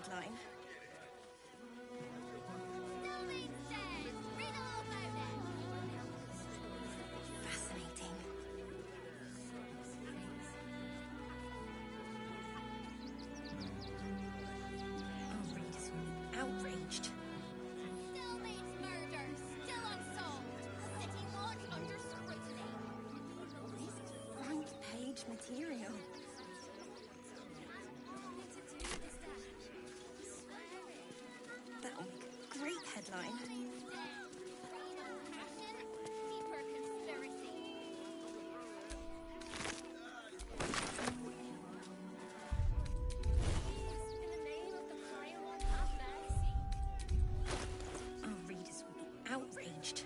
headline. Fascinating. Our readers will be outraged. Cellmate's murder, still unsolved. City launch under scrutiny. This is front page material. That'll make a great headline. Passion, deeper conspiracy. In the name of the Pile on Half-Bags. Our readers will be outraged. Cellmate's dead.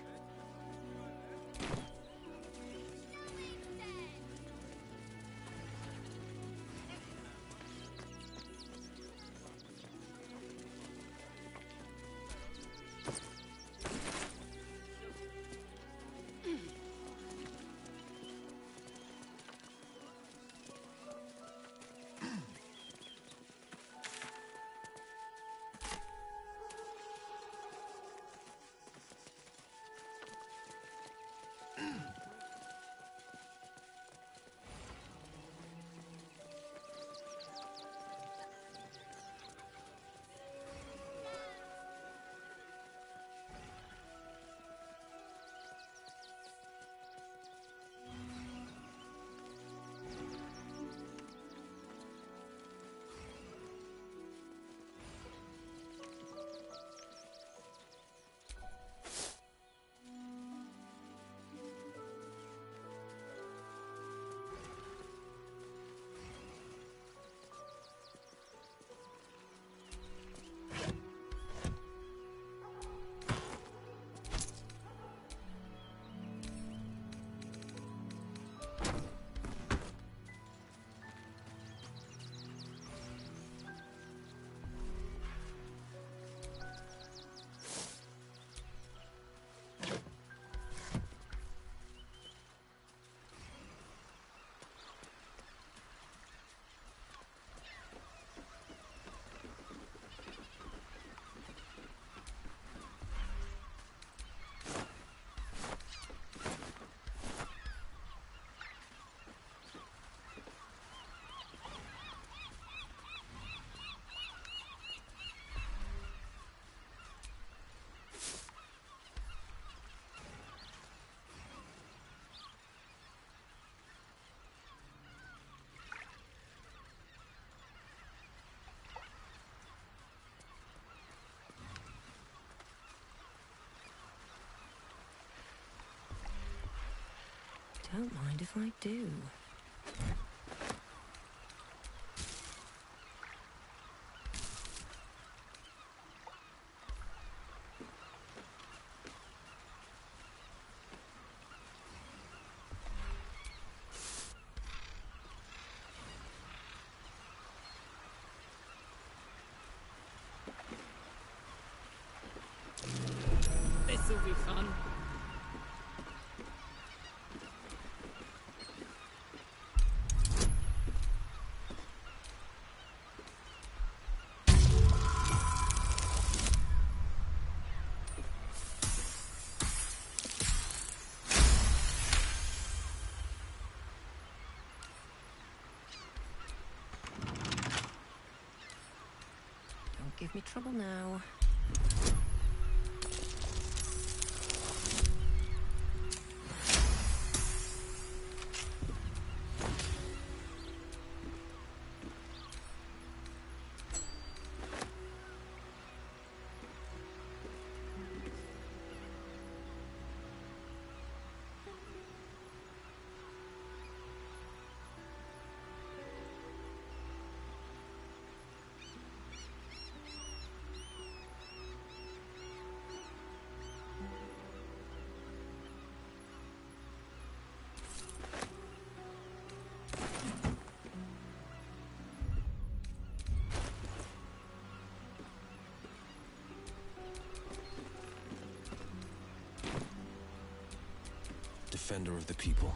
Don't mind if I do. This'll be fun. Don't give me trouble now. Defender of the people.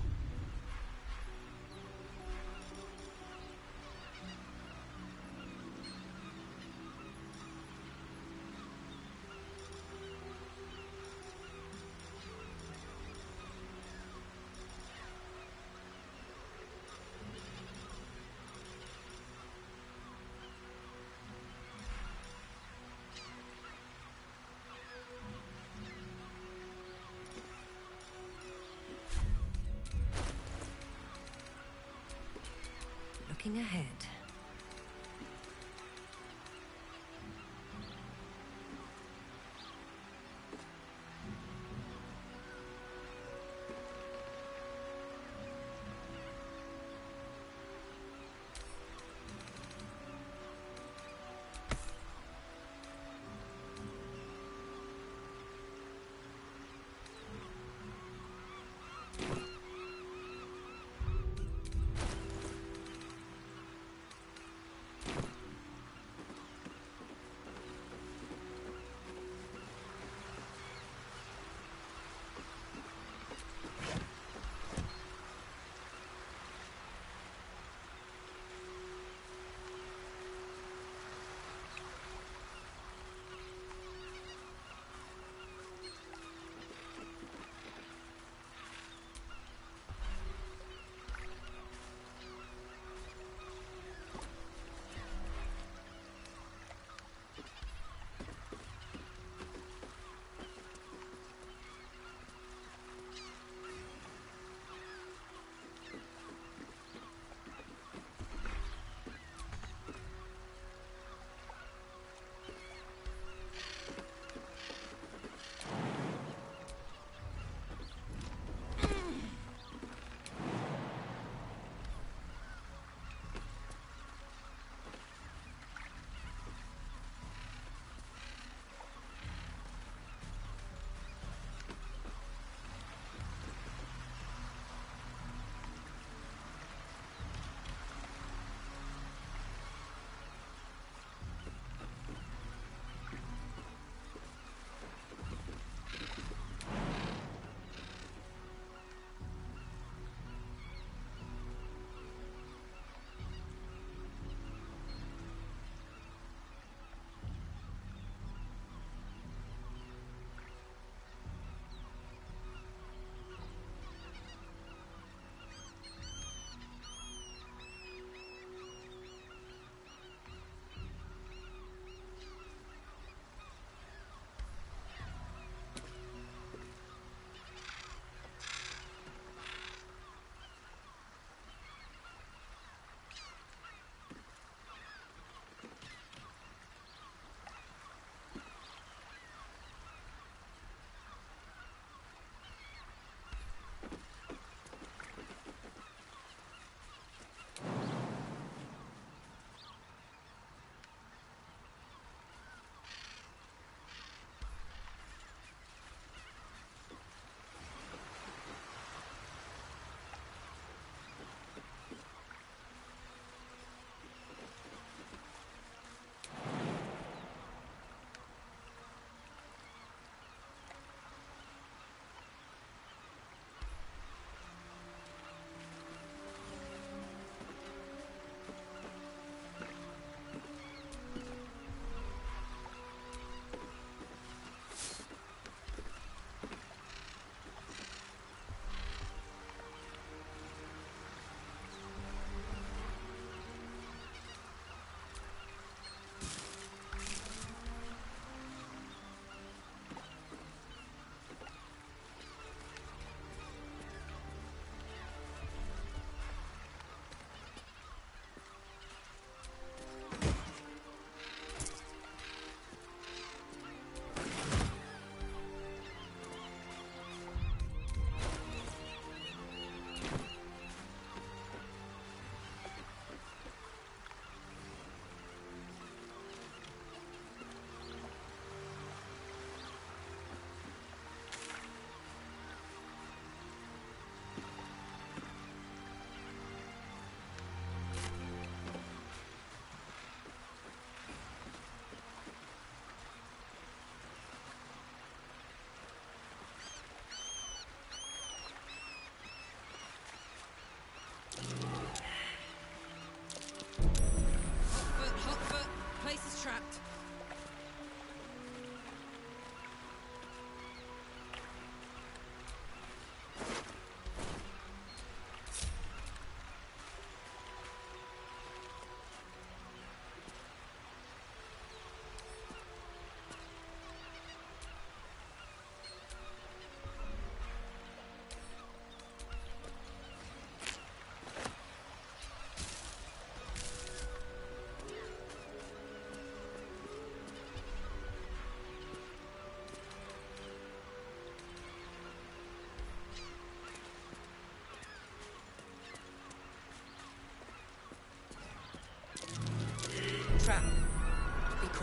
looking ahead.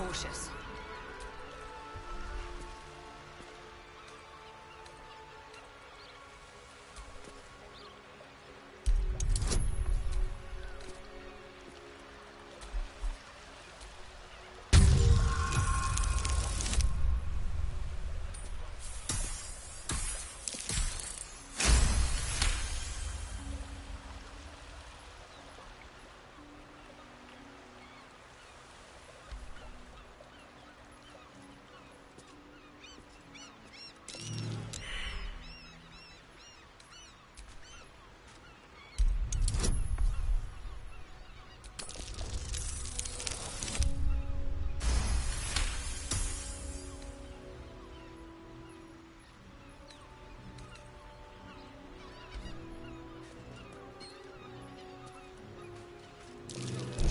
cautious.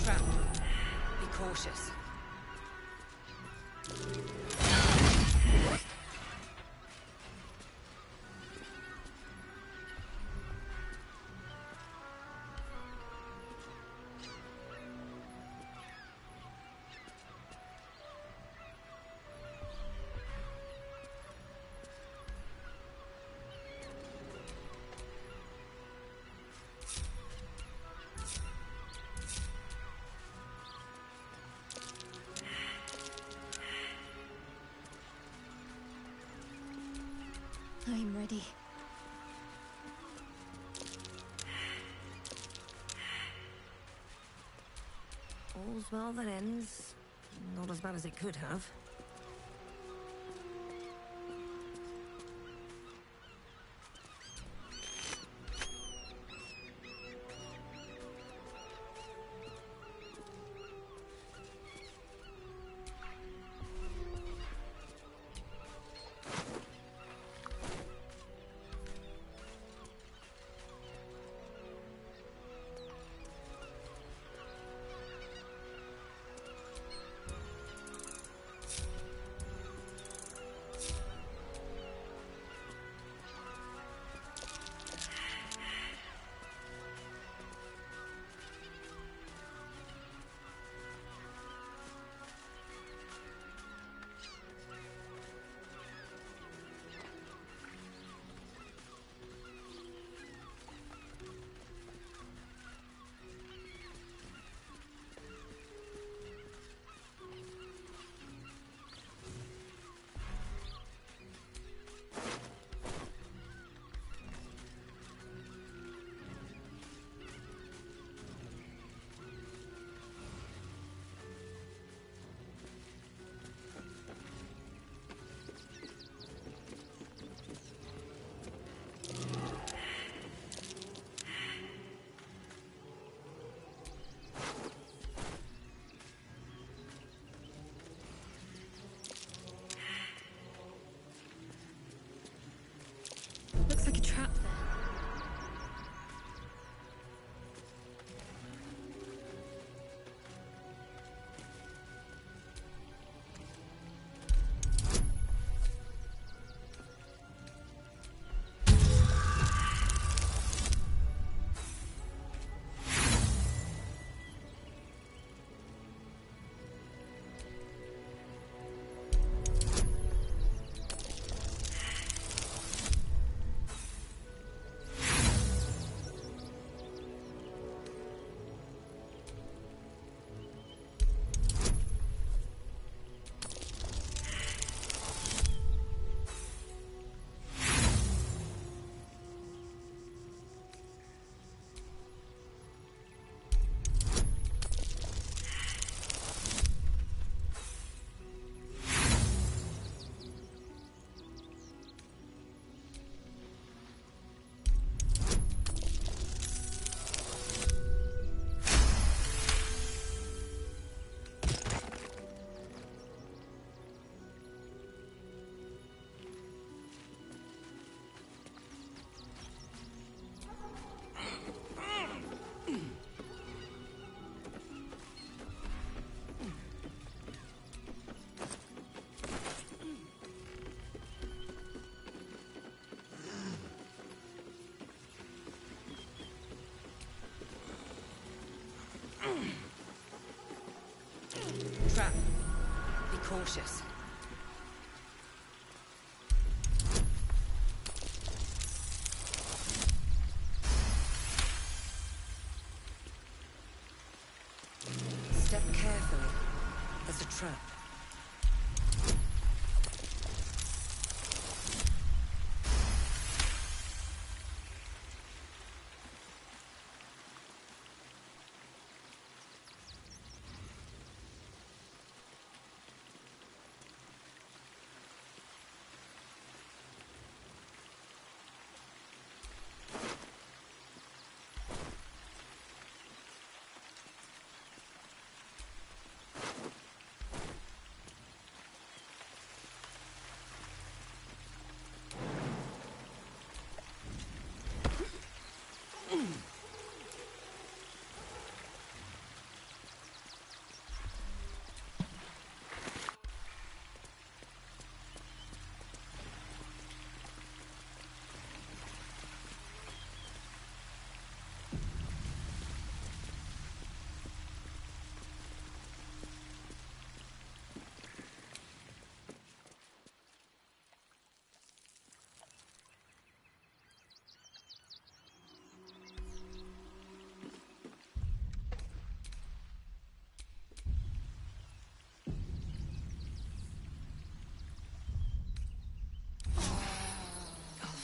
Trap. Be cautious. I'm ready. All's well that ends. Not as bad as it could have. cautious. Step carefully. There's a trap.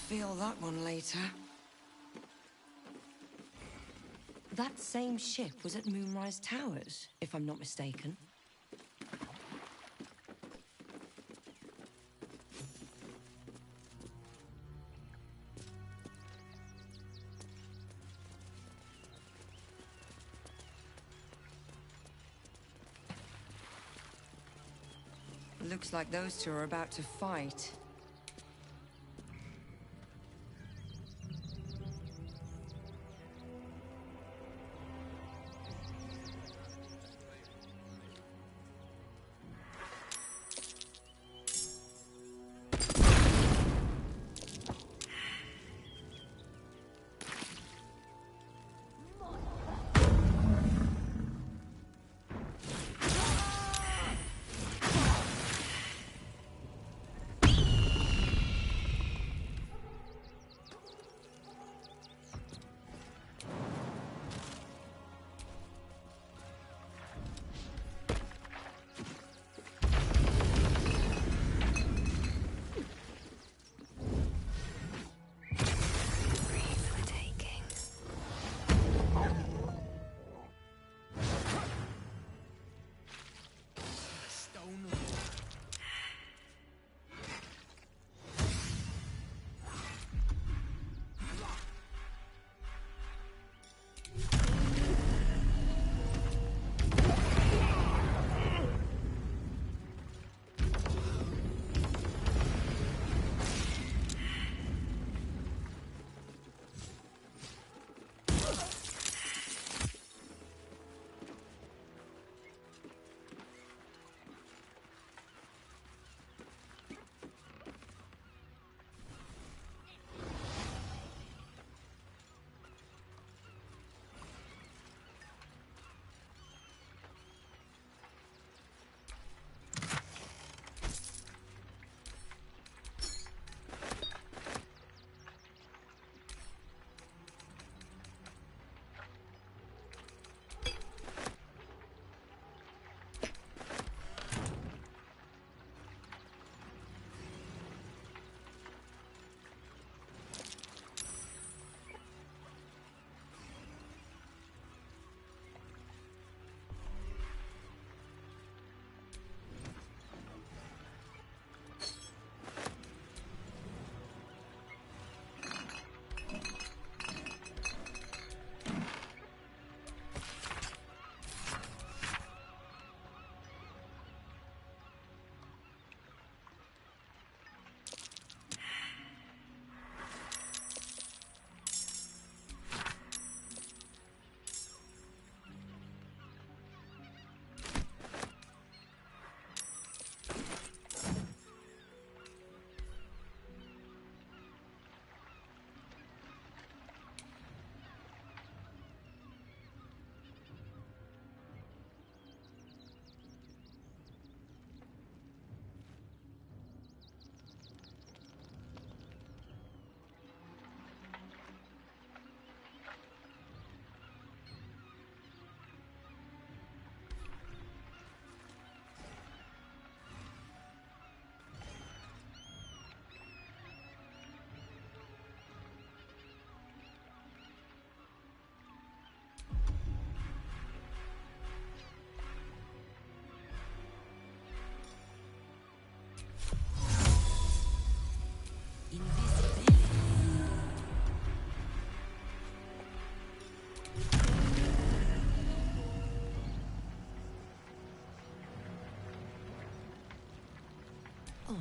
Feel that one later. That same ship was at Moonrise Towers, if I'm not mistaken. Looks like those two are about to fight.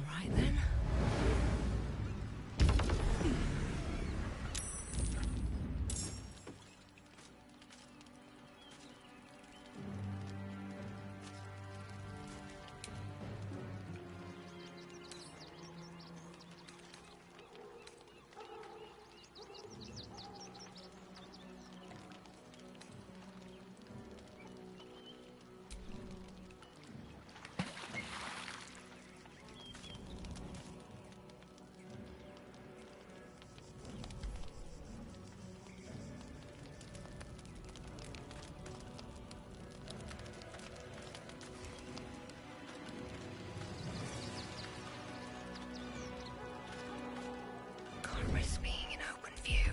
right then. Can't risk being in open view.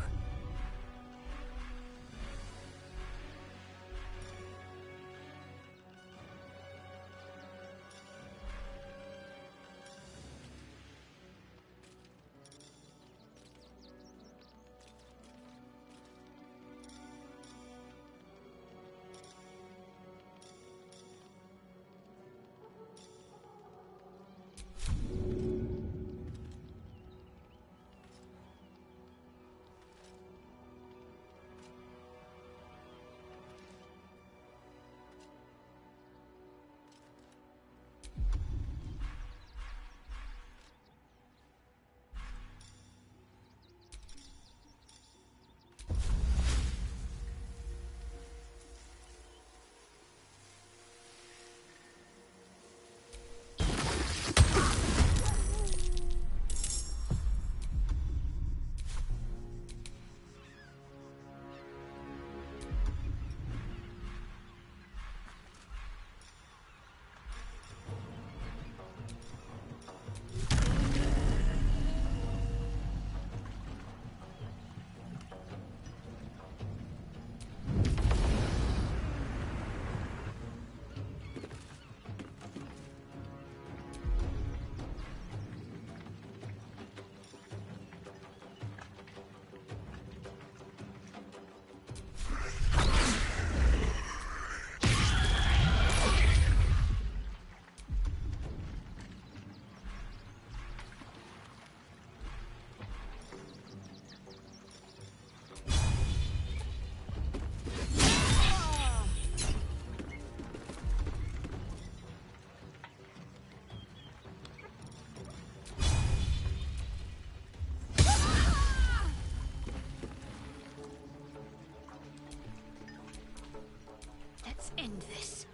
Let's end this.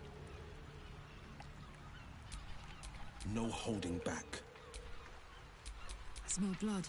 No holding back. I smell blood.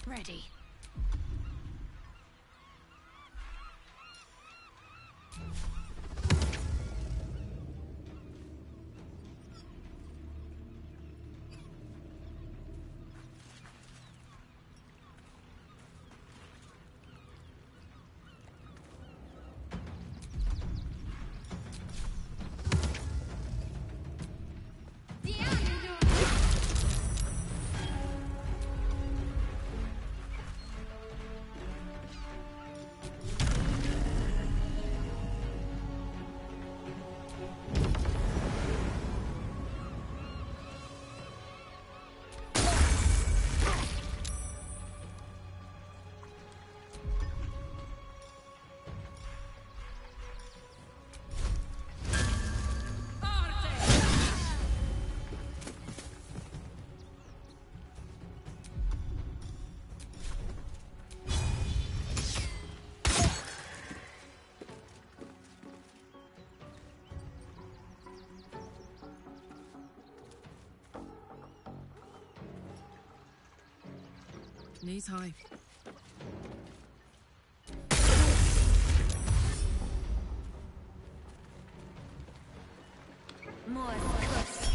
Ready. Knees high. More cuss.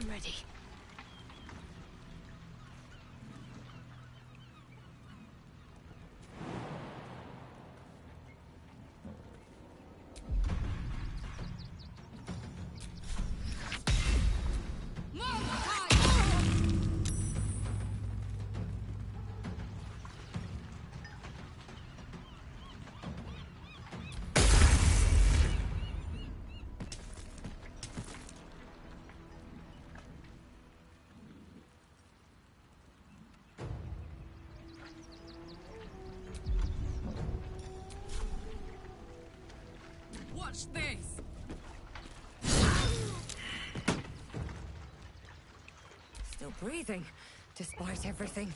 I'm ready. Watch this! Still breathing, despite everything.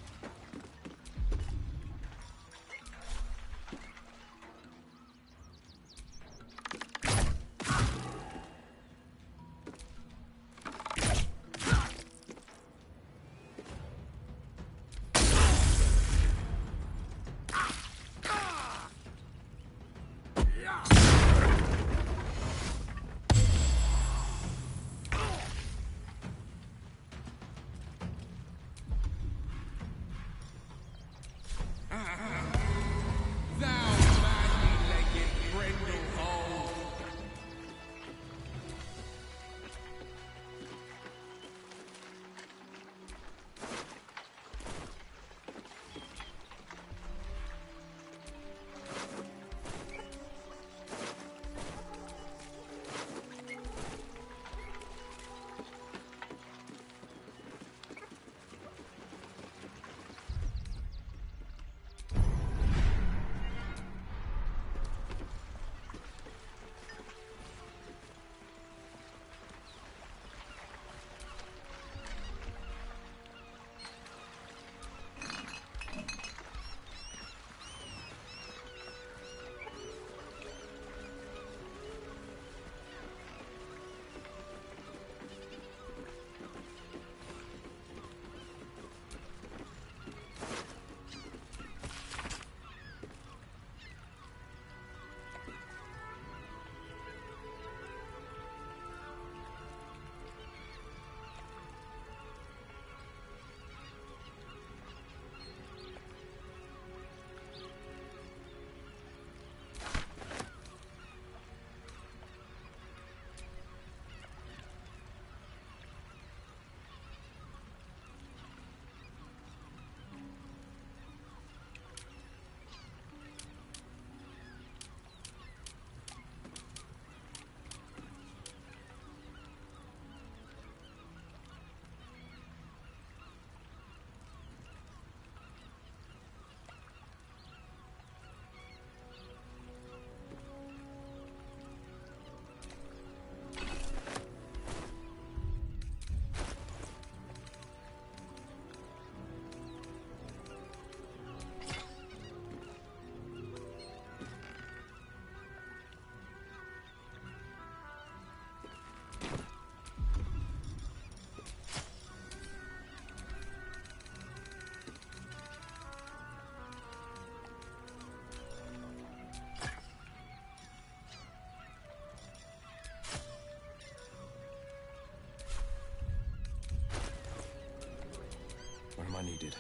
am I needed?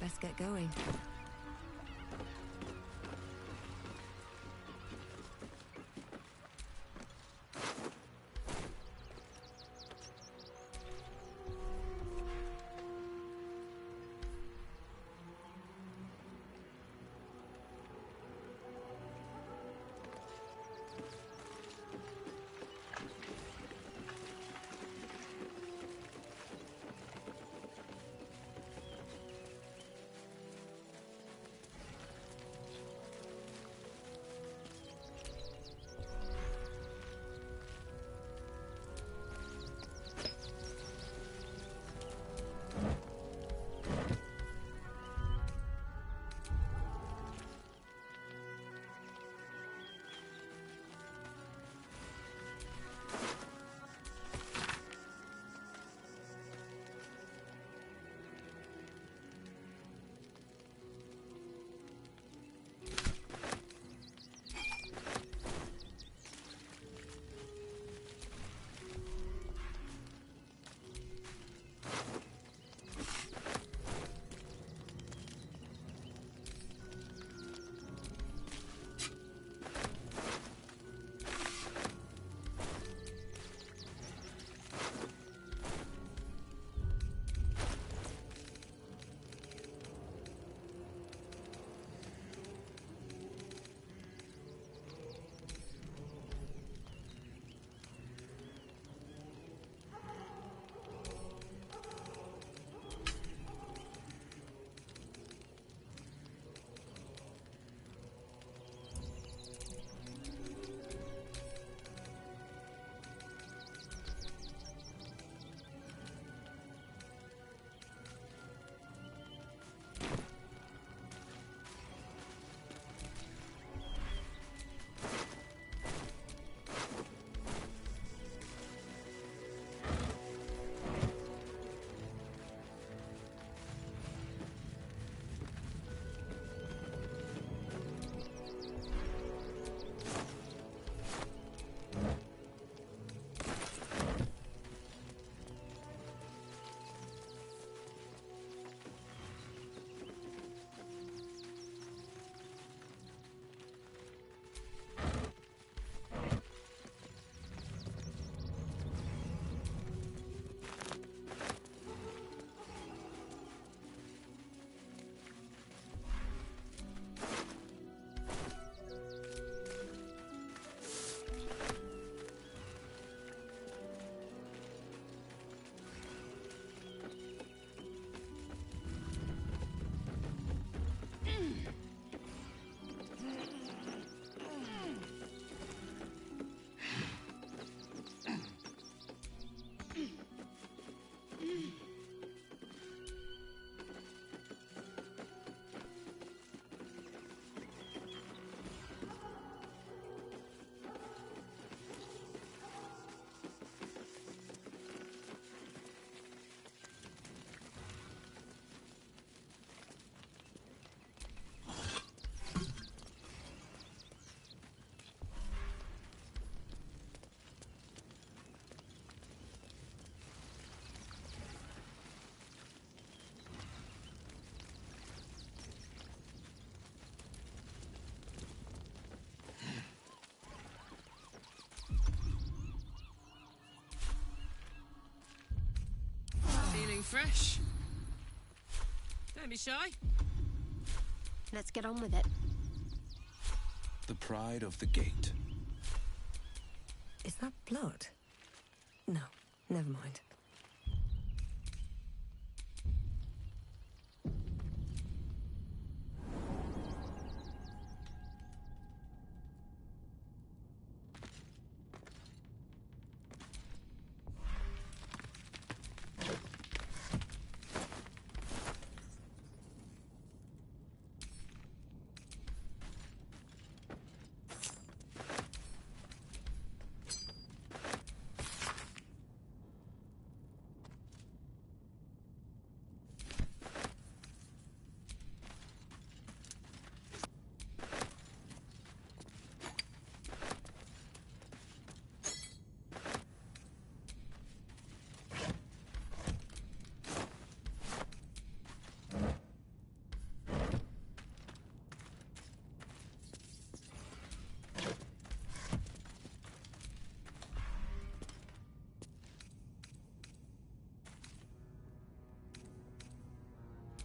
Best get going. Fresh. Don't be shy. Let's get on with it. The pride of the gate. Is that blood? No, never mind.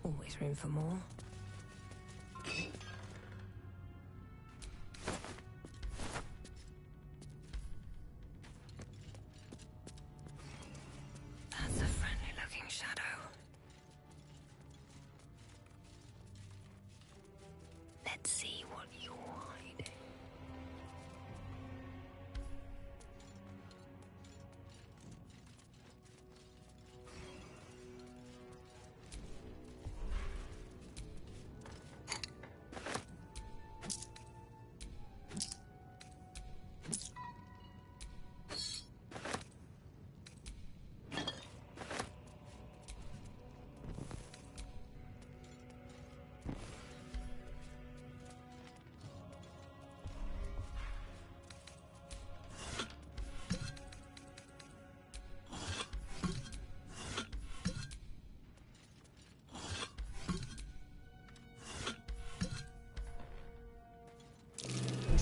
Always room for more. That's a friendly-looking shadow. Let's see what you're hiding.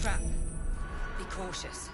Trap. Be cautious.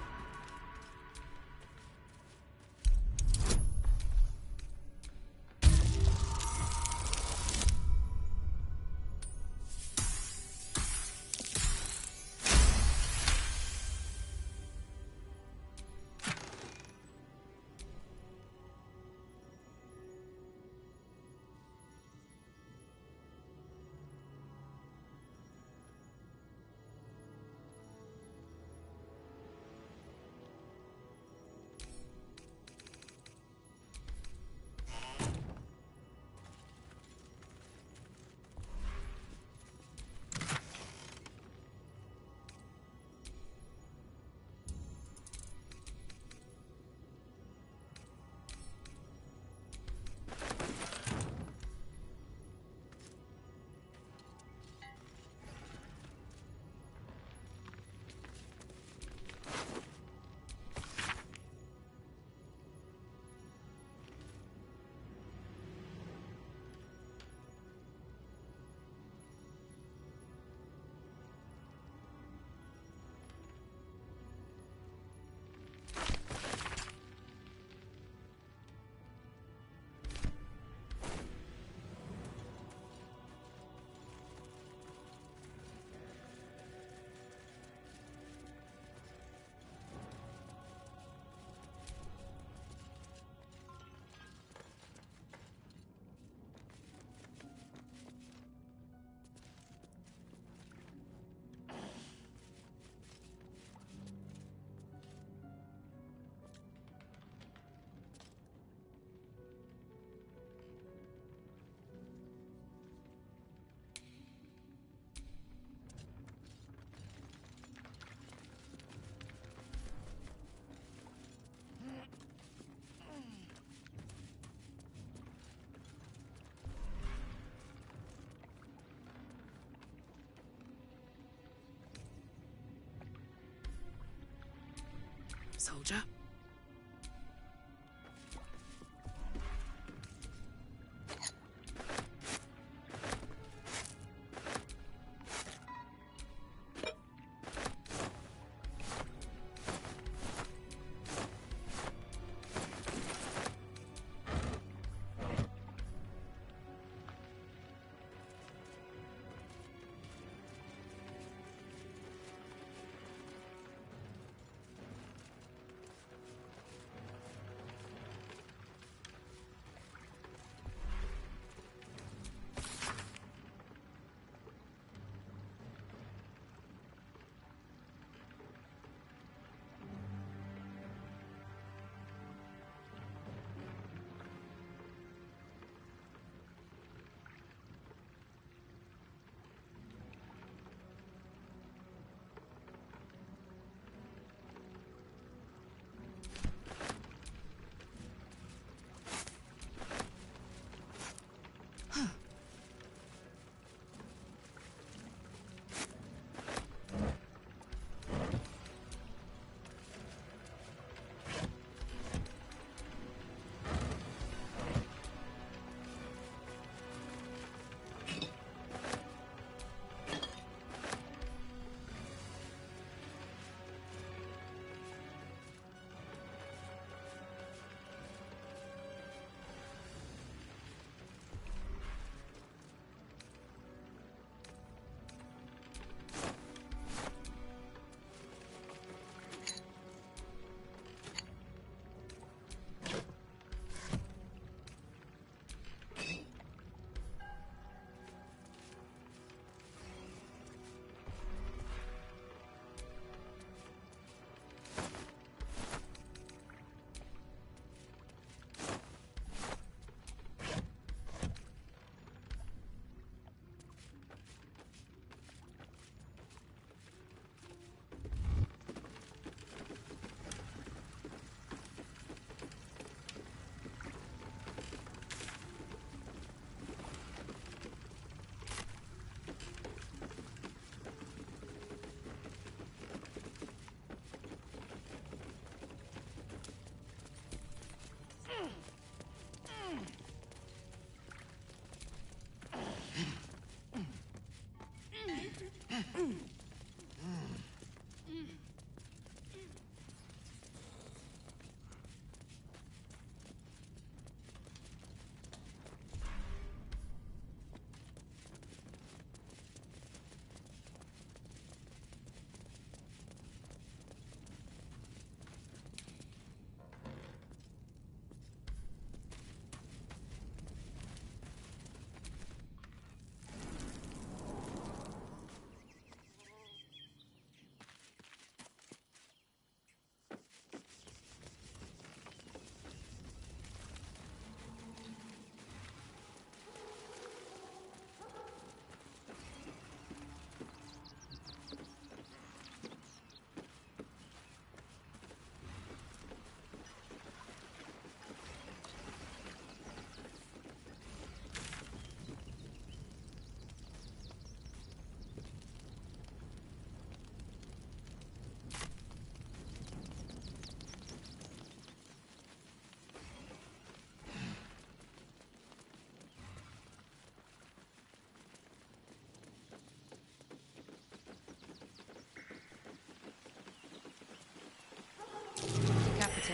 Soldier.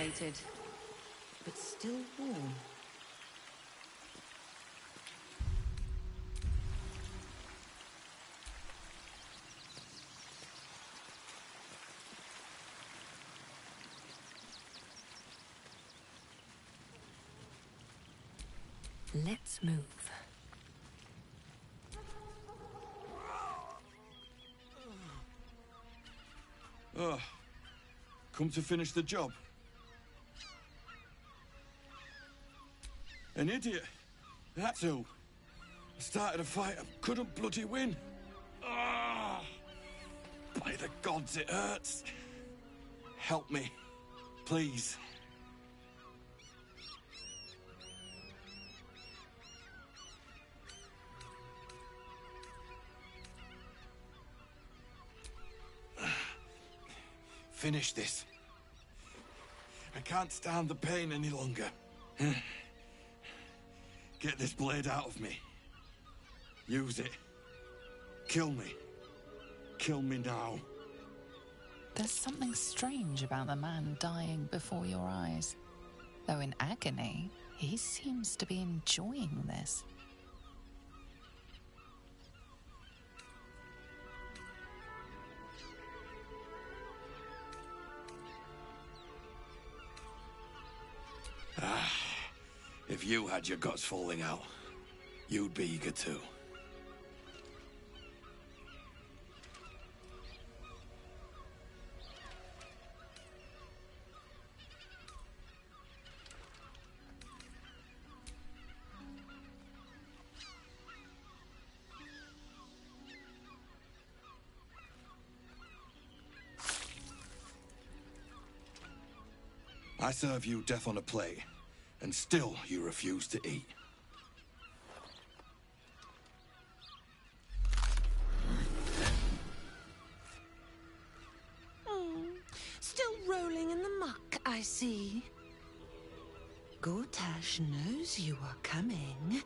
dehydrated, but still warm. Let's move. Come to finish the job. An idiot. That's who. I started a fight I couldn't bloody win. By the gods, it hurts. Help me, please. Finish this. I can't stand the pain any longer. Get this blade out of me. Use it. Kill me. Kill me now. There's something strange about the man dying before your eyes. Though in agony, he seems to be enjoying this. If you had your guts falling out, you'd be eager too. I serve you death on a plate, and still you refuse to eat. Still rolling in the muck, I see. Gortash knows you are coming,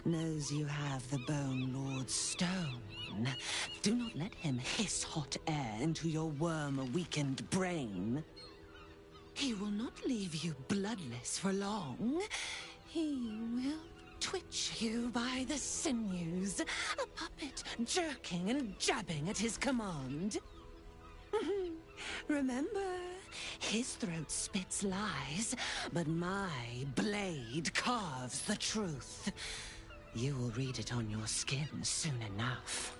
knows you have the Bone Lord's stone. Do not let him hiss hot air into your worm-weakened brain. He will not leave you bloodless for long. He will twitch you by the sinews, a puppet jerking and jabbing at his command. Remember, his throat spits lies, but my blade carves the truth. You will read it on your skin soon enough.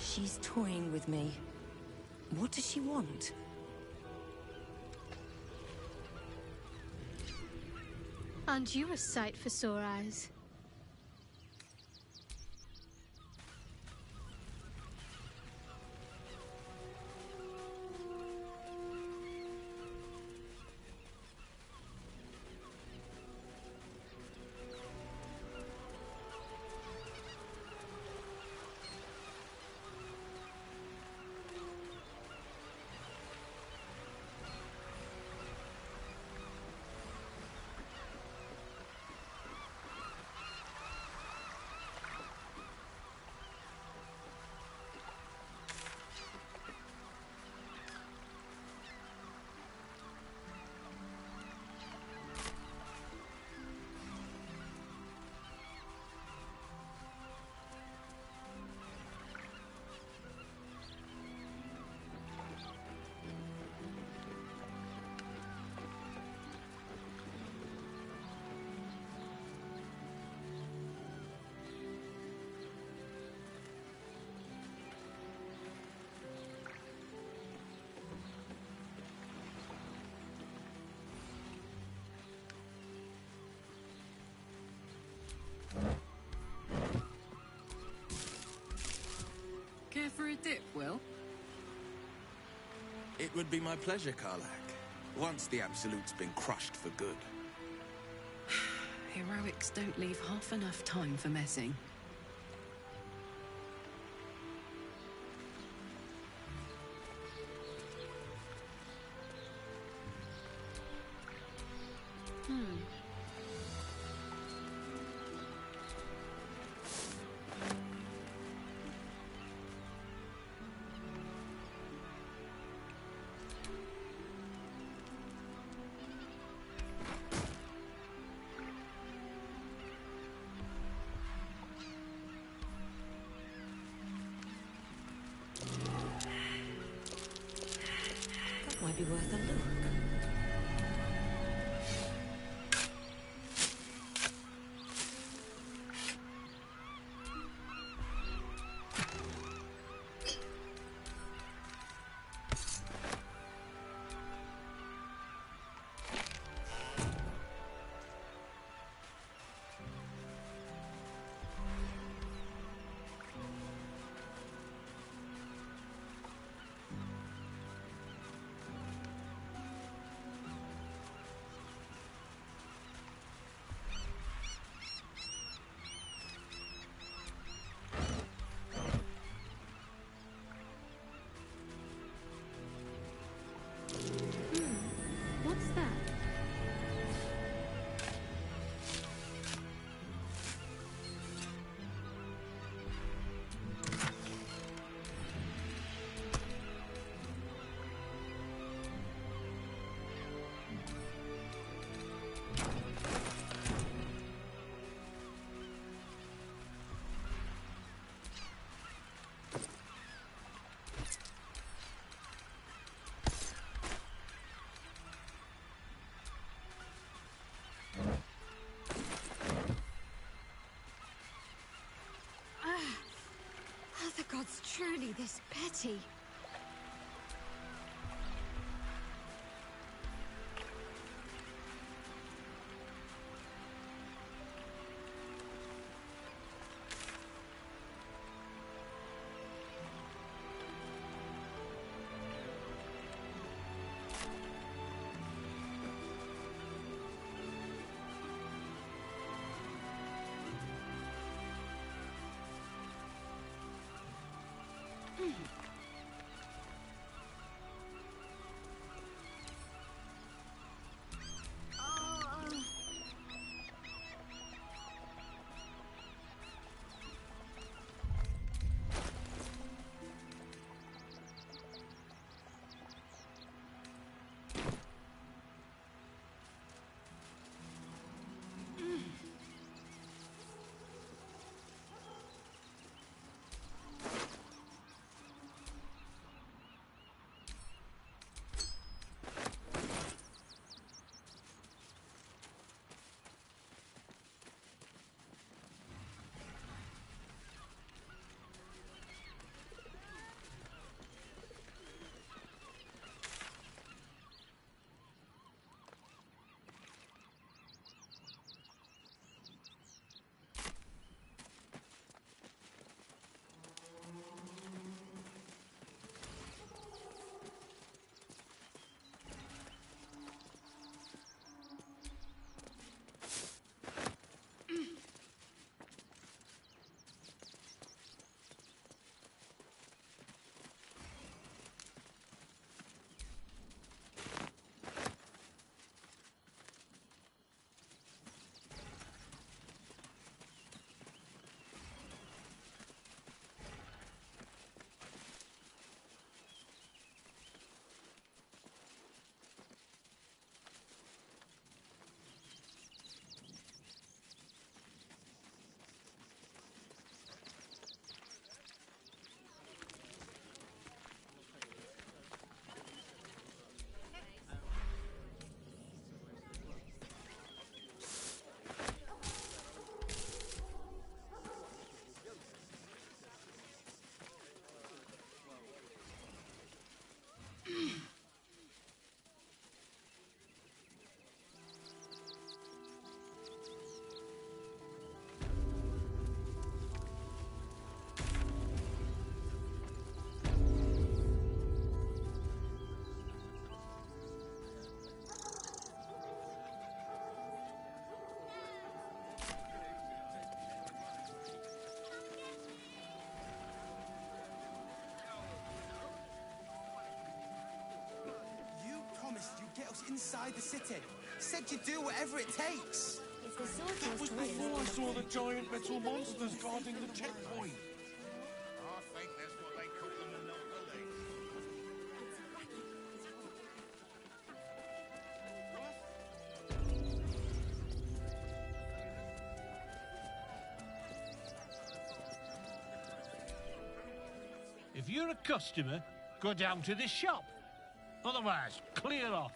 She's toying with me. What does she want? Aren't you a sight for sore eyes? Care for a dip, Will? It would be my pleasure, Karlak. Once the Absolute's been crushed for good. Heroics don't leave half enough time for messing. be worth a look. What's that? Are the gods truly this petty? Get us inside the city. Said you'd do whatever it takes. If the sword That was before I saw the giant metal monsters guarding the checkpoint. I think that's what they call them in Monopoly. If you're a customer, go down to the shop. Otherwise, clear off.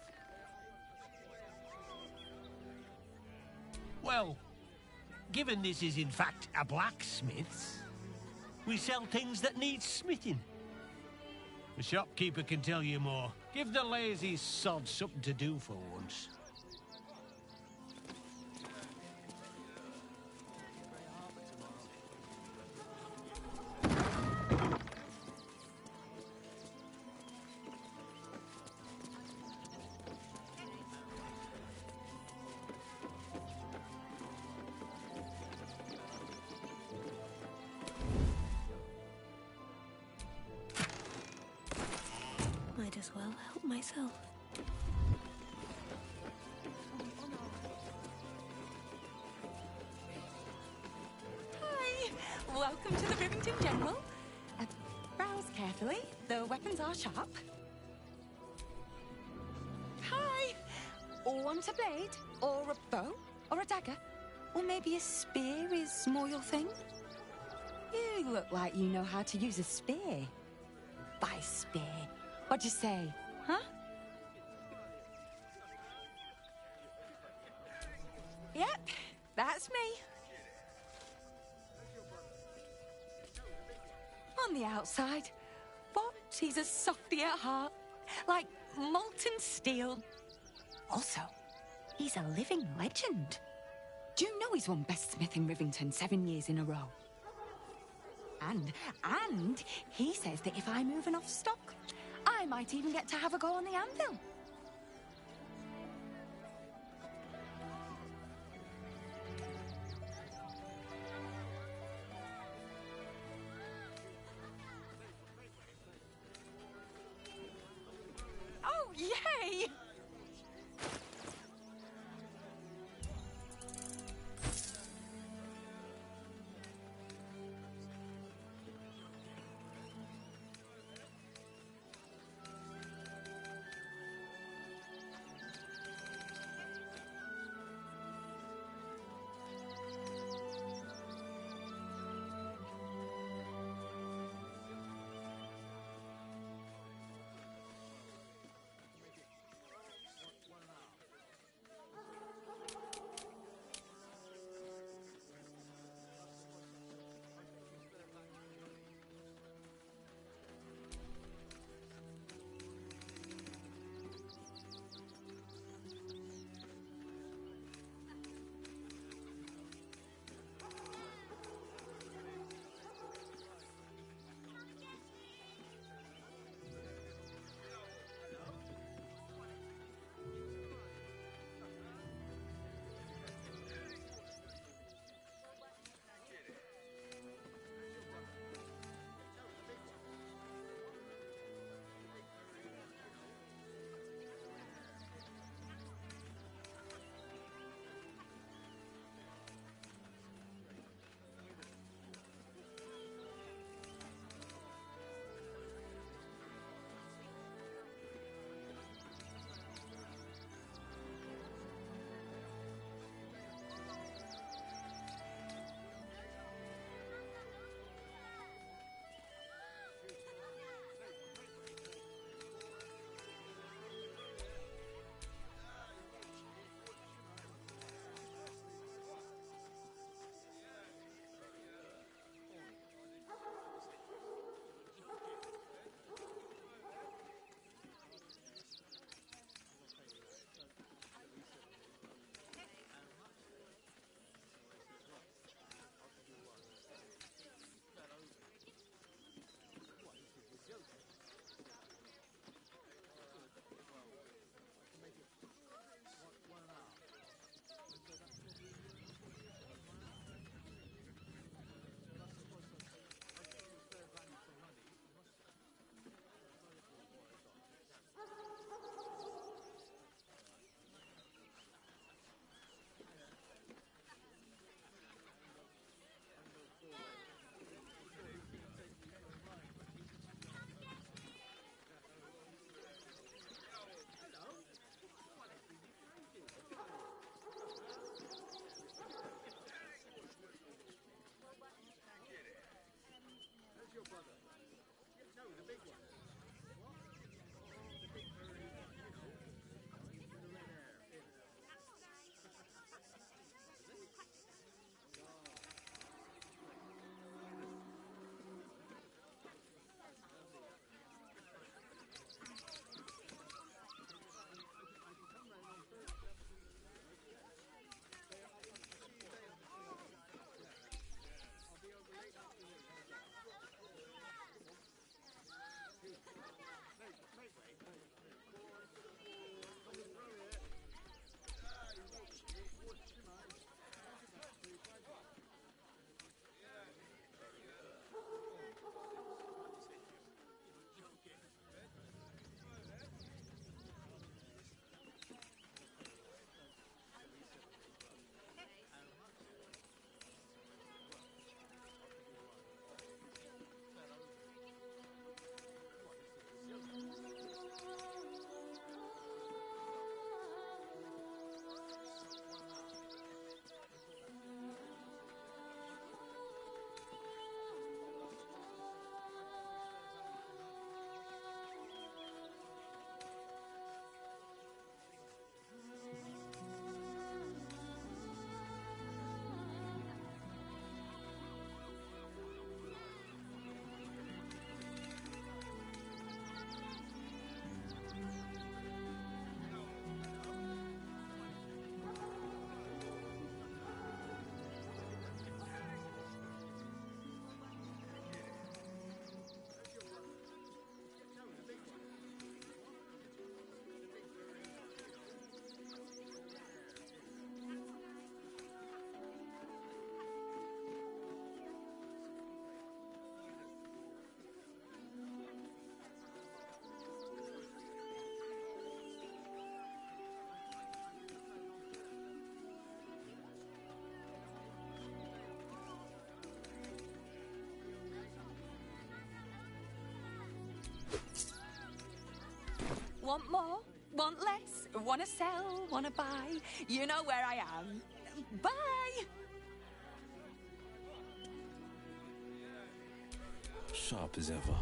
Well, given this is in fact a blacksmith's, we sell things that need smithing. The shopkeeper can tell you more. Give the lazy sod something to do for once. Might as well help myself. Hi! Welcome to the Rivington General. Browse carefully. The weapons are sharp. Hi! Want a blade? Or a bow? Or a dagger? Or maybe a spear is more your thing? You look like you know how to use a spear. By spear. What'd you say, huh? Yep, that's me. On the outside, but he's a softy at heart, like molten steel. Also, he's a living legend. Do you know he's won Best Smith in Rivington 7 years in a row? And he says that if I move enough stock, I might even get to have a go on the anvil. Oh, yay! Want more? Want less? Wanna sell? Wanna buy? You know where I am. Bye! Sharp as ever.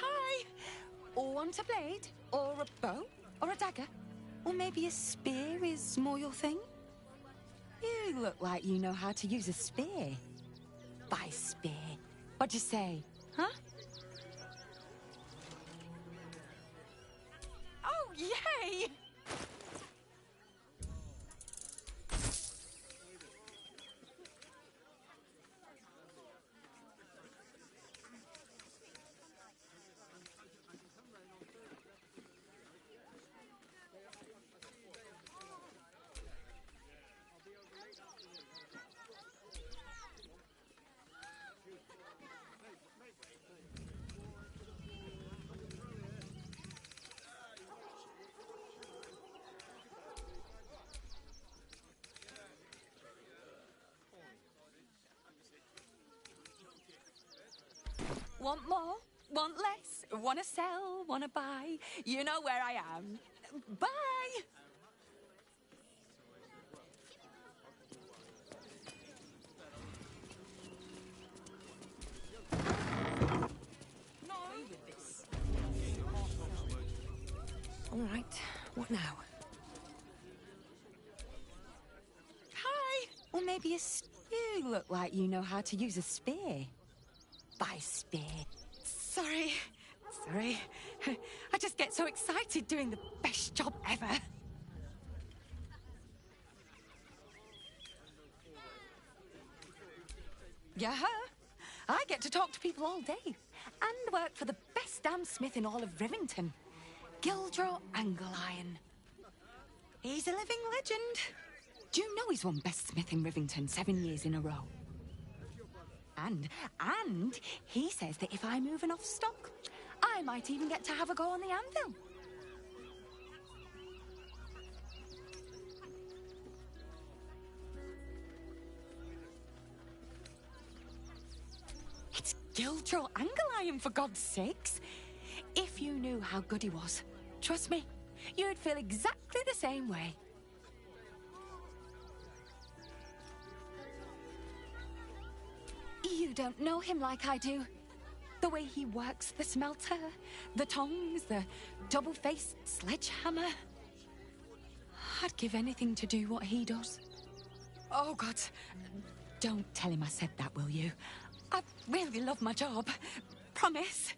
Hi! Want a blade? Or a bow? Or a dagger? Or maybe a spear is more your thing? You look like you know how to use a spear. By spear. What'd you say? Huh? Oh, yay! Want more? Want less? Wanna sell? Wanna buy? You know where I am. Bye! All right, what now? Hi! Or maybe you look like you know how to use a spear. By spear. Sorry. I just get so excited doing the best job ever. Yeah, I get to talk to people all day and work for the best damn smith in all of Rivington, Gildraw Anglion. He's a living legend. Do you know he's won Best Smith in Rivington 7 years in a row? And he says that if I move enough stock, I might even get to have a go on the anvil. It's Gildraw Anglion, for God's sakes. If you knew how good he was, trust me, you'd feel exactly the same way. You don't know him like I do. The way he works the smelter, the tongs, the double-faced sledgehammer. I'd give anything to do what he does. Oh, God. Don't tell him I said that, will you? I really love my job. Promise.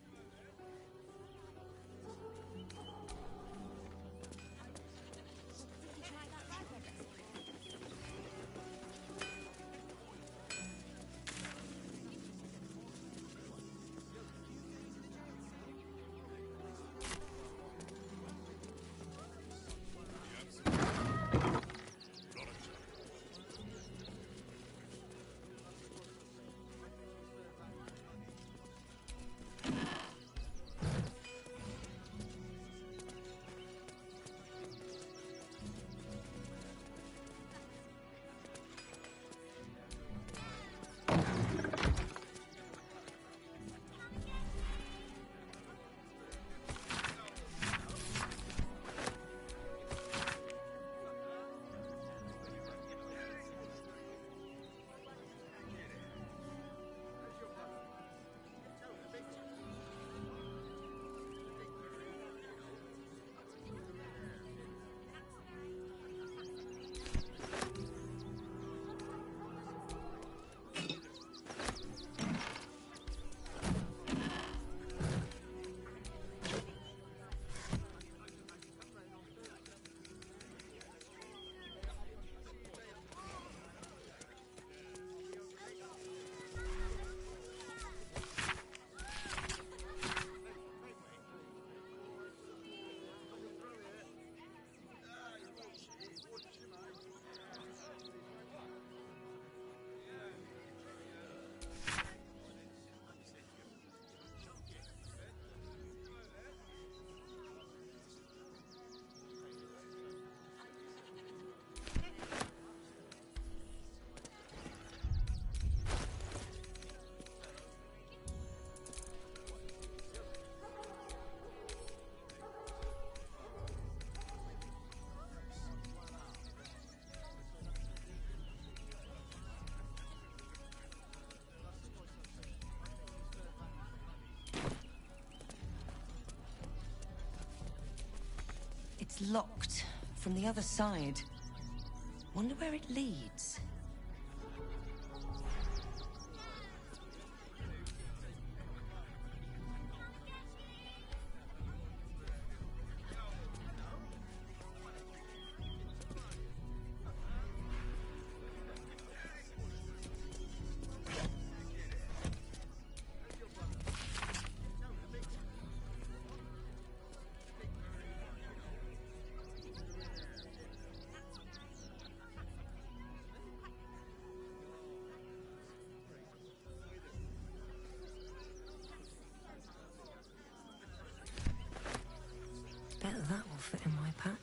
It's locked from the other side. Wonder where it leads. Bet that will fit in my pack.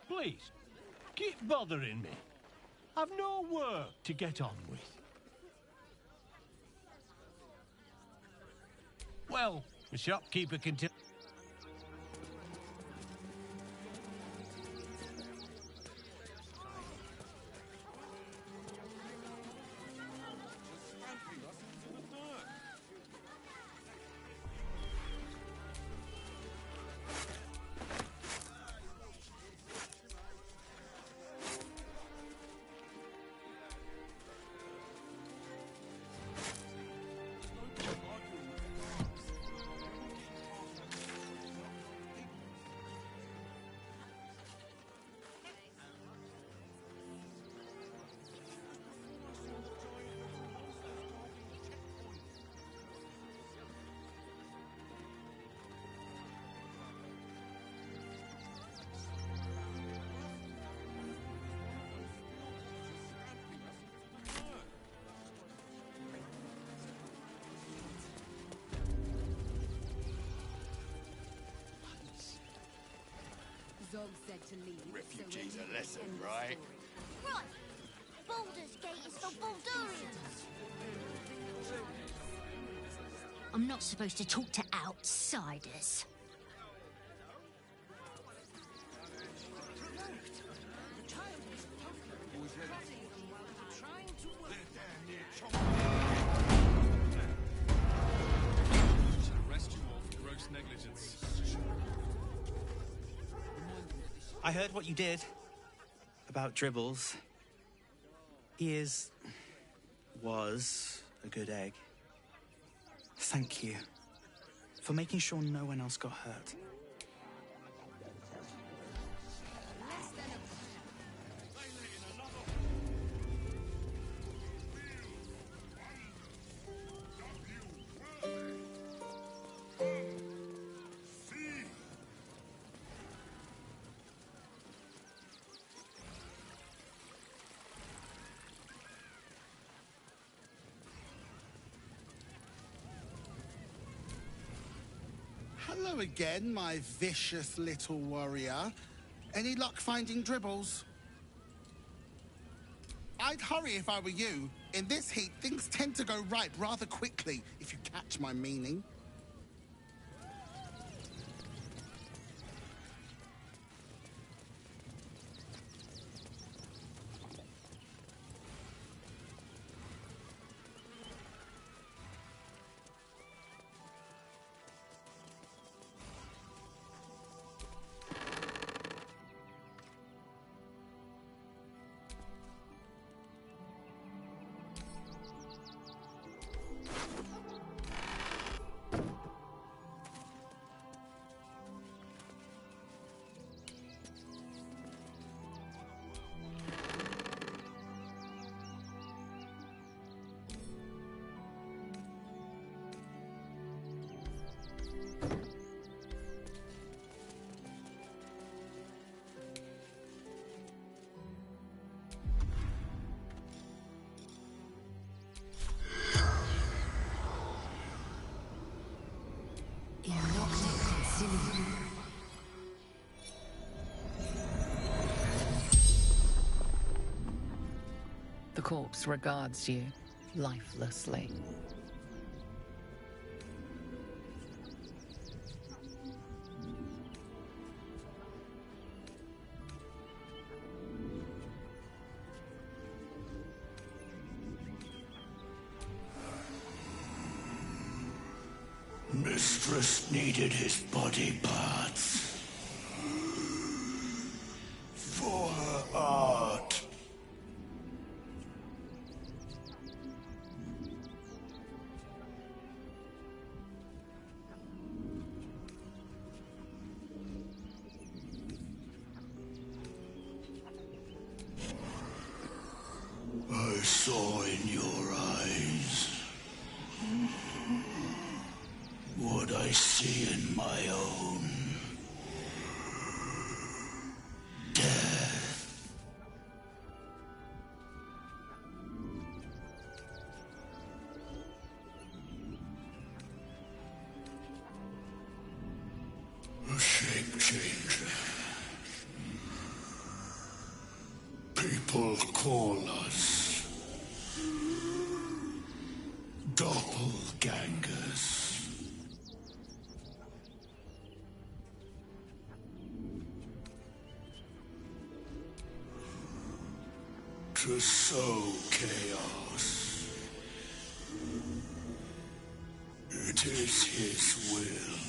Please, keep bothering me. I've no work to get on with. Well, the shopkeeper can tell... Zog said to leave. Refugees a lesson, right? Right! Baldur's Gate is for Baldurians! I'm not supposed to talk to outsiders. I heard what you did about Dribbles. He was a good egg. Thank you for making sure no one else got hurt. Hello again, my vicious little warrior. Any luck finding Dribbles? I'd hurry if I were you. In this heat, things tend to go right rather quickly, if you catch my meaning. corpse regards you lifelessly. Mistress needed his body parts for her art. I saw in your eyes what I see in my own. Death. A shape changer. People call us doppelgangers. To sow chaos. It is his will.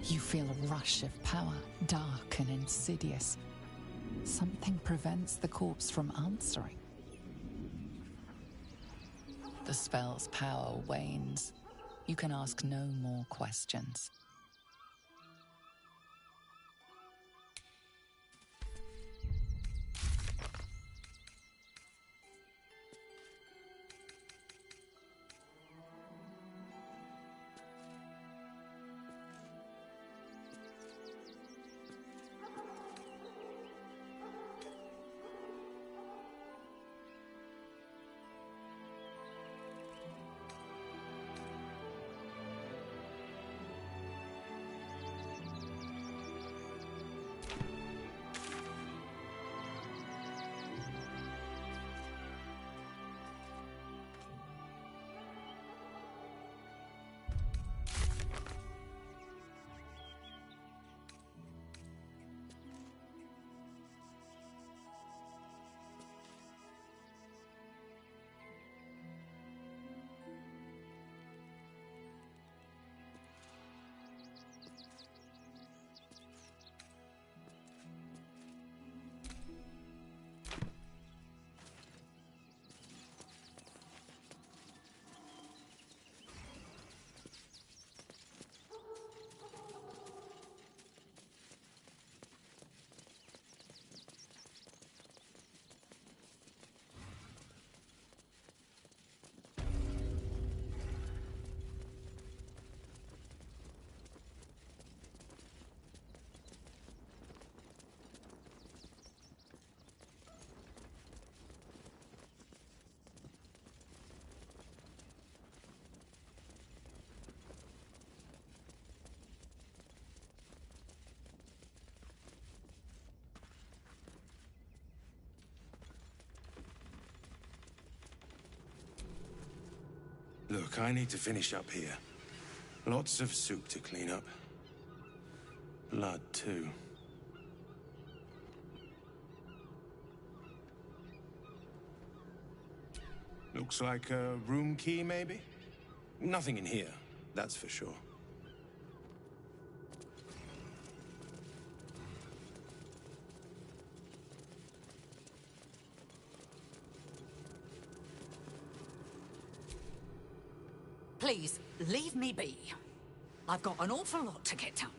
You feel a rush of power, dark and insidious. Something prevents the corpse from answering. The spell's power wanes. You can ask no more questions. Look, I need to finish up here. Lots of soup to clean up. Blood, too. Looks like a room key, maybe? Nothing in here, that's for sure. Please, leave me be. I've got an awful lot to get done.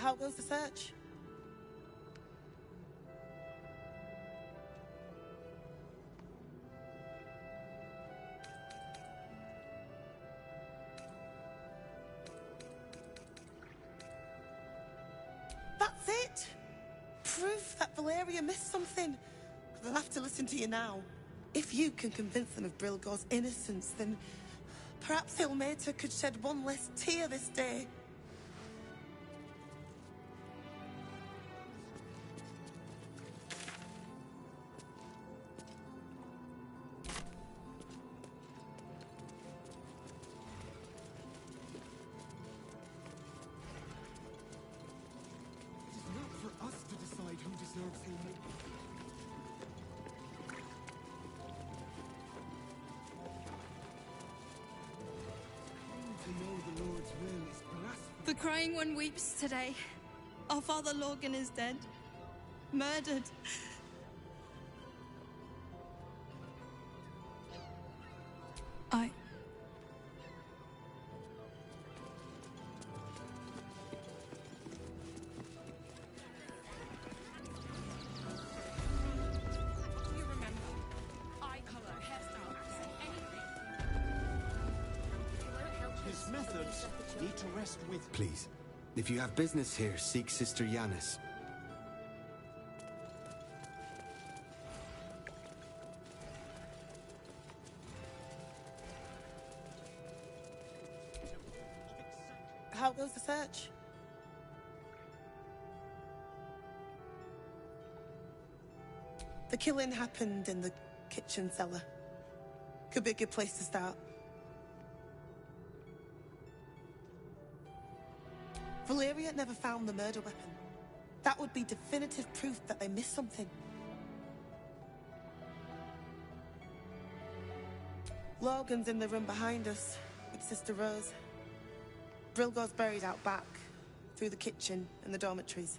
How goes the search? That's it! Proof that Valeria missed something. They'll have to listen to you now. If you can convince them of Brilgor's innocence, then perhaps Ilmater could shed one less tear this day. It is not for us to decide who deserves Ilmater. To know the Lord's will is blasphemy. The Crying One weeps today. Our father Lorgan is dead. Murdered. His methods need to rest with... Please, if you have business here, seek Sister Yanis. How goes the search? The killing happened in the kitchen cellar. Could be a good place to start. Valeria never found the murder weapon. That would be definitive proof that they missed something. Logan's in the room behind us with Sister Rose. Brilgor's buried out back, through the kitchen and the dormitories.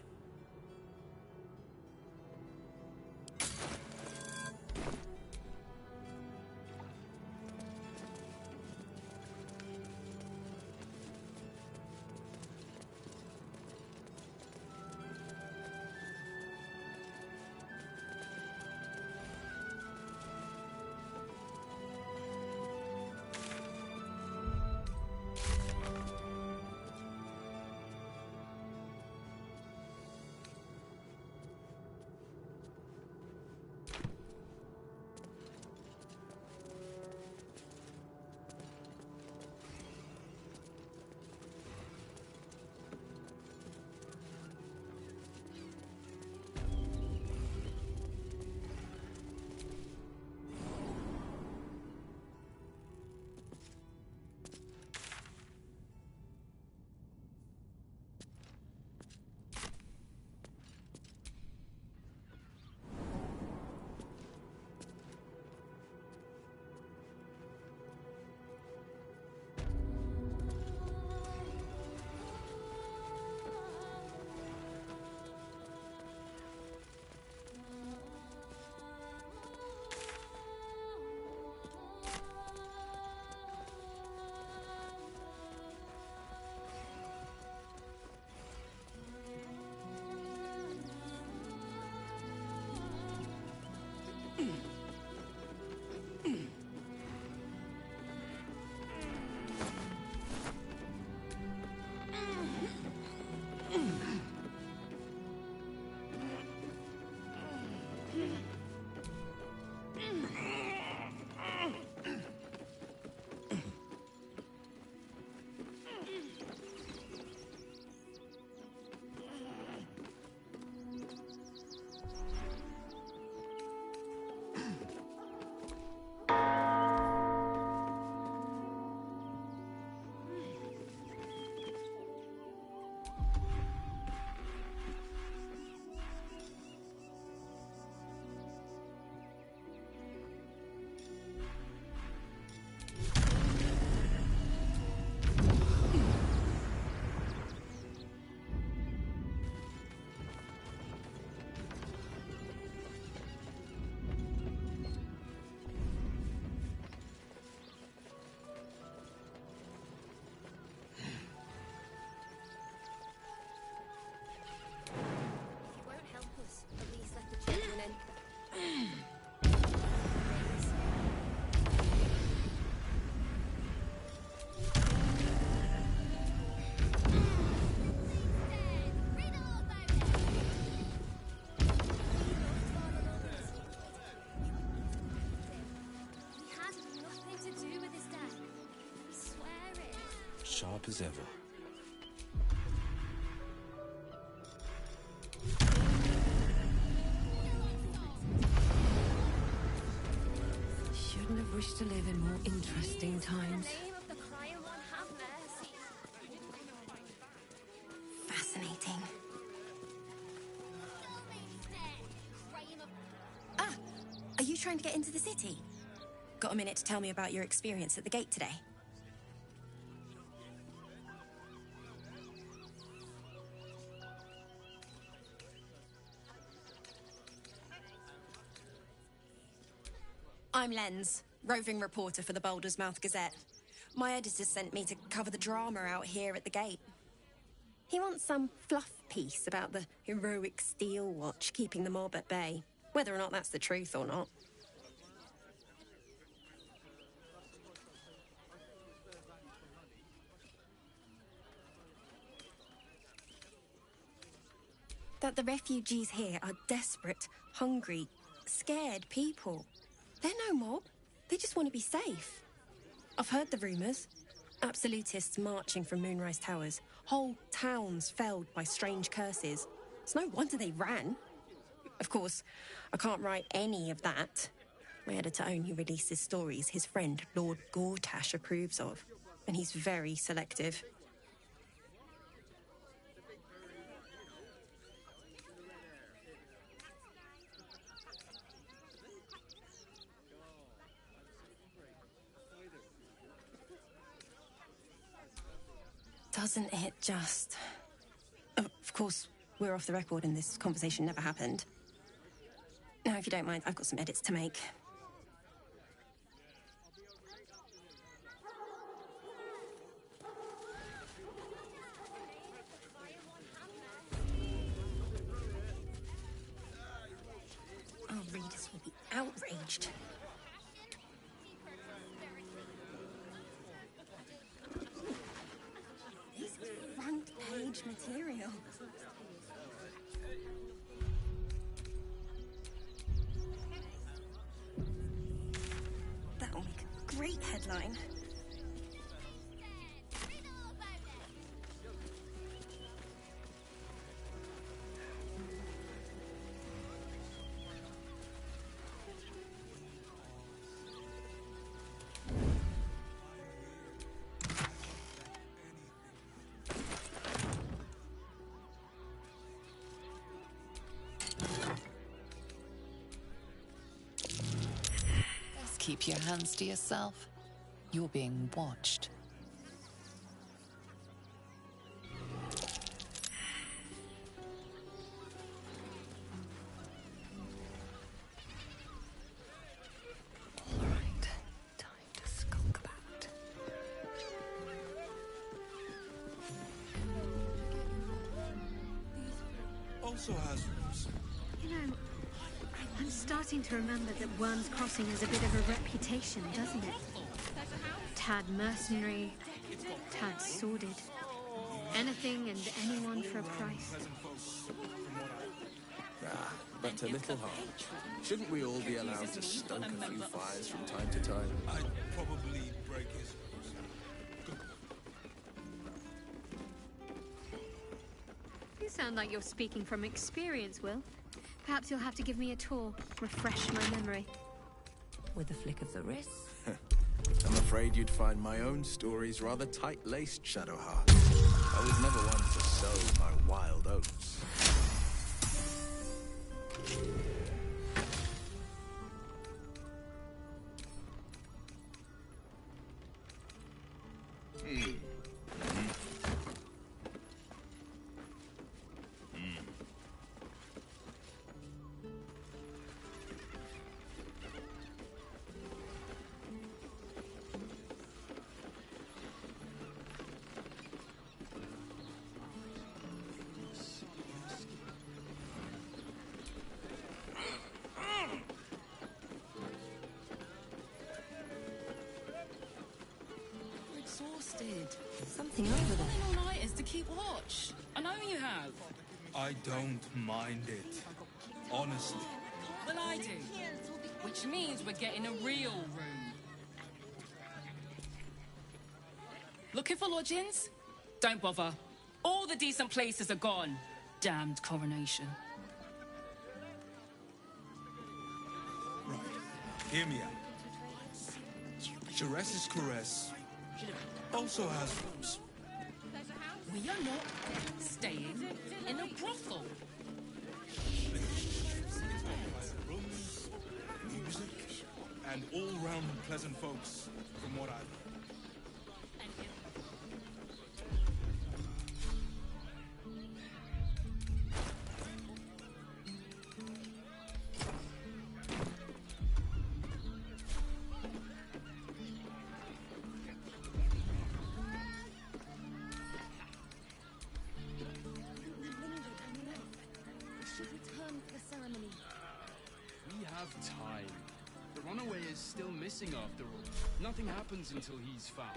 sharp as ever. Shouldn't have wished to live in more interesting times. Fascinating. Ah! Are you trying to get into the city? Got a minute to tell me about your experience at the gate today? I'm Lens, roving reporter for the Baldur's Mouth Gazette. My editor sent me to cover the drama out here at the gate. He wants some fluff piece about the heroic steel watch keeping the mob at bay, whether or not that's the truth or not. That the refugees here are desperate, hungry, scared people. They're no mob. They just want to be safe. I've heard the rumours. Absolutists marching from Moonrise Towers. Whole towns felled by strange curses. It's no wonder they ran. Of course, I can't write any of that. My editor only releases stories his friend Lord Gortash approves of. And he's very selective. Doesn't it just... Of course, we're off the record and this conversation never happened. Now, if you don't mind, I've got some edits to make. Our readers will be outraged. Front-page material. That'll make a great headline. Keep your hands to yourself. You're being watched. All right, time to skulk about. Also has rules. You know, I'm starting to remember that Worm's Crossing has a bit of a reputation, doesn't it? Tad mercenary, tad sordid. Anything and anyone for a price. Ah, but a little harm. Shouldn't we all be allowed to stoke a few fires from time to time? I'd probably break his... You sound like you're speaking from experience, Will. Perhaps you'll have to give me a tour, refresh my memory. With a flick of the wrist. I'm afraid you'd find my own stories rather tight-laced, Shadowheart. I was never one to sow my wild oats. Something over there. All night is to keep watch. I know you have. I don't mind it. Honestly. Well, I do. Which means we're getting a real room. Looking for lodgings? Don't bother. All the decent places are gone. Damned coronation. Right. Hear me out. Chares's caress also has rooms. We are not staying in a brothel. Rooms, music, and all-round pleasant folks, from what I've heard. We have time. The runaway is still missing after all. Nothing happens until he's found.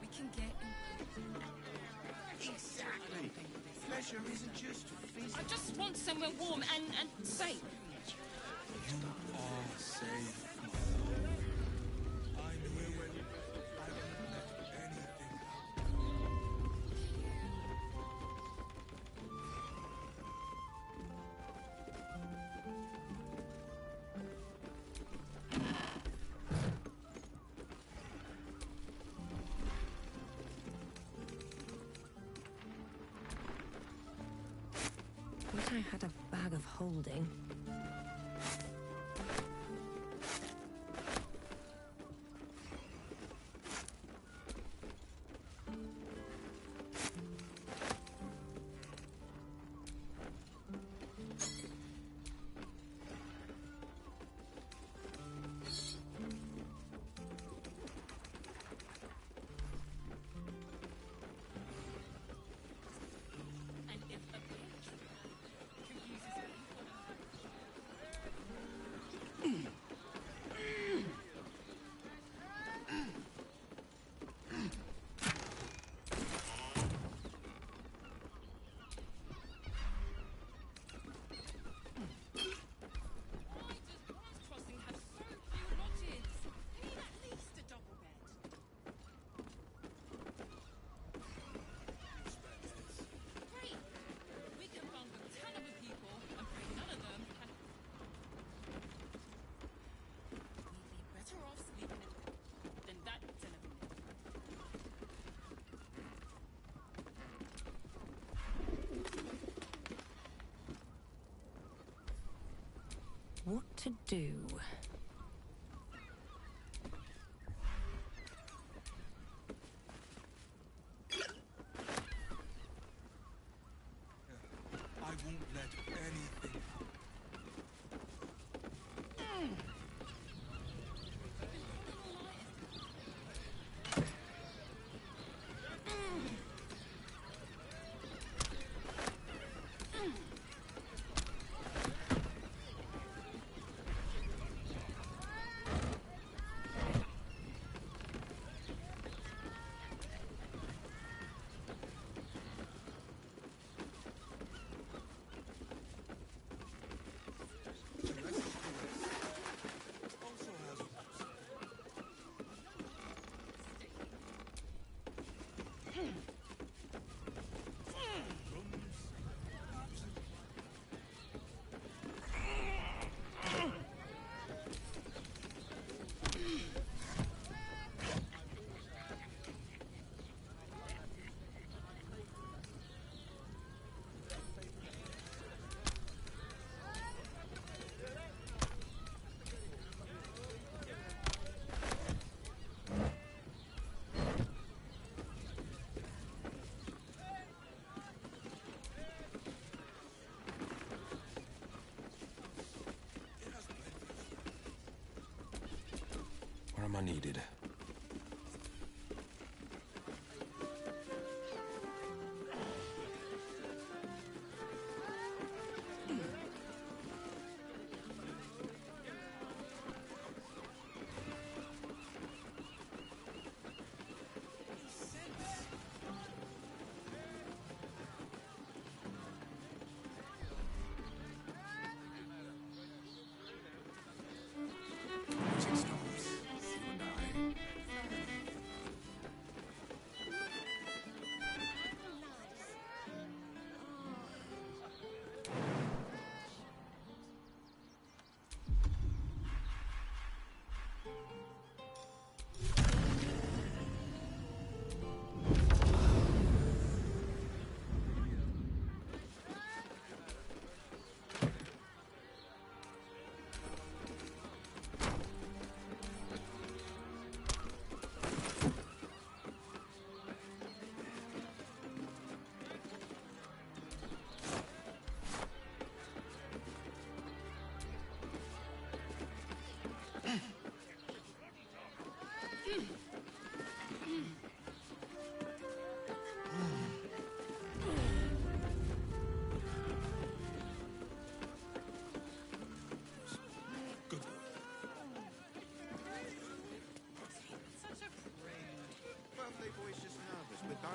We can get Exactly. Pleasure isn't just physical. I just want somewhere warm and safe. You are safe, my love. I'm here when I won't let anything happen. Wish I had a bag of holding. What to do? I won't let anything happen. Where am I needed?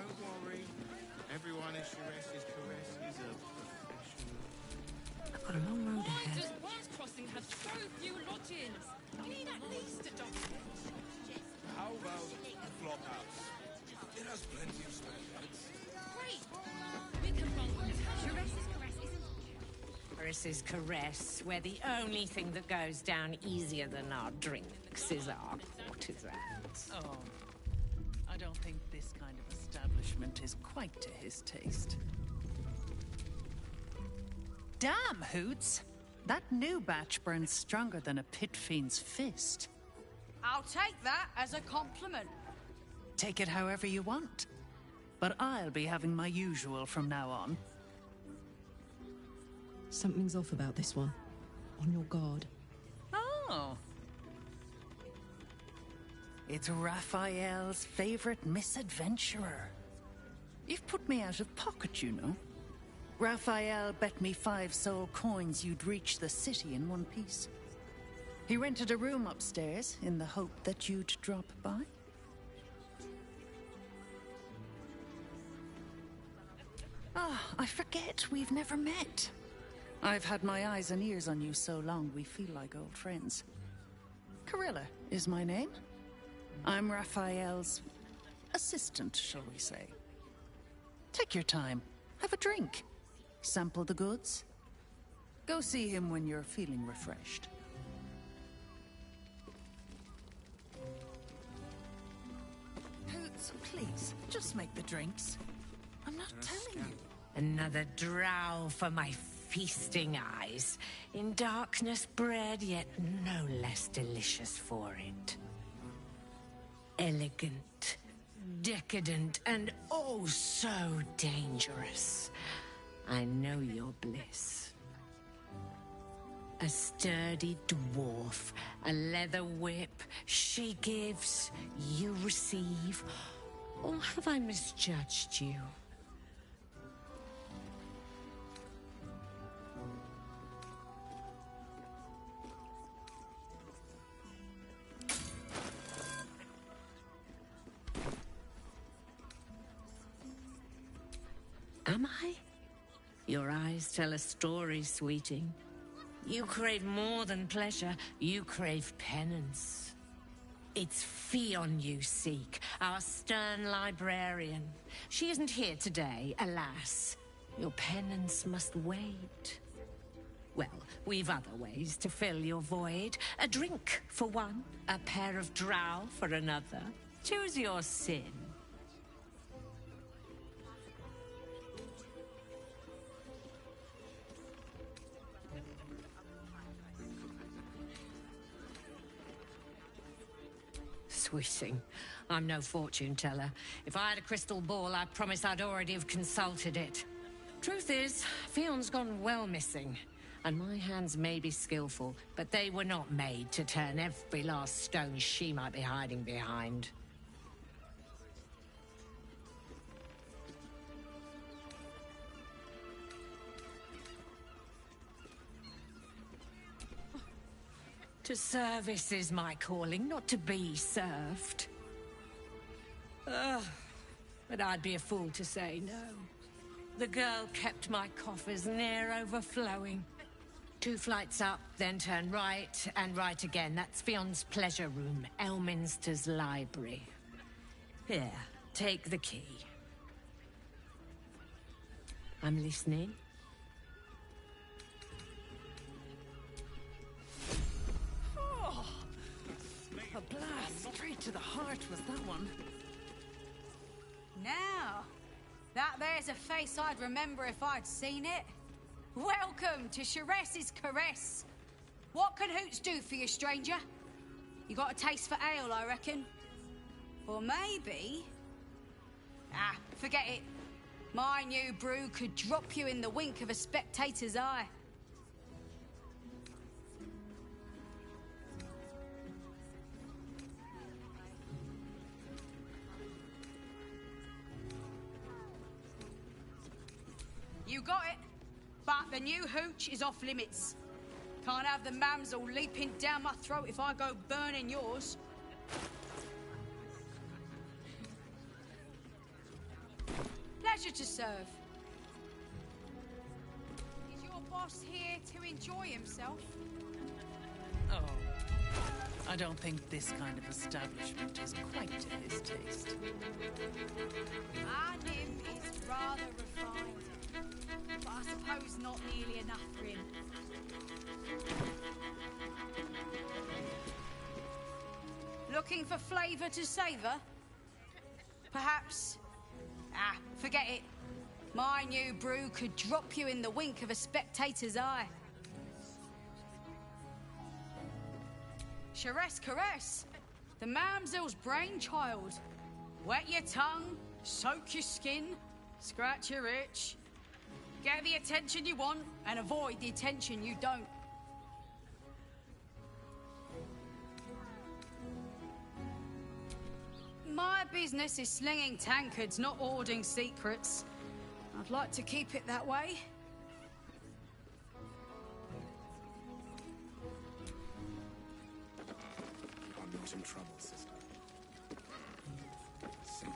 Don't worry. Everyone is Shire's caress is a professional. I've got a long road Why ahead. does Worms Crossing have so few lodgings? We need at least a dozen. How about Flophouse? It has plenty of spare beds. Great! We can run with Shire's caress isn't... Paris's caress, where the only thing that goes down easier than our drinks is our courtesans. Oh, I don't think this kind of establishment is quite to his taste. Damn, Hoots! That new batch burns stronger than a pit fiend's fist. I'll take that as a compliment. Take it however you want. But I'll be having my usual from now on. Something's off about this one. On your guard. Oh. It's Raphael's favorite misadventurer. You've put me out of pocket, you know. Raphael bet me 5 soul coins you'd reach the city in one piece. He rented a room upstairs in the hope that you'd drop by. Ah, I forget we've never met. I've had my eyes and ears on you so long we feel like old friends. Carilla is my name. I'm Raphael's assistant, shall we say. Take your time. Have a drink. Sample the goods. Go see him when you're feeling refreshed. Hoots, please, just make the drinks. I'm not telling you. Another drow for my feasting eyes. In darkness bred, yet no less delicious for it. Elegant, decadent, and oh so dangerous. I know your bliss. A sturdy dwarf, a leather whip. She gives, you receive. Or have I misjudged you? Am I? Your eyes tell a story, sweeting. You crave more than pleasure, you crave penance. It's Fionn you seek, our stern librarian. She isn't here today, alas. Your penance must wait. Well, we've other ways to fill your void. A drink for one, a pair of drow for another. Choose your sin. Sweeting, I'm no fortune teller. If I had a crystal ball, I promise I'd already have consulted it. Truth is, Fionn's gone well missing. And my hands may be skillful, but they were not made to turn every last stone she might be hiding behind. To service is my calling, not to be served. Ugh, but I'd be a fool to say no. The girl kept my coffers near overflowing. 2 flights up, then turn right, and right again. That's Fionn's pleasure room, Elminster's library. Here, take the key. I'm listening. Oh, a blast straight to the heart was that one. Now, that there's a face I'd remember if I'd seen it. Welcome to Shire's caress. What can Hoots do for you, stranger? You got a taste for ale, I reckon? Or maybe... Ah, forget it. My new brew could drop you in the wink of a spectator's eye. You got it. But the new hooch is off limits. Can't have the mamsel leaping down my throat if I go burning yours. pleasure to serve. Is your boss here to enjoy himself? Oh, I don't think this kind of establishment is quite to his taste. Our Nim is rather refined, but I suppose not nearly enough for him. Looking for flavour to savour? Perhaps? Ah, forget it. My new brew could drop you in the wink of a spectator's eye. Charesse Caresse, the mamsel's brainchild. Wet your tongue, soak your skin, scratch your itch. Get the attention you want and avoid the attention you don't. My business is slinging tankards, not hoarding secrets. I'd like to keep it that way. I'm not in trouble, sister. Safe.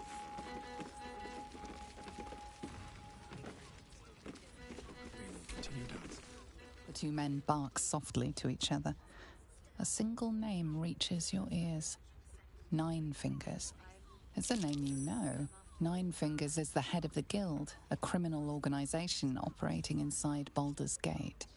We'll continue dancing. The two men bark softly to each other. A single name reaches your ears. Nine Fingers. It's a name you know. Nine Fingers is the head of the Guild, a criminal organization operating inside Baldur's Gate.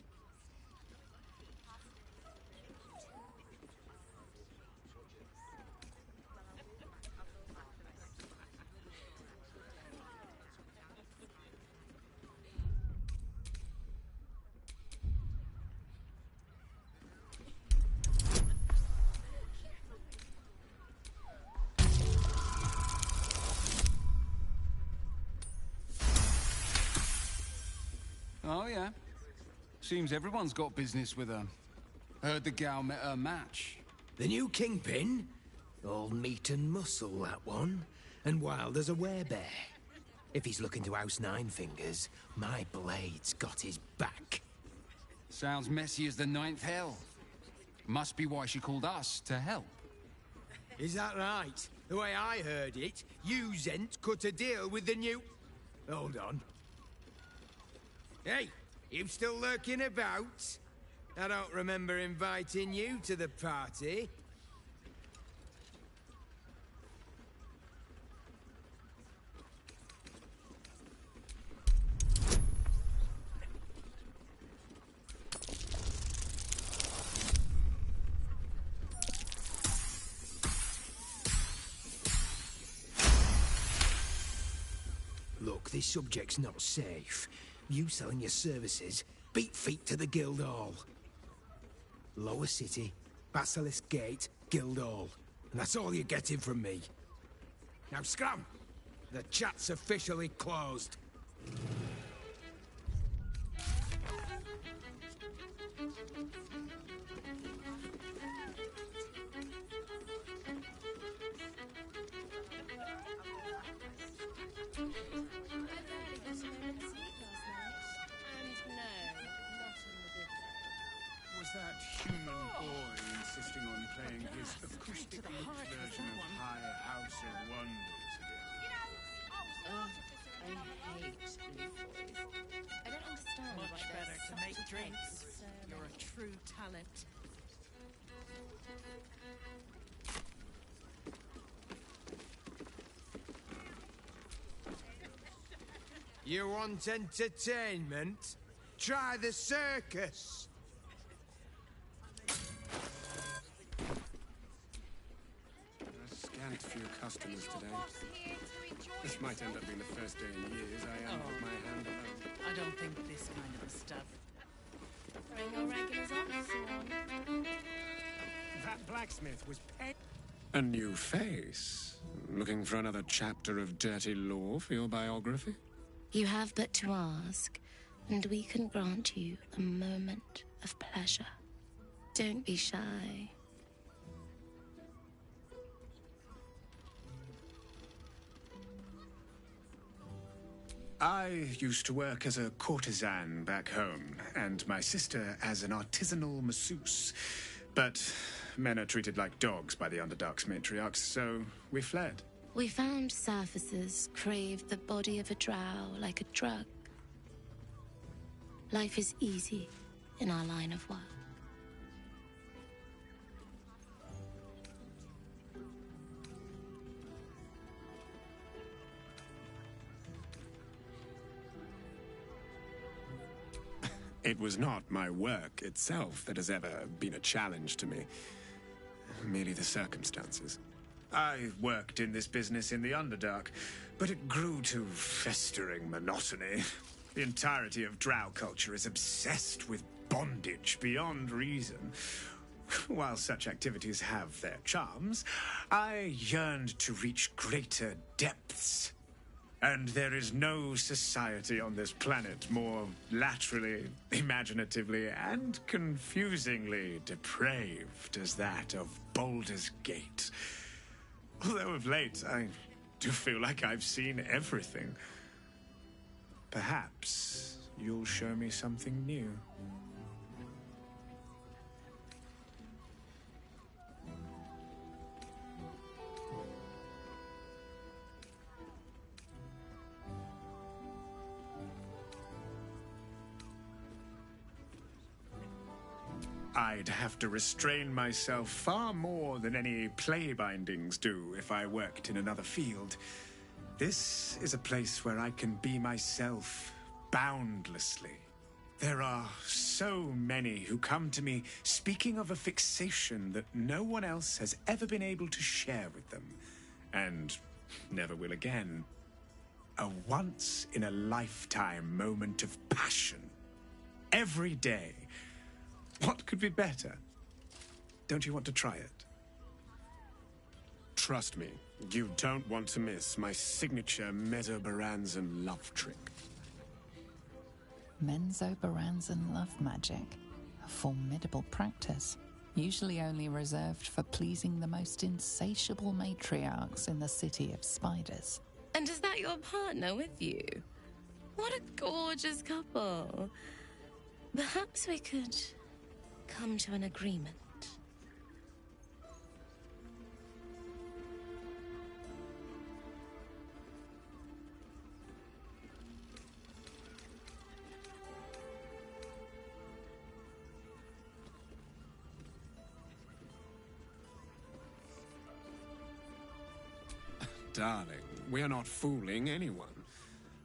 Oh, yeah. Seems everyone's got business with her. Heard the gal met her match. The new kingpin? All meat and muscle, that one. And wild as a werebear. If he's looking to oust Nine Fingers, my blade's got his back. Sounds messy as the ninth hell. Must be why she called us to help. Is that right? The way I heard it, you Zent cut a deal with the new... Hold on. Hey, you still lurking about? I don't remember inviting you to the party. Look, this subject's not safe. You selling your services, beat feet to the Guildhall. Lower City, Basilisk Gate, Guildhall. And that's all you're getting from me. Now scram! The chat's officially closed. Was that human boy insisting on playing his acoustic version of High House of Wonders again? I hate these boys. I don't understand why Much they're better to such make a drinks. so You're a true talent. You want entertainment? Try the circus! A scant few customers today. This might end up being the first day in years I am with my hand alone. I don't think this kind of stuff. Throwing your regulars off, Swan. That blacksmith was paid. A new face. Looking for another chapter of dirty lore for your biography? You have but to ask, and we can grant you a moment of pleasure. Don't be shy. I used to work as a courtesan back home, and my sister as an artisanal masseuse. But men are treated like dogs by the Underdark's matriarchs, so we fled. We found surfacers craved the body of a drow like a drug. Life is easy in our line of work. It was not my work itself that has ever been a challenge to me. Merely the circumstances. I worked in this business in the Underdark, but it grew to festering monotony. The entirety of drow culture is obsessed with bondage beyond reason. While such activities have their charms, I yearned to reach greater depths. And there is no society on this planet more laterally, imaginatively, and confusingly depraved as that of Baldur's Gate. Although of late, I do feel like I've seen everything. Perhaps you'll show me something new. I'd have to restrain myself far more than any play bindings do if I worked in another field. This is a place where I can be myself boundlessly. There are so many who come to me speaking of a fixation that no one else has ever been able to share with them, and never will again. A once-in-a-lifetime moment of passion. Every day. What could be better? Don't you want to try it? Trust me, you don't want to miss my signature Mesobaranzan love trick. Menzoberranzan love magic. A formidable practice, usually only reserved for pleasing the most insatiable matriarchs in the City of Spiders. And is that your partner with you? What a gorgeous couple. Perhaps we could come to an agreement. Darling, we are not fooling anyone.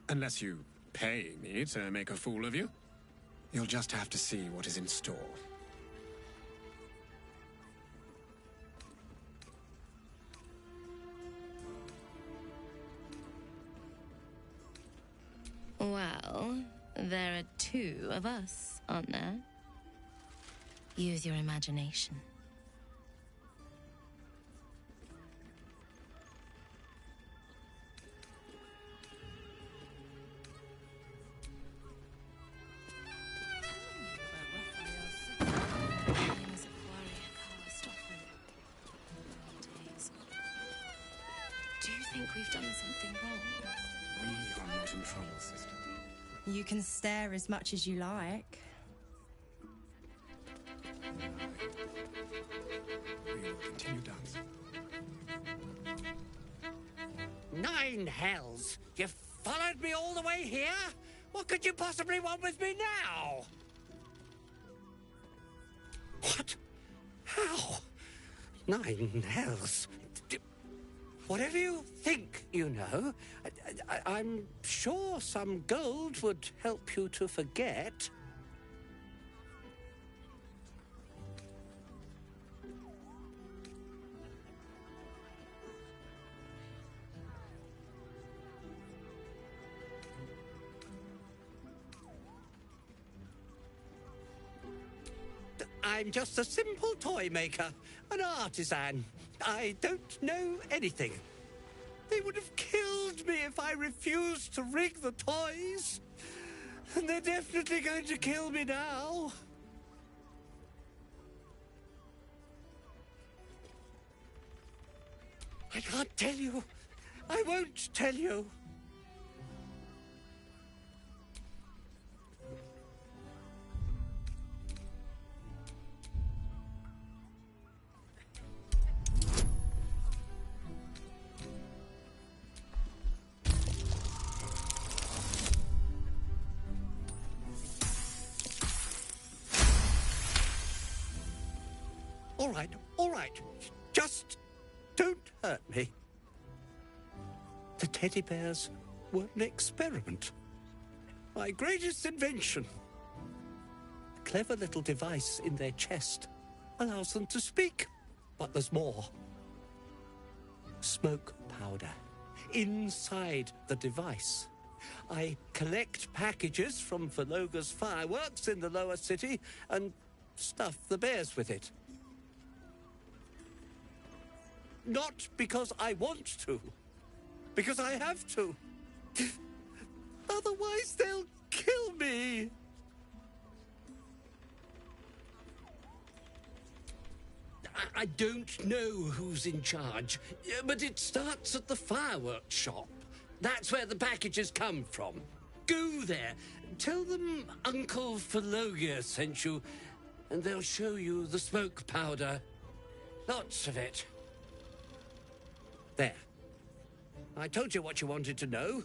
Unless you pay me to make a fool of you. You'll just have to see what is in store. Well, there are two of us, aren't there? Use your imagination. Do you think we've done something wrong? We are not in trouble, sister. You can stare as much as you like. We will continue dancing. 9 hells! You followed me all the way here? What could you possibly want with me now? What? How? 9 hells? Whatever you think, you know, I'm sure some gold would help you to forget. I'm just a simple toy maker, an artisan. I don't know anything. They would have killed me if I refused to rig the toys. And they're definitely going to kill me now. I can't tell you. I won't tell you. all right. Just don't hurt me. The teddy bears were an experiment. My greatest invention. A clever little device in their chest allows them to speak. But there's more. Smoke powder inside the device. I collect packages from Verloga's fireworks in the lower city and stuff the bears with it. Not because I want to, because I have to. Otherwise, they'll kill me. I don't know who's in charge, but it starts at the fireworks shop. That's where the packages come from. Go there. Tell them Uncle Verloga sent you, and they'll show you the smoke powder. Lots of it. There. I told you what you wanted to know.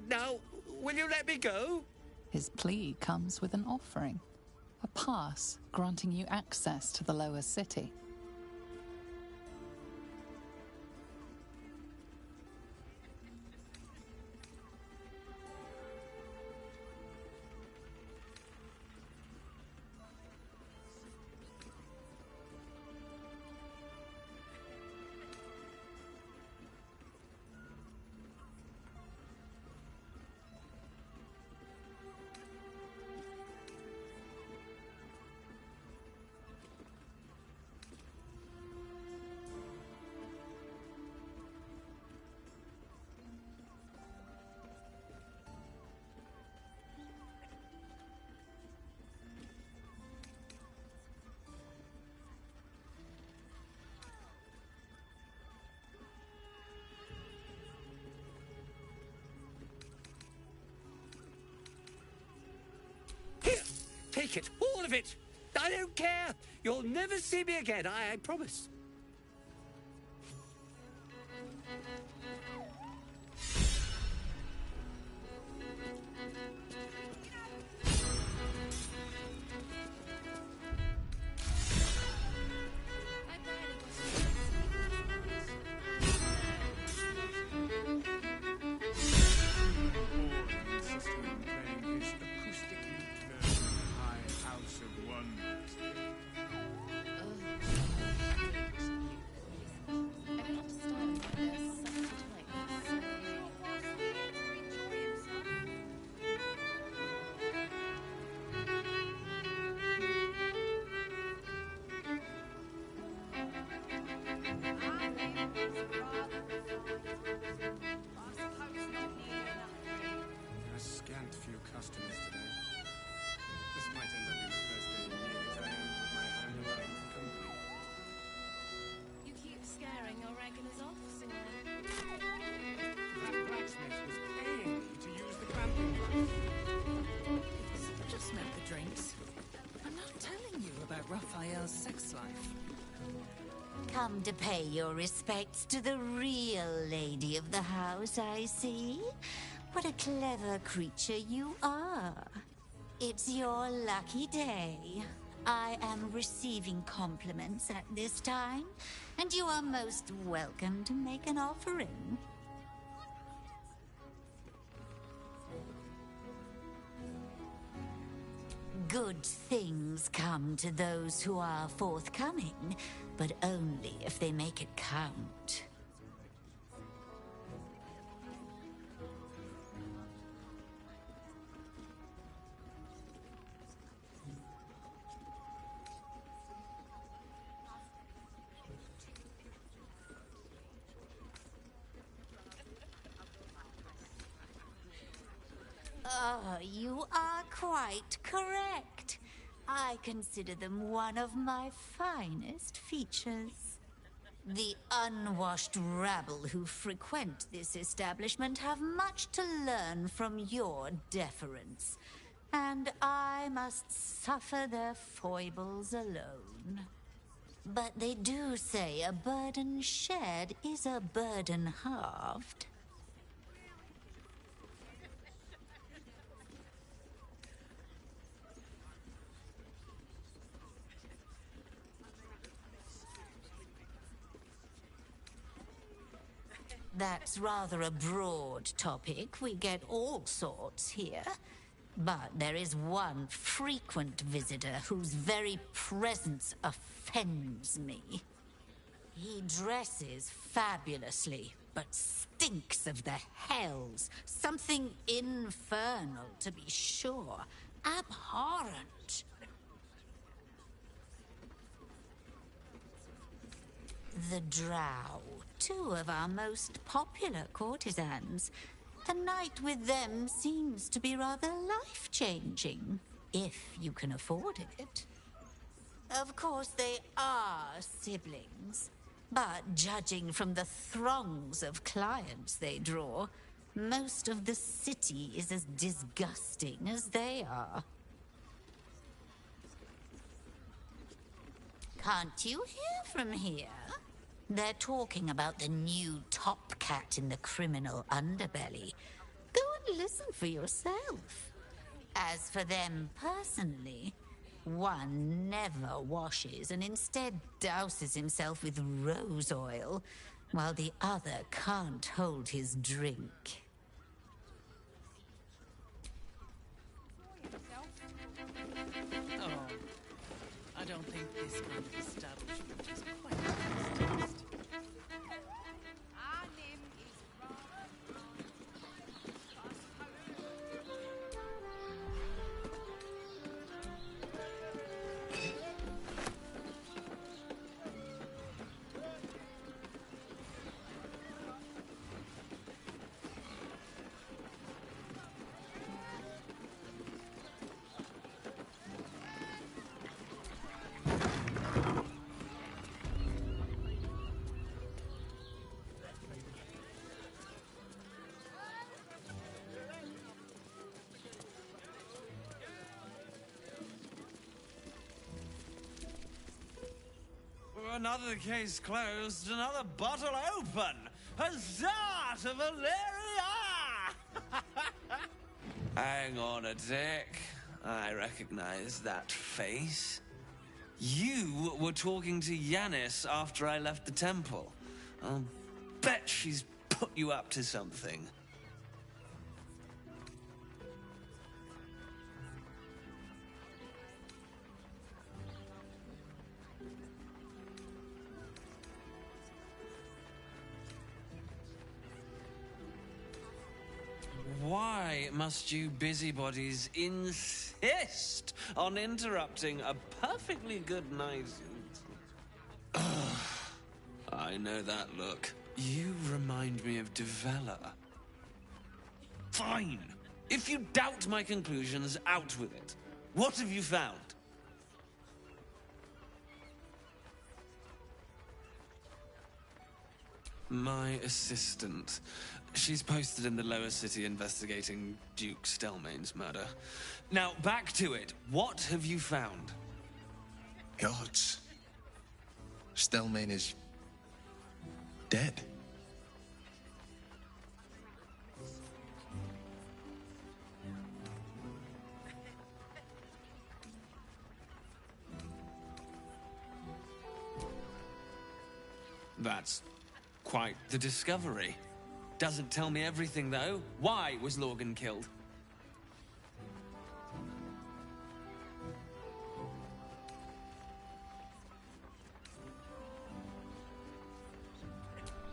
Now, will you let me go? His plea comes with an offering. A pass granting you access to the lower city. Take it, all of it. I don't care. You'll never see me again, I promise. Sex life. Come to pay your respects to the real lady of the house, I see. What a clever creature you are. It's your lucky day. I am receiving compliments at this time, and you are most welcome to make an offering. Good things come to those who are forthcoming, but only if they make it count. You are quite correct. I consider them one of my finest features. The unwashed rabble who frequent this establishment have much to learn from your deference, and I must suffer their foibles alone. But they do say a burden shared is a burden halved. That's rather a broad topic. We get all sorts here. But there is one frequent visitor whose very presence offends me. He dresses fabulously, but stinks of the hells. Something infernal, to be sure. Abhorrent. The Drow, two of our most popular courtesans. A night with them seems to be rather life-changing, if you can afford it. Of course, they are siblings, but judging from the throngs of clients they draw, most of the city is as disgusting as they are. Can't you hear from here? They're talking about the new top cat in the criminal underbelly. Go and listen for yourself. As for them personally, one never washes and instead douses himself with rose oil, while the other can't hold his drink. Oh, I don't think this kind of establishment is quite his taste. Another case closed, another bottle open. Huzzah to Valeria! Hang on a tick. I recognize that face. You were talking to Yanis after I left the temple. I'll bet she's put you up to something. Why must you busybodies insist on interrupting a perfectly good night? I know that look. You remind me of Devella. Fine. If you doubt my conclusions, out with it. What have you found? My assistant. She's posted in the lower city investigating Duke Stelmane's murder. Now, back to it. What have you found? Gods. Stelmane is dead. That's quite the discovery. Doesn't tell me everything, though. Why was Lorgan killed?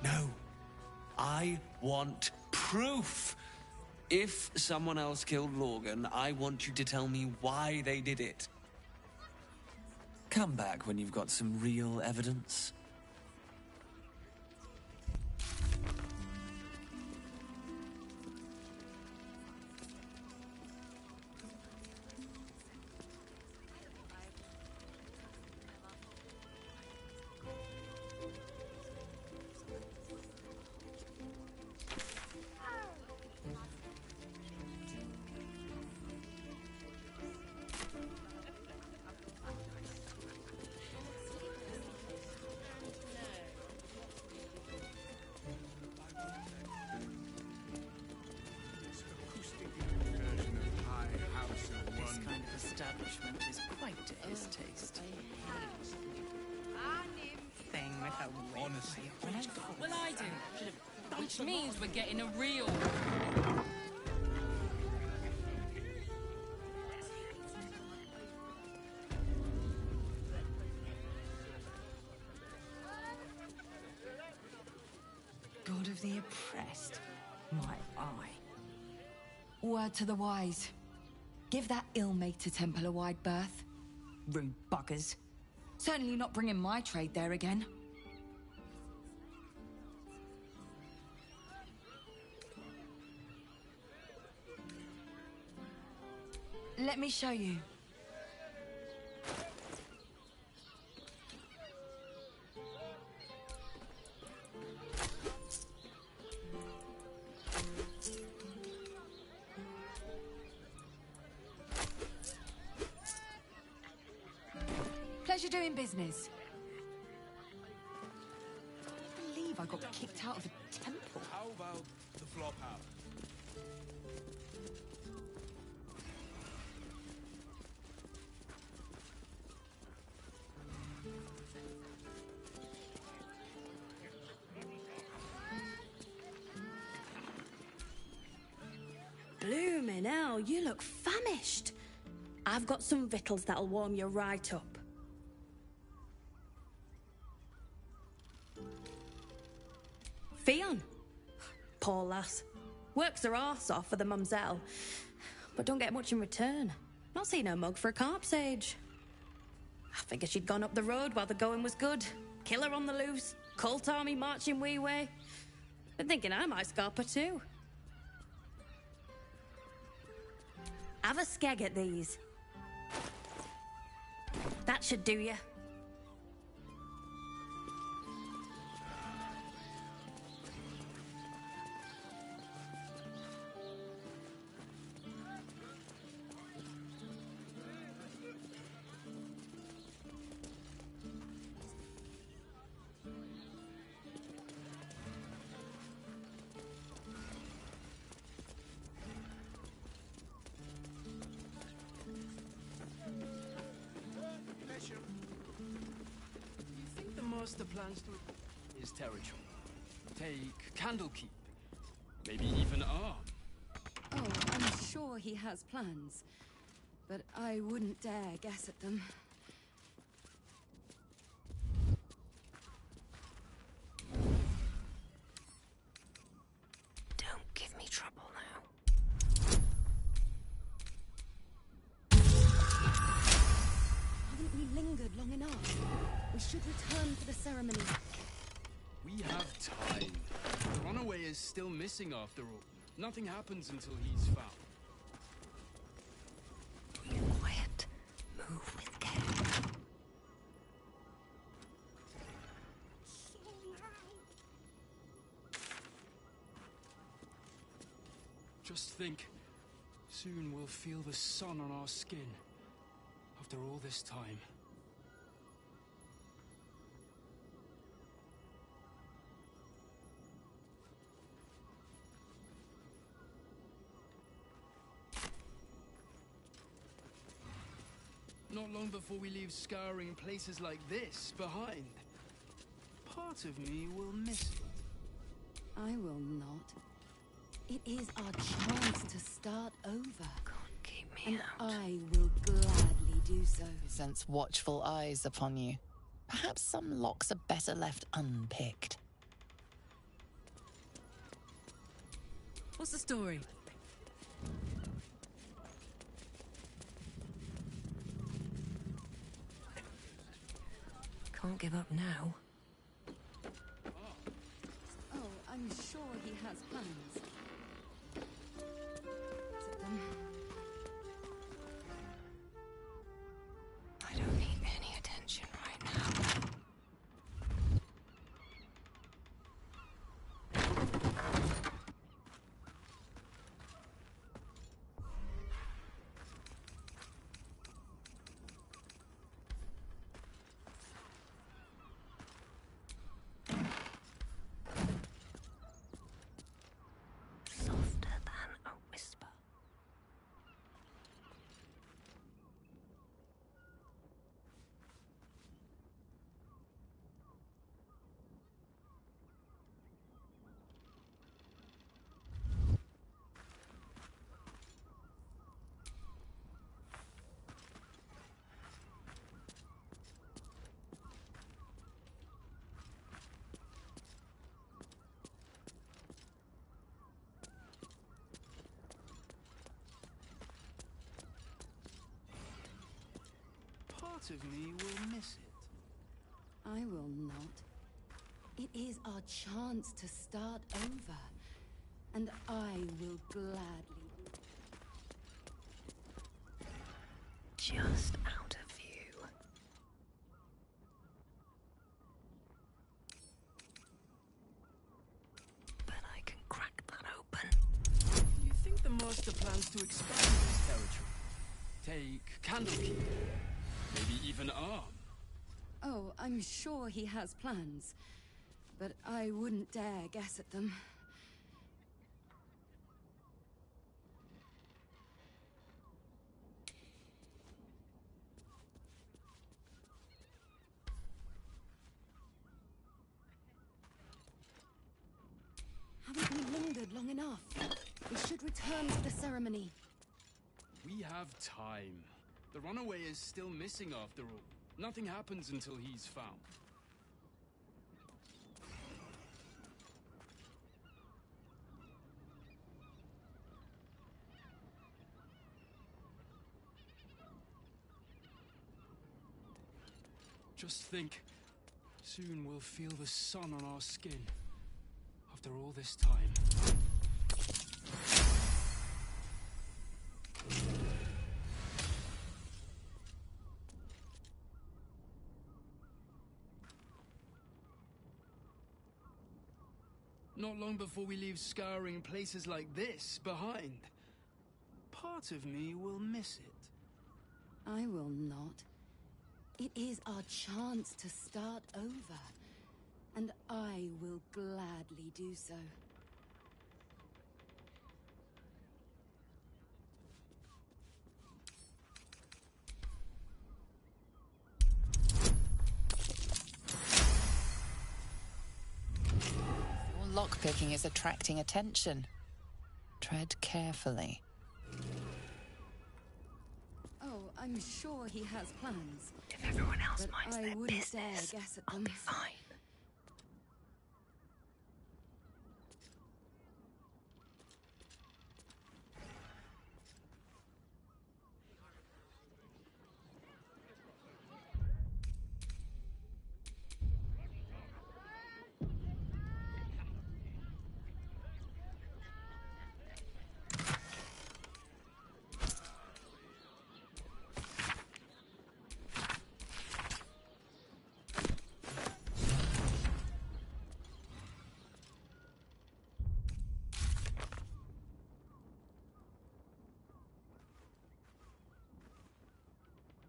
No. I want proof. If someone else killed Lorgan, I want you to tell me why they did it. Come back when you've got some real evidence. Establishment is quite to his taste. Thing with a honestly. Well, I do. Which means we're getting a real... God of the oppressed, my eye. Word to the wise. Give that ill-mated temple a wide berth. Rude buggers. Certainly not bringing my trade there again. Let me show you. Pleasure doing business. I can't believe I got kicked out of a temple. How about the flop house? Bloomin' hell, you look famished. I've got some victuals that'll warm you right up. Fionn. Poor lass. Works her arse off for the mumselle, but don't get much in return. Not seen her mug for a carp's age. I figured she'd gone up the road while the going was good. Killer on the loose, cult army marching wee way. Been thinking I might scarp her too. Have a skeg at these. That should do you. Master plans to his territory. Take Candlekeep. Maybe even Arm. Oh, I'm sure he has plans. But I wouldn't dare guess at them. Don't give me trouble now. Haven't we lingered long enough? We should return for the ceremony. We have time. Runaway is still missing after all. Nothing happens until he's found. Quiet. Move with care. Just think, soon we'll feel the sun on our skin. After all this time. Not long before we leave scouring places like this behind. Part of me will miss it. I will not. It is our chance to start over. Can't keep me out. I will gladly do so. Sense watchful eyes upon you. Perhaps some locks are better left unpicked. What's the story? Can't give up now. Oh, I'm sure he has plans. At them. I don't need any attention right now. Part of me will miss it. I will not. It is our chance to start over, and I will gladly. Just out of view. But I can crack that open. You think the Master plans to expand this territory? Take Candlekeep, maybe even Arm? Oh, I'm sure he has plans, but I wouldn't dare guess at them. Haven't we lingered long enough? We should return to the ceremony. We have time. The runaway is still missing after all. Nothing happens until he's found. Just think, soon we'll feel the sun on our skin. After all this time. Not long before we leave scouring places like this behind. Part of me will miss it. I will not. It is our chance to start over, and I will gladly do so. Your lockpicking is attracting attention. Tread carefully. Oh, I'm sure he has plans. If everyone else but minds I their wouldn't business, dare guess at I'll them. be fine.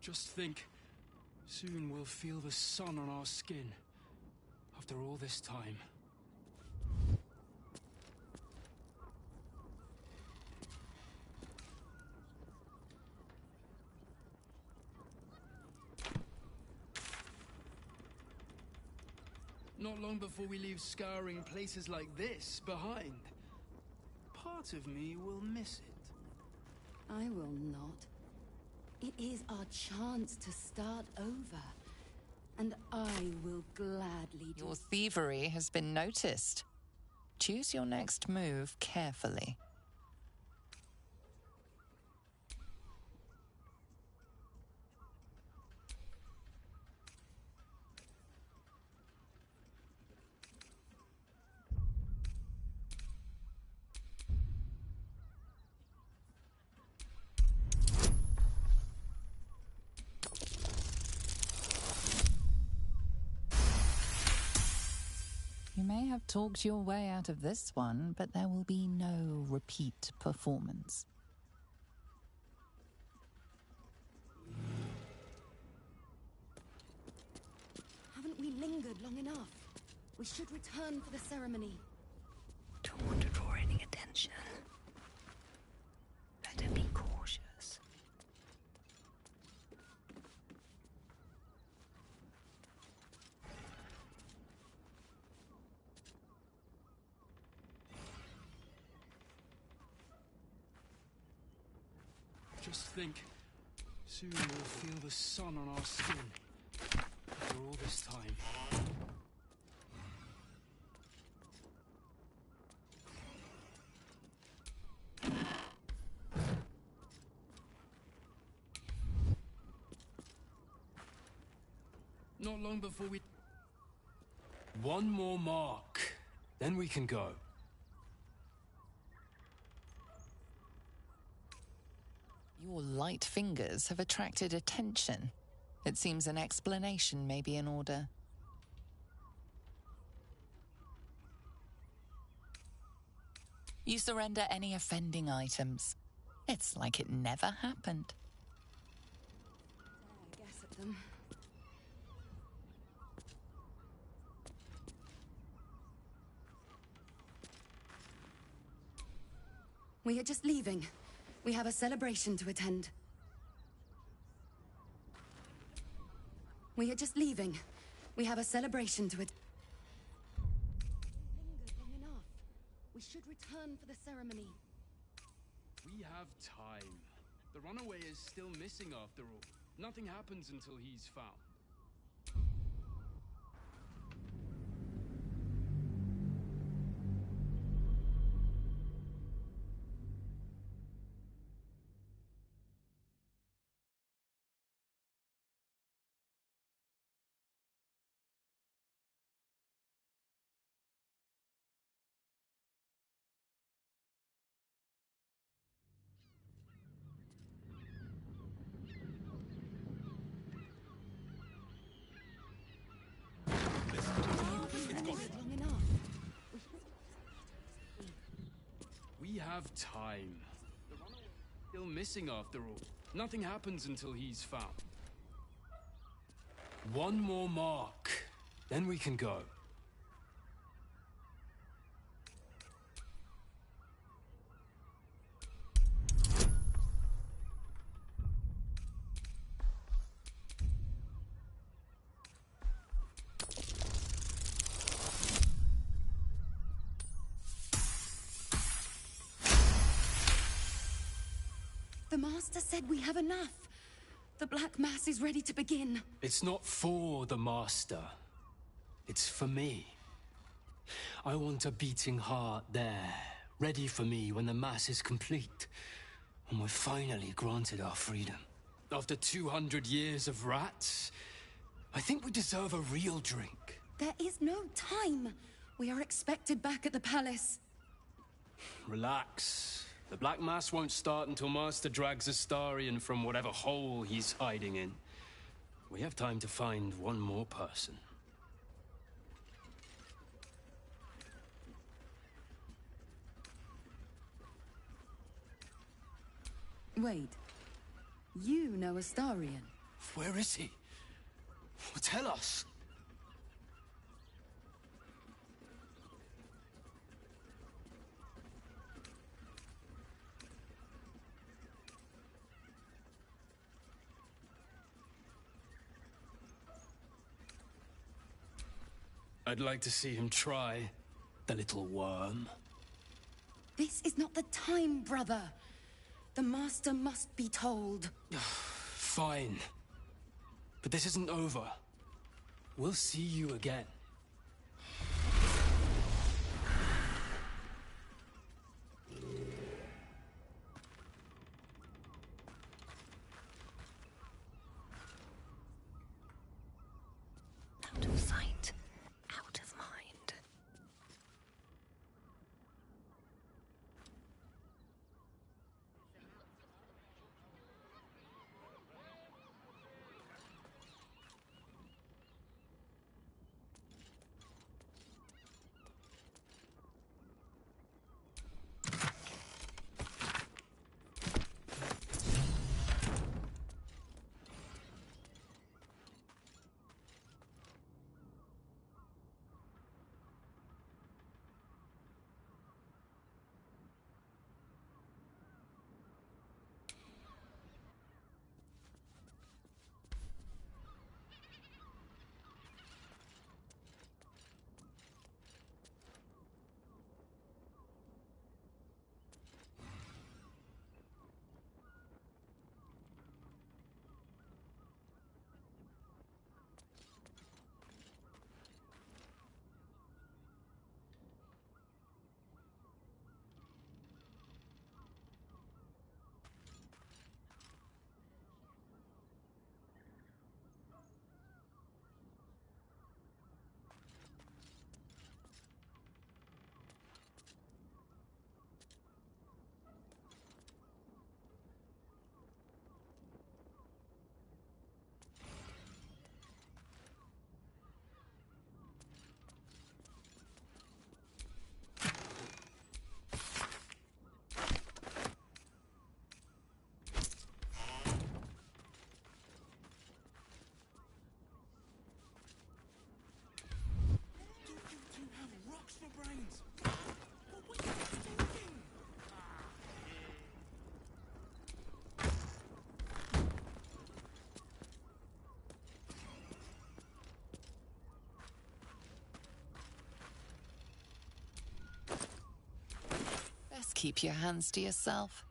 Just think, soon we'll feel the sun on our skin. After all this time. Not long before we leave scouring places like this behind. Part of me will miss it. I will not. It is our chance to start over, and I will gladly do. Your thievery has been noticed. Choose your next move carefully. You may have talked your way out of this one, but there will be no repeat performance. Haven't we lingered long enough? We should return for the ceremony. Don't want to draw any attention. Better be cautious. Just think, soon we'll feel the sun on our skin. After all this time. Not long before we... One more mark, then we can go. Your light fingers have attracted attention. It seems an explanation may be in order. You surrender any offending items. It's like it never happened. I guess at them. We are just leaving. We have a celebration to attend. We are just leaving. We have a celebration to attend. Lingered long enough. We should return for the ceremony. We have time. The runaway is still missing after all. Nothing happens until he's found. We have time. The runaway is still missing after all. Nothing happens until he's found. One more mark, then we can go. The Master said we have enough. The Black Mass is ready to begin. It's not for the Master. It's for me. I want a beating heart there, ready for me when the Mass is complete. And we're finally granted our freedom. After 200 years of rats, I think we deserve a real drink. There is no time. We are expected back at the palace. Relax. The Black Mass won't start until Master drags Astarion from whatever hole he's hiding in. We have time to find one more person. Wait. You know Astarion? Where is he? Tell us. I'd like to see him try, the little worm. This is not the time, brother. The Master must be told. Fine. But this isn't over. We'll see you again. Out of sight, out of mind. best keep your hands to yourself.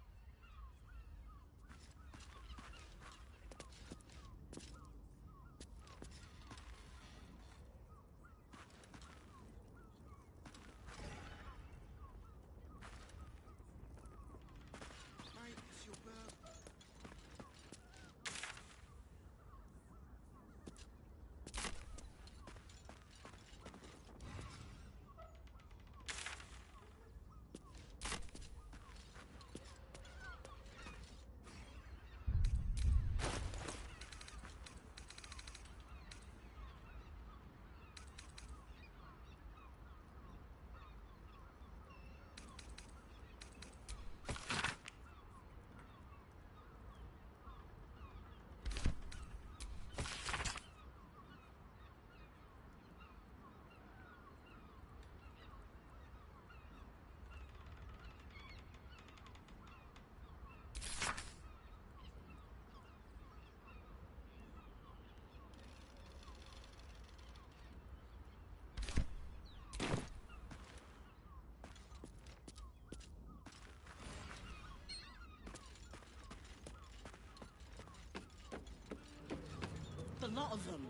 A lot of them.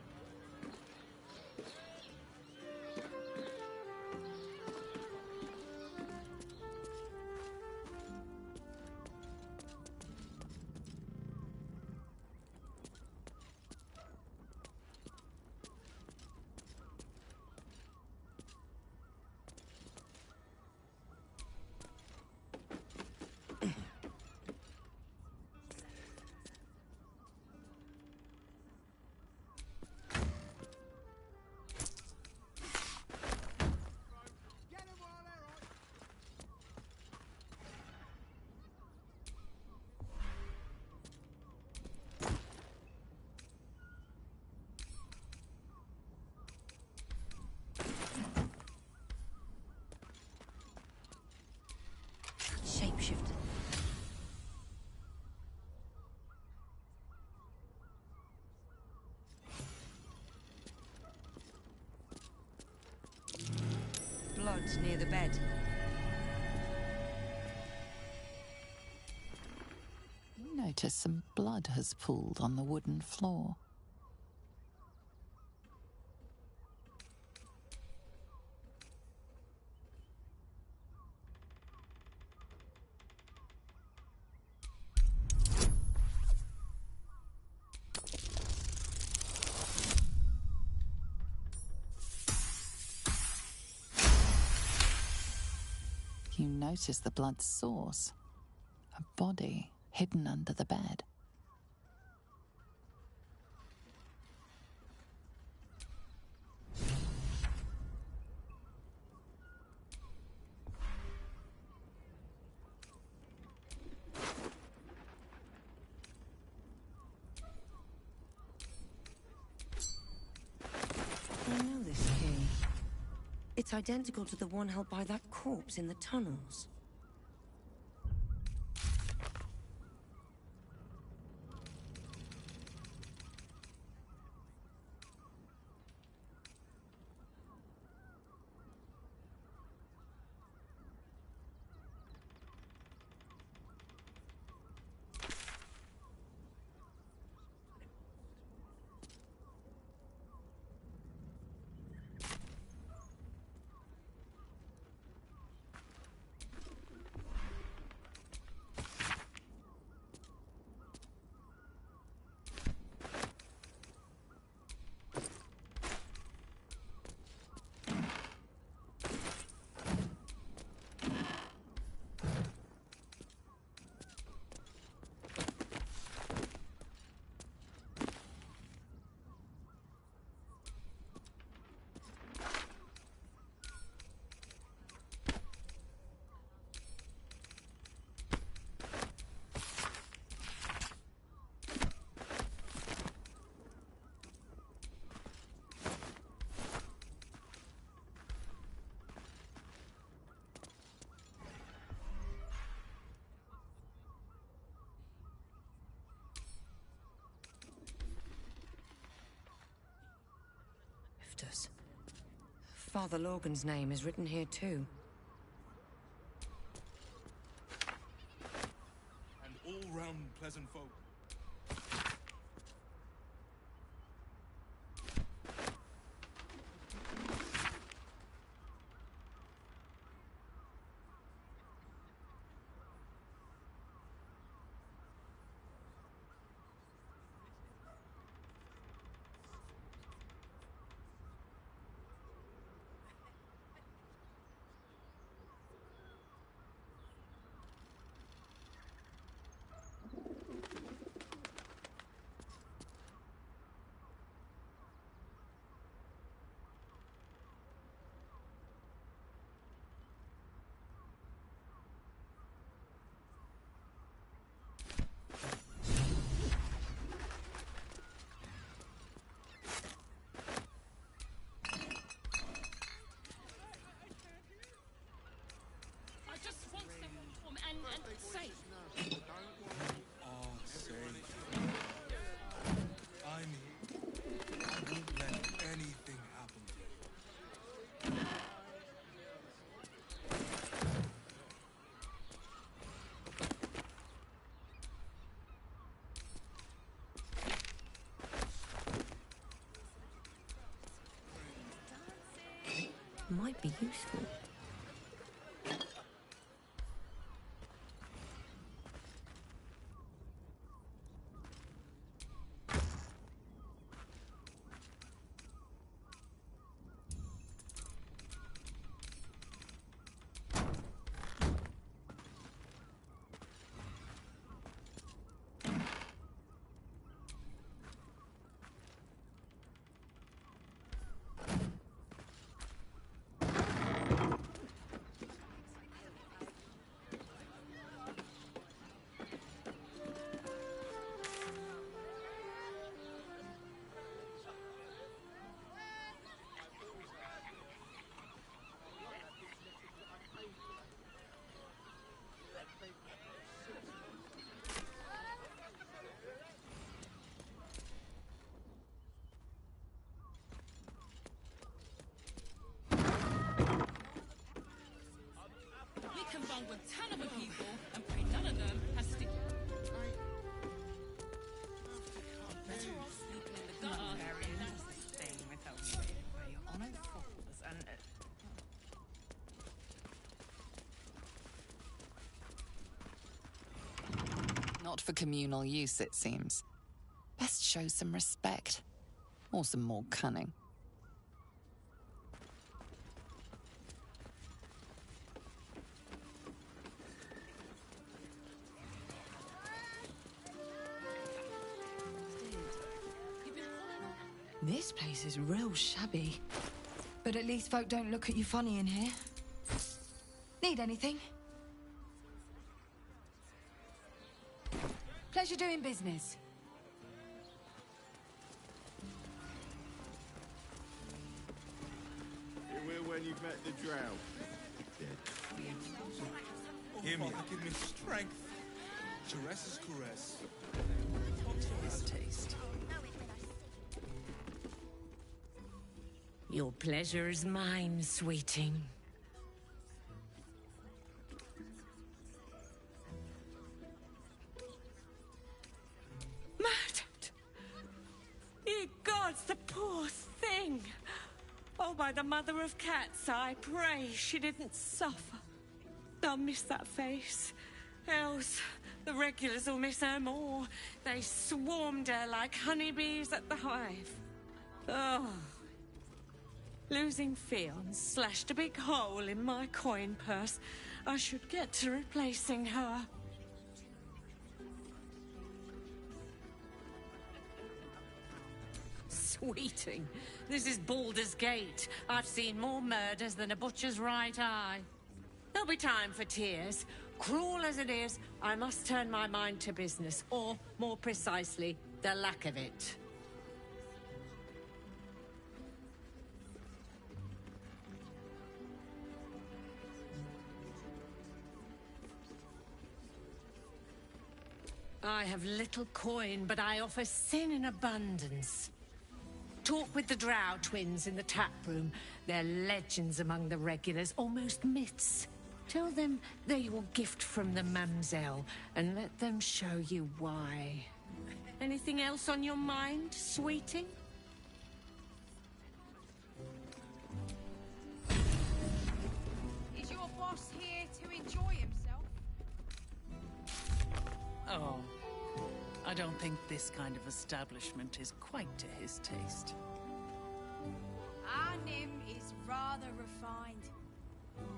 Shapeshifter. Blood near the bed. You notice some blood has pooled on the wooden floor. You notice the blood's source. A body hidden under the bed. I know this key. It's identical to the one held by that corpse in the tunnels. Father Logan's name is written here too. Welcome, pleasant folk. I just want them warm and safe. Oh, safe. I'm here. I won't let anything happen to you. Might be useful. We can bond with 10 other people and pray none of them has to... Better off sleeping in the gutter. Very interesting without where your honor falls and... Not for communal use, it seems. Best show some respect. Or some more cunning. This place is real shabby. But at least folk don't look at you funny in here. Need anything? Pleasure doing business. You will when you've met the drow. Hear me, give me strength. Jerez's caress. His taste. Your pleasure is mine, sweeting. Murdered! Ye gods, the poor thing! Oh, by the mother of cats, I pray she didn't suffer. I'll miss that face. Else, the regulars will miss her more. They swarmed her like honeybees at the hive. Oh. Losing Fionn slashed a big hole in my coin purse. I should get to replacing her. Sweeting, this is Baldur's Gate. I've seen more murders than a butcher's right eye. There'll be time for tears. Cruel as it is, I must turn my mind to business, or, more precisely, the lack of it. I have little coin, but I offer sin in abundance. Talk with the Drow twins in the tap room. They're legends among the regulars, almost myths. Tell them they're your gift from the Mamselle, and let them show you why. Anything else on your mind, sweeting? Is your boss here to enjoy himself? Oh, I don't think this kind of establishment is quite to his taste. Our Nim is rather refined,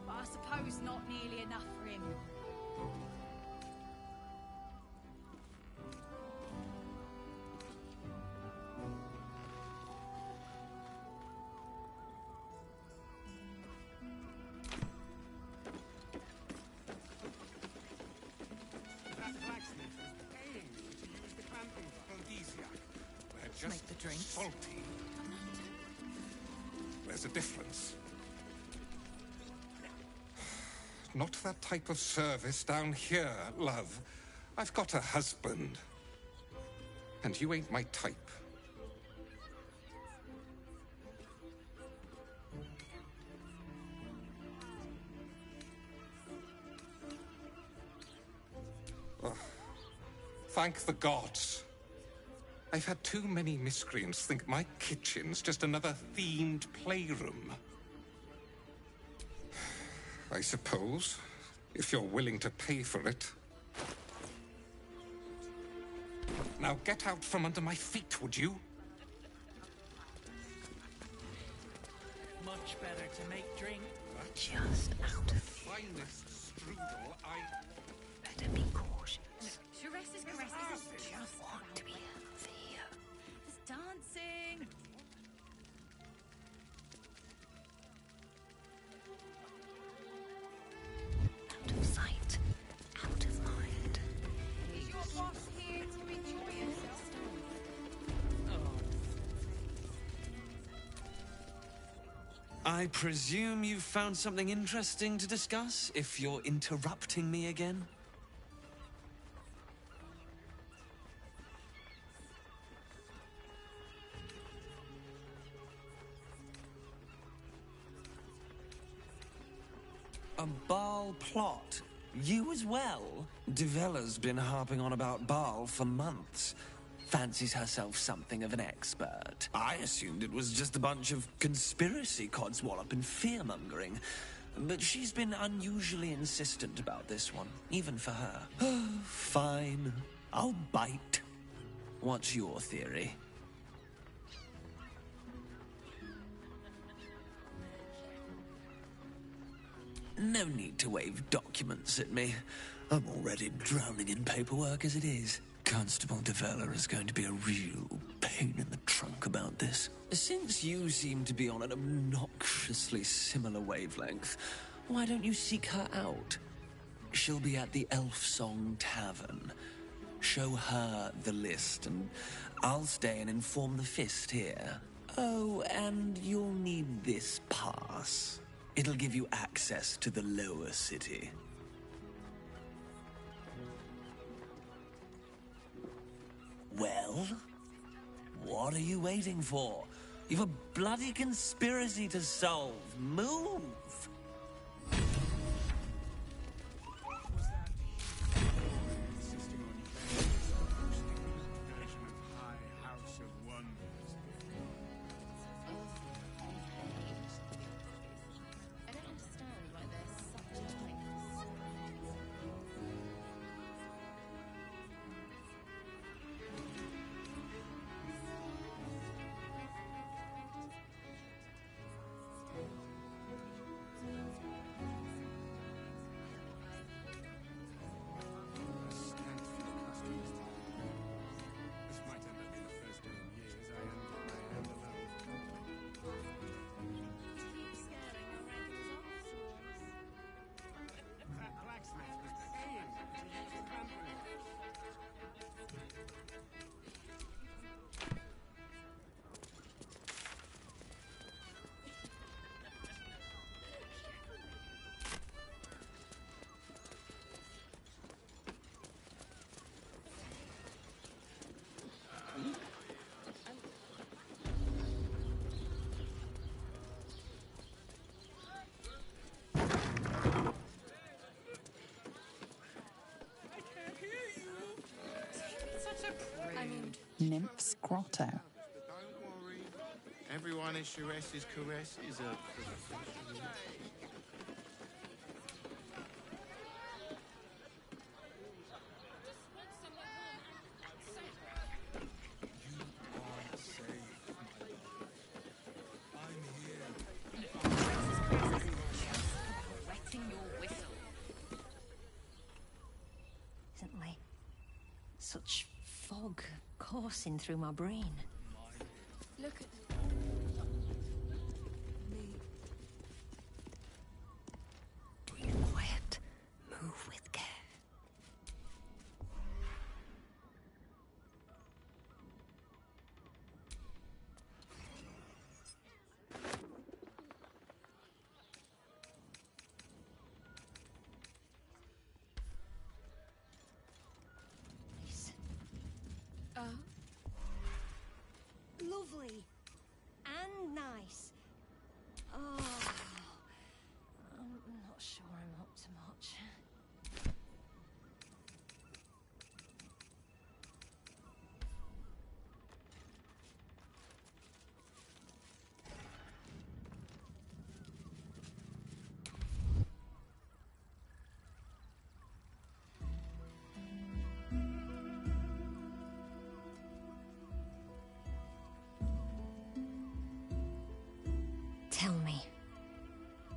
but I suppose not nearly enough for him. Make the drinks. Salty. There's a difference. Not that type of service down here, love. I've got a husband. And you ain't my type. Oh, thank the gods. I've had too many miscreants think my kitchen's just another themed playroom. I suppose, if you're willing to pay for it. Now get out from under my feet, would you? Much better to make drink. Just out of finest strudel I... Better be cautious. Teresa's caress isn't just want to be healthy. There's dancing. Out of sight, out of mind. Is your boss here to enjoy himself? I presume you've found something interesting to discuss, if you're interrupting me again? A Baal plot? You as well? Devella's been harping on about Baal for months. Fancies herself something of an expert. I assumed it was just a bunch of conspiracy codswallop and fear-mongering. But she's been unusually insistent about this one, even for her. Fine. I'll bite. What's your theory? No need to wave documents at me. I'm already drowning in paperwork as it is. Constable Devella is going to be a real pain in the trunk about this. Since you seem to be on an obnoxiously similar wavelength, why don't you seek her out? She'll be at the Elf Song Tavern. Show her the list, and I'll stay and inform the Fist here. Oh, and you'll need this pass. It'll give you access to the lower city. Well, what are you waiting for? You've a bloody conspiracy to solve. Move! Nymph's Grotto. Don't worry. Everyone at Sharess's Caress is a professional. Isn't like such fog coursing through my brain. Look at Quiet. Move with care. Lovely. And nice. Oh. I'm not sure I'm up to much. Tell me,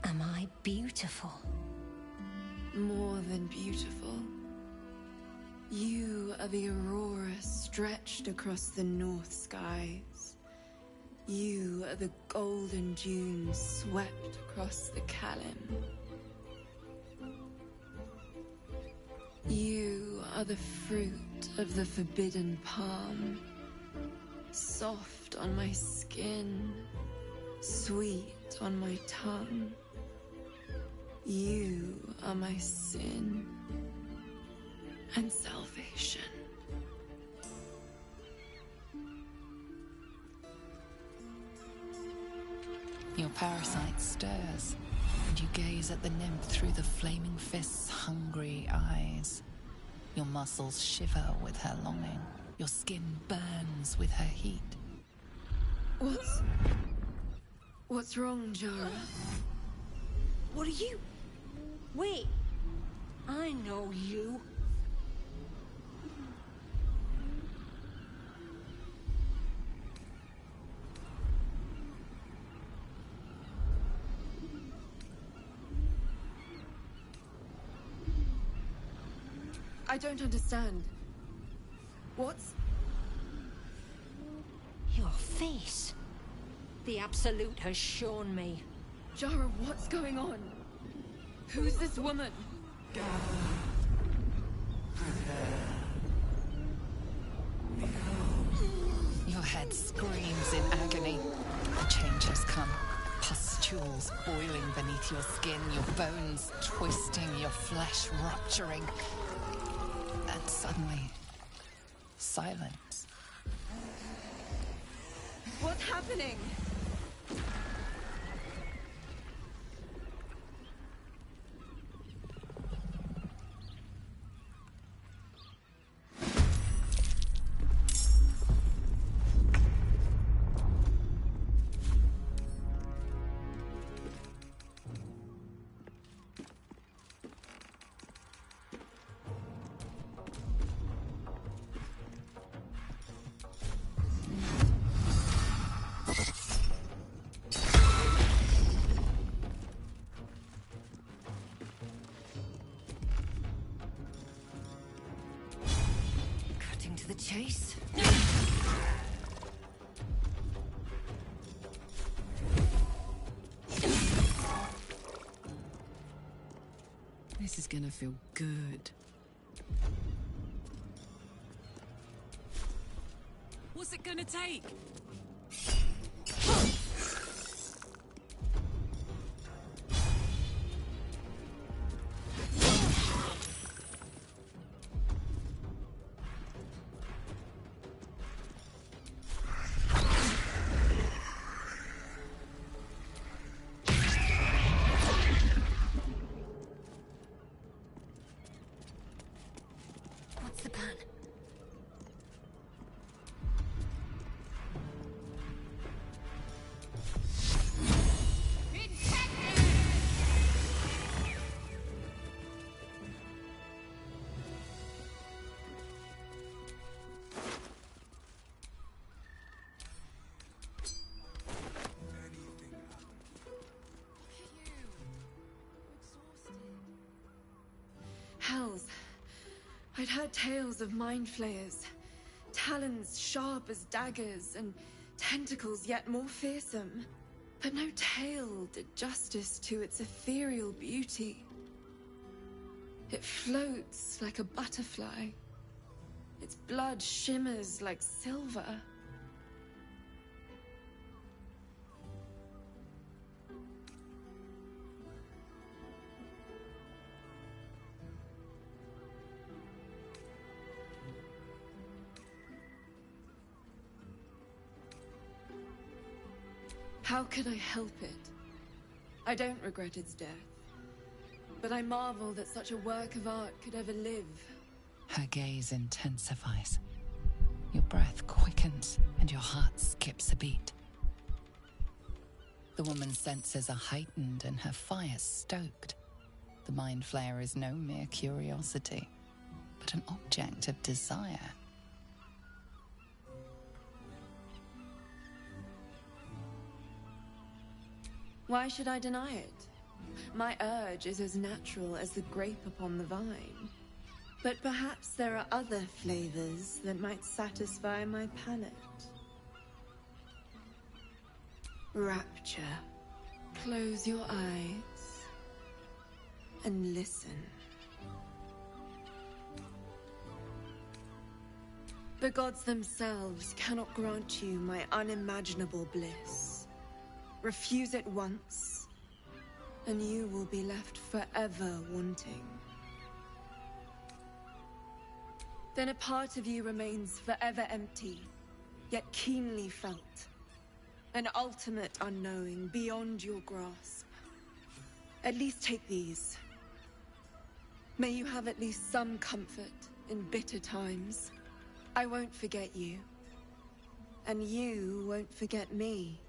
am I beautiful? more than beautiful. You are the aurora stretched across the north skies. You are the golden dunes swept across the Calym. You are the fruit of the forbidden palm, soft on my skin, sweet on my tongue. You are my sin and salvation. Your parasite stirs, and you gaze at the nymph through the flaming fist's hungry eyes. Your muscles shiver with her longing. Your skin burns with her heat. What's wrong, Jara? What are you? Wait, I know you. I don't understand. What's... Your face. The Absolute has shown me. Jara, what's going on? Who's this woman? Your head screams in agony. Change has come. Pustules boiling beneath your skin, your bones twisting, your flesh rupturing. And suddenly, silence. What's happening? The chase? This is gonna feel good. What's it gonna take? I'd heard tales of mind flayers, talons sharp as daggers, and tentacles yet more fearsome. But no tale did justice to its ethereal beauty. It floats like a butterfly. Its blood shimmers like silver. How could I help it? I don't regret its death, but I marvel that such a work of art could ever live. Her gaze intensifies. Your breath quickens and your heart skips a beat. The woman's senses are heightened and her fire stoked. The mind flayer is no mere curiosity, but an object of desire. Why should I deny it? My urge is as natural as the grape upon the vine. But perhaps there are other flavors that might satisfy my palate. Rapture. Close your eyes and listen. The gods themselves cannot grant you my unimaginable bliss. Refuse it once, and you will be left forever wanting. Then a part of you remains forever empty, yet keenly felt. An ultimate unknowing beyond your grasp. At least take these. May you have at least some comfort in bitter times. I won't forget you, and you won't forget me.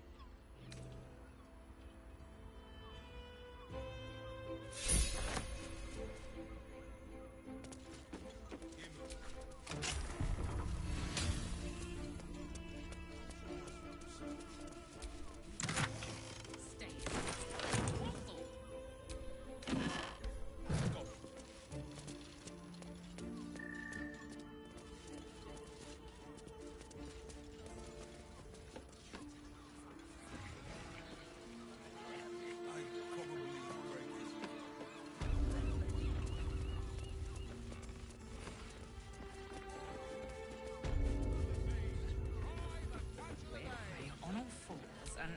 On all fours and...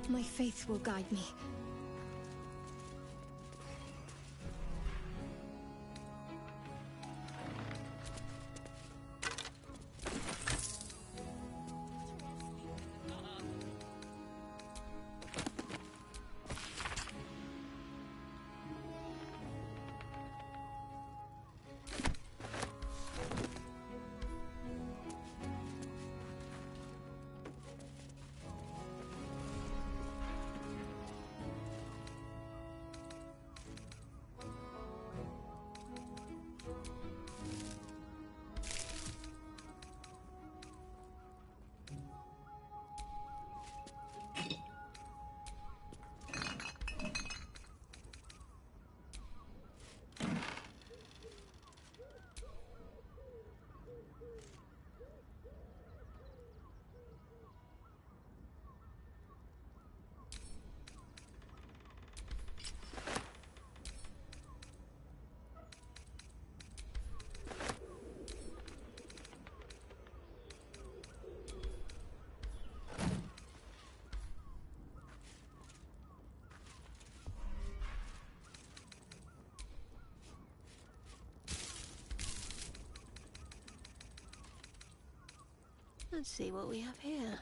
My faith will guide me. Let's see what we have here.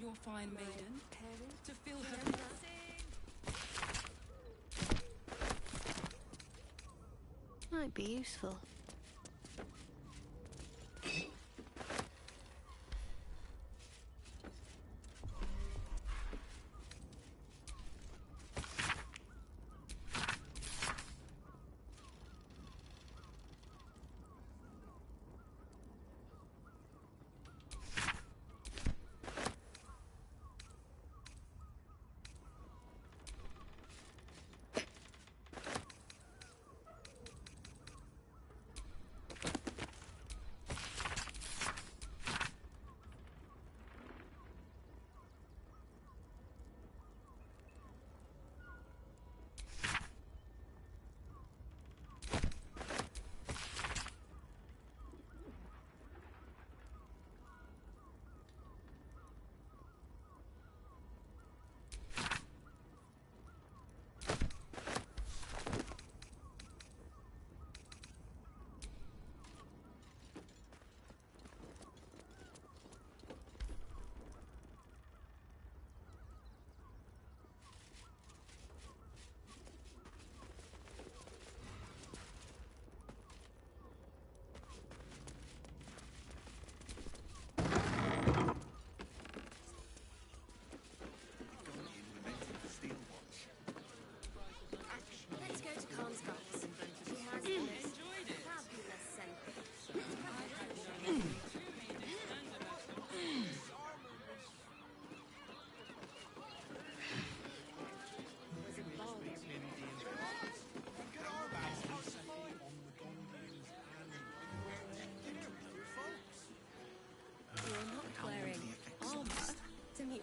Your fine maiden to fill her. Might be useful.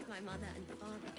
My mother and father.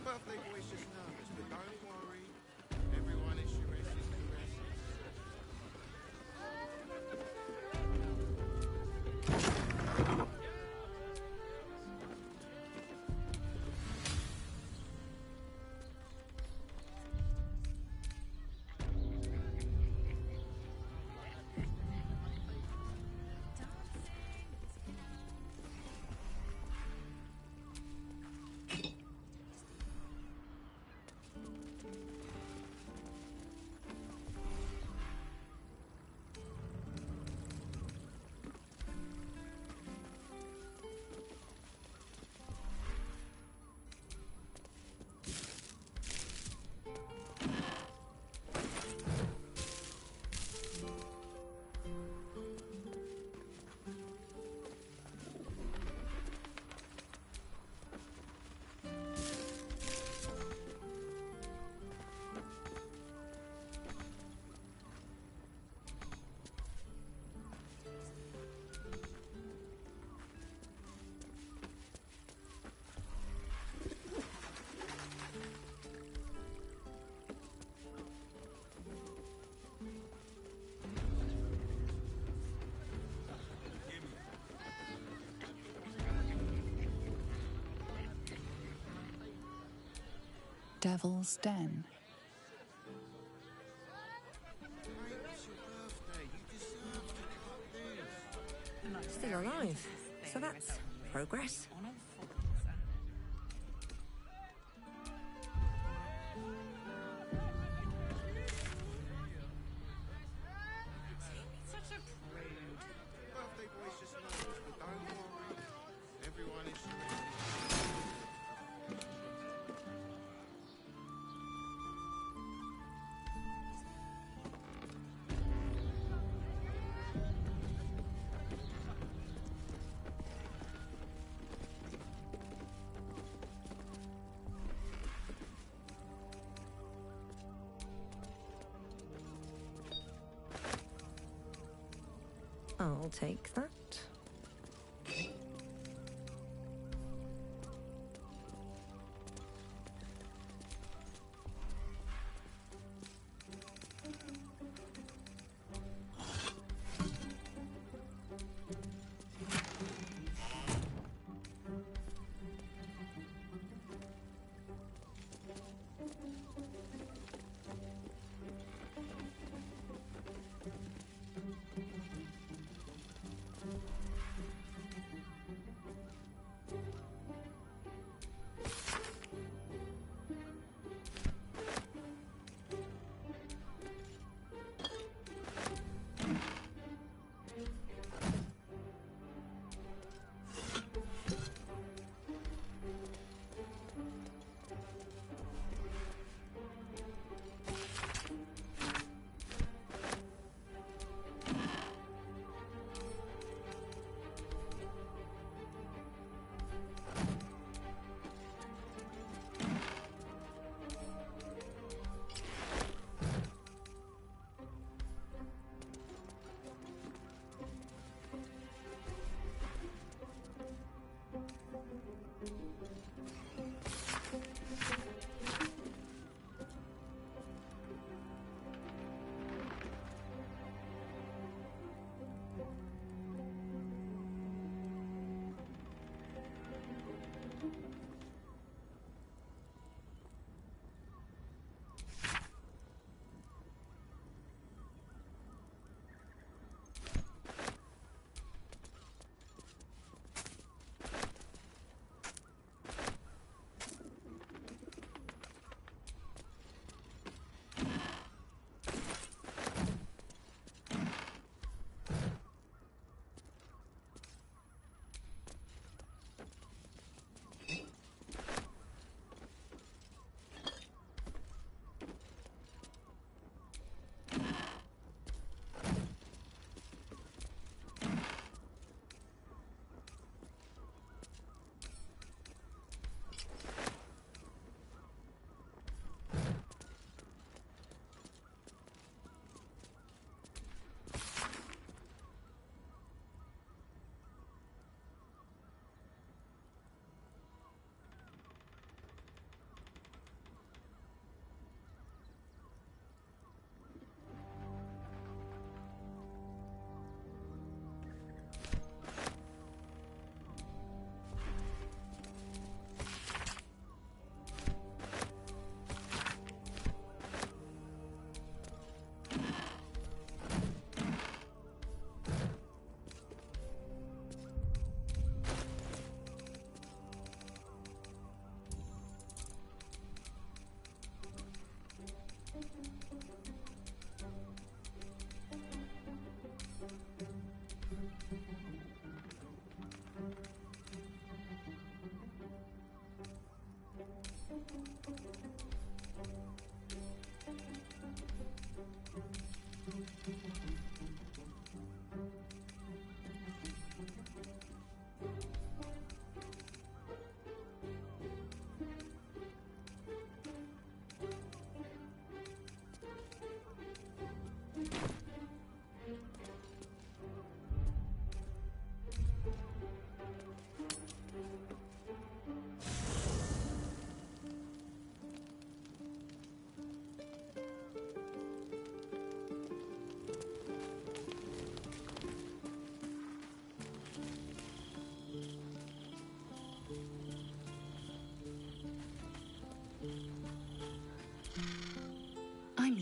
Birthday boy's just nervous, but don't worry. Everyone is Sharess's caresses. Devil's Den. Still alive. So that's progress. I'll take that.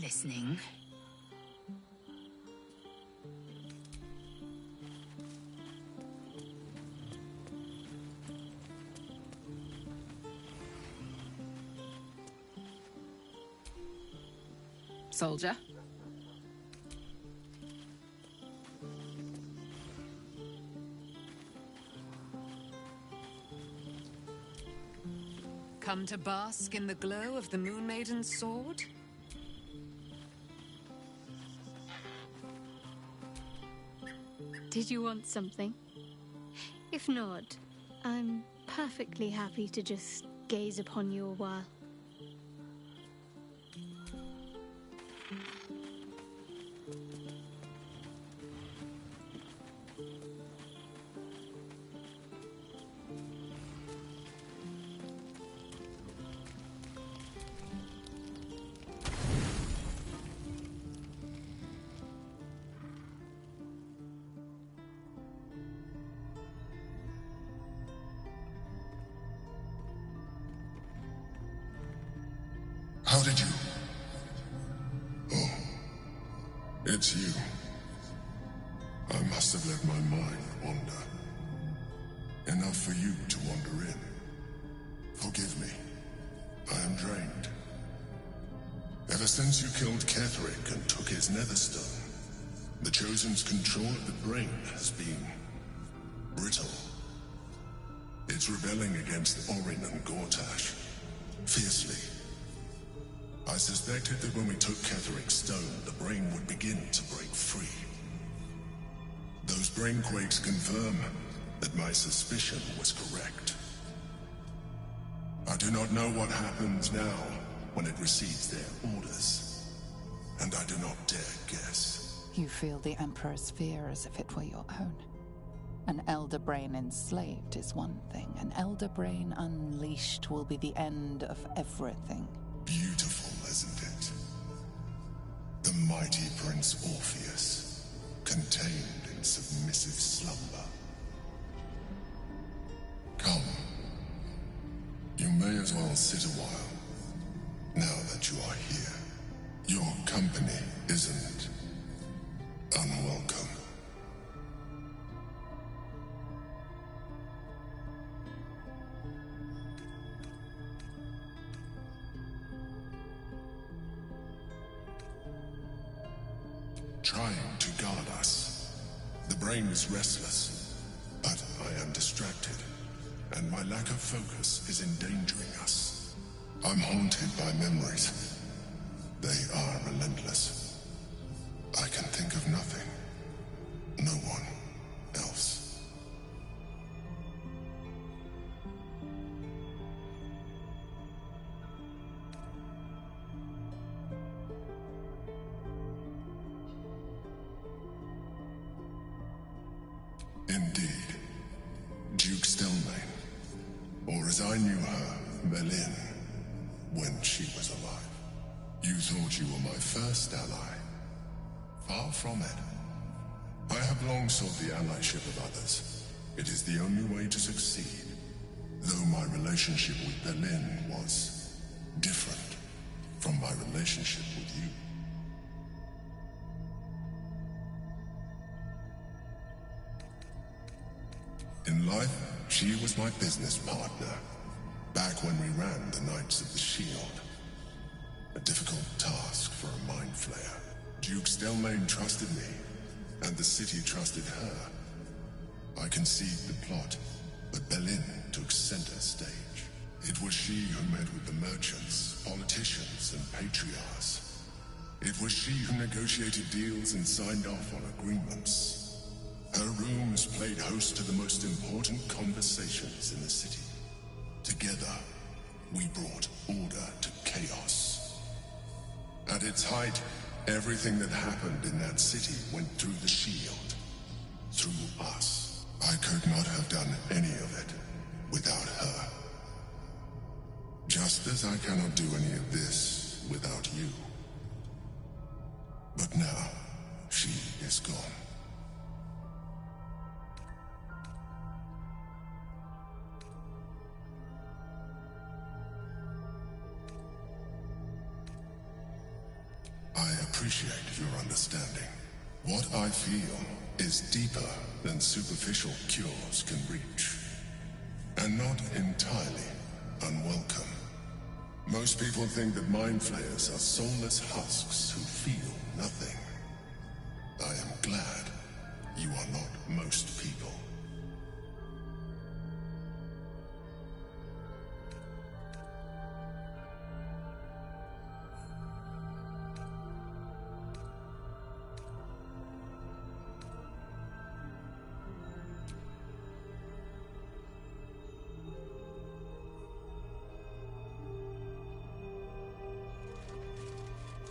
listening. Soldier? Come to bask in the glow of the Moon Maiden's sword? Did you want something? If not, I'm perfectly happy to just gaze upon you a while. How did you? Oh, it's you. I must have let my mind wander. Enough for you to wander in. Forgive me. I am drained. Ever since you killed Ketherick and took his netherstone, the Chosen's control of the brain has been brittle. It's rebelling against Orin and Gortash fiercely. I suspected that when we took Ketherick's stone, the brain would begin to break free. Those brainquakes confirm that my suspicion was correct. I do not know what happens now when it receives their orders, and I do not dare guess. You feel the Emperor's fear as if it were your own. An Elder Brain enslaved is one thing. An Elder Brain unleashed will be the end of everything. Beautiful, isn't it? The mighty Prince Orpheus, contained in submissive slumber. Come. You may as well sit a while, now that you are here. Your company isn't unwelcome. Trying to guard us. The brain is restless, but I am distracted, and my lack of focus is endangering us. I'm haunted by memories. They are relentless. I can think of nothing. No one else. Indeed. Duke Stelmane. Or as I knew her, Melin, when she was alive. You thought you were my first ally. Far from it. I have long sought the allyship of others. It is the only way to succeed. Though my relationship with Berlin was different from my relationship with you. In life, she was my business partner, back when we ran the Knights of the Shield. A difficult task for a mind flayer. Duke Stelmane trusted me, and the city trusted her. I conceived the plot, but Berlin took center stage. It was she who met with the merchants, politicians, and patriarchs. It was she who negotiated deals and signed off on agreements. Her rooms played host to the most important conversations in the city. Together, we brought order to chaos. At its height, everything that happened in that city went through the shield. Through us. I could not have done any of it without her. Just as I cannot do any of this without you. But now, she is gone. I appreciate your understanding. What I feel is deeper than superficial cures can reach, and not entirely unwelcome. Most people think that mind flayers are soulless husks who feel nothing. I am glad you are not most people.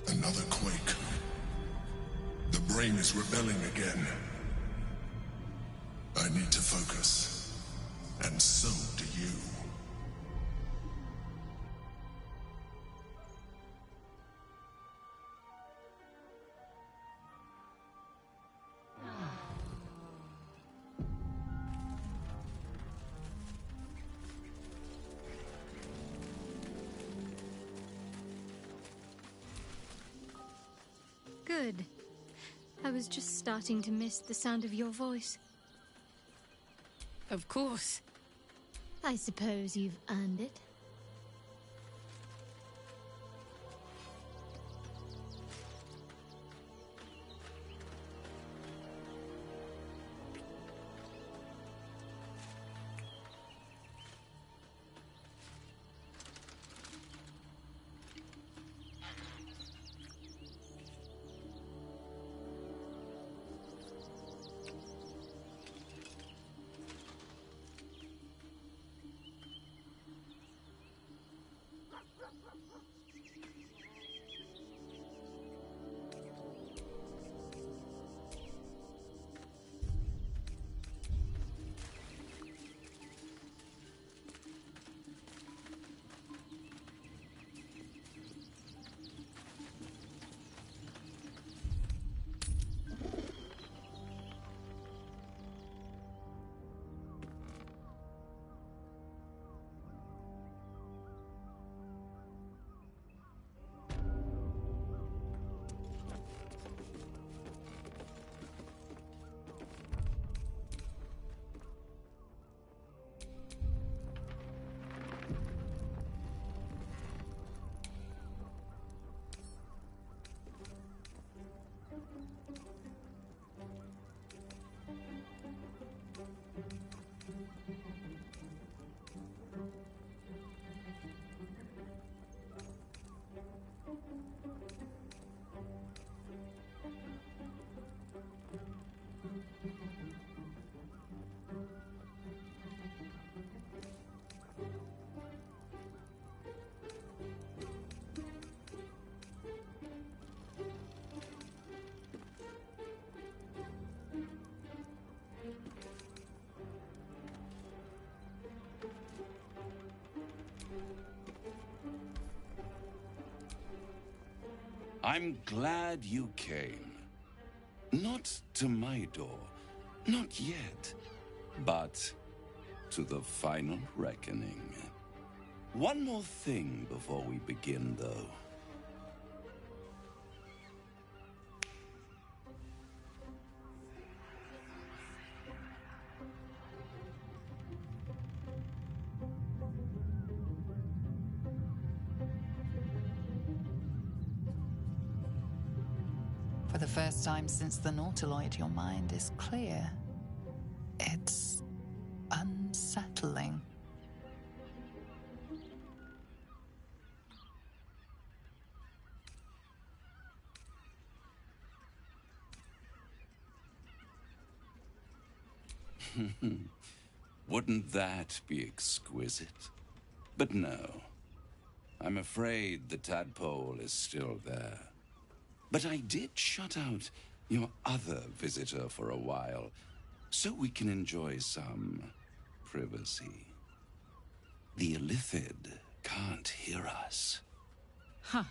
Another quake. The brain is rebelling again. I need to focus. And so do you. Good. I was just starting to miss the sound of your voice. Of course. I suppose you've earned it. I'm glad you came. Not to my door, not yet, but to the final reckoning. One more thing before we begin, though. For the first time since the Nautiloid, your mind is clear. It's unsettling. Wouldn't that be exquisite? But no. I'm afraid the tadpole is still there. But I did shut out your other visitor for a while, so we can enjoy some privacy. The Illithid can't hear us. Huh.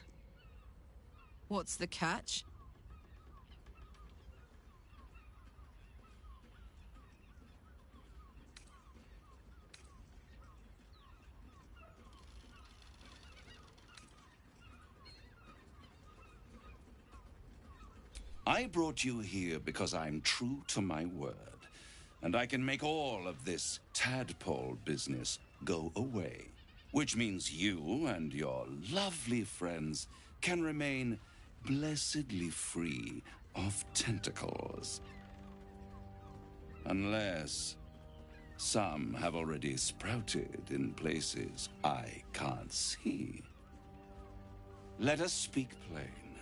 What's the catch? I brought you here because I'm true to my word, and I can make all of this tadpole business go away, which means you and your lovely friends can remain blessedly free of tentacles. Unless some have already sprouted in places I can't see. Let us speak plain.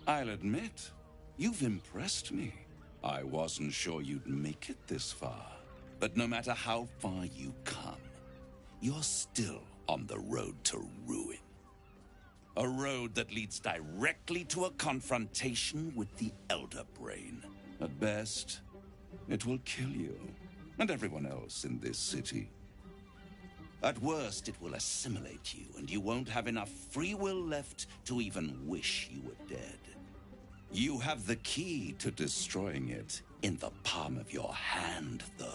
I'll admit, you've impressed me. I wasn't sure you'd make it this far. But no matter how far you come, you're still on the road to ruin. A road that leads directly to a confrontation with the Elder Brain. At best, it will kill you and everyone else in this city. At worst, it will assimilate you, and you won't have enough free will left to even wish you were dead. You have the key to destroying it in the palm of your hand, though.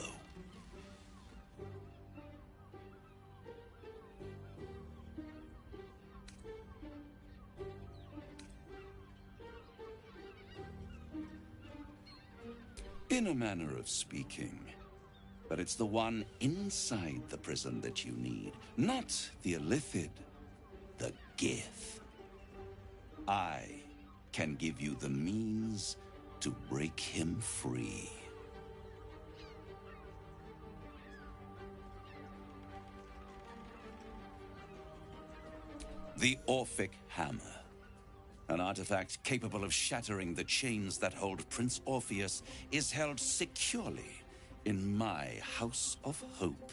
In a manner of speaking. But it's the one inside the prison that you need, not the illithid, the Gith. I can give you the means to break him free. The Orphic Hammer. An artifact capable of shattering the chains that hold Prince Orpheus is held securely in my House of Hope,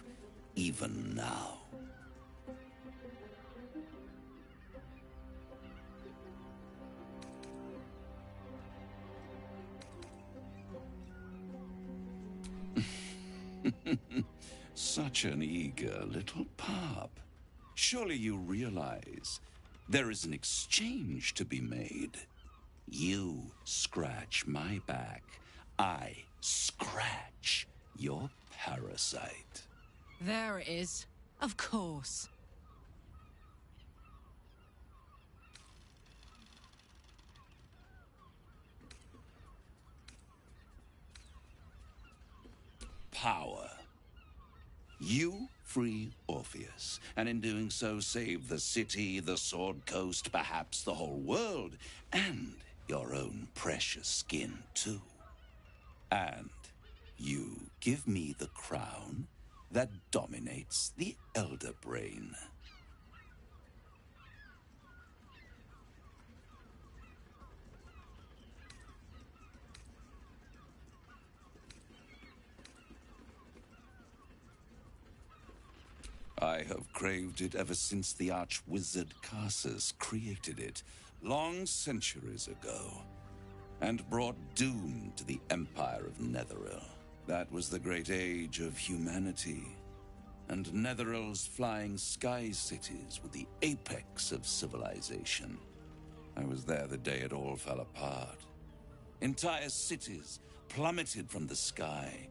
even now. Such an eager little pup. Surely you realize there is an exchange to be made. You scratch my back, I scratch your parasite. There it is. Of course. Power. You free Orpheus, and in doing so save the city, the Sword Coast, perhaps the whole world, and your own precious skin too. And you give me the crown that dominates the Elder Brain. I have craved it ever since the arch-wizard Carsus created it, long centuries ago, and brought doom to the Empire of Netheril. That was the great age of humanity, and Netheril's flying sky cities were the apex of civilization. I was there the day it all fell apart. Entire cities plummeted from the sky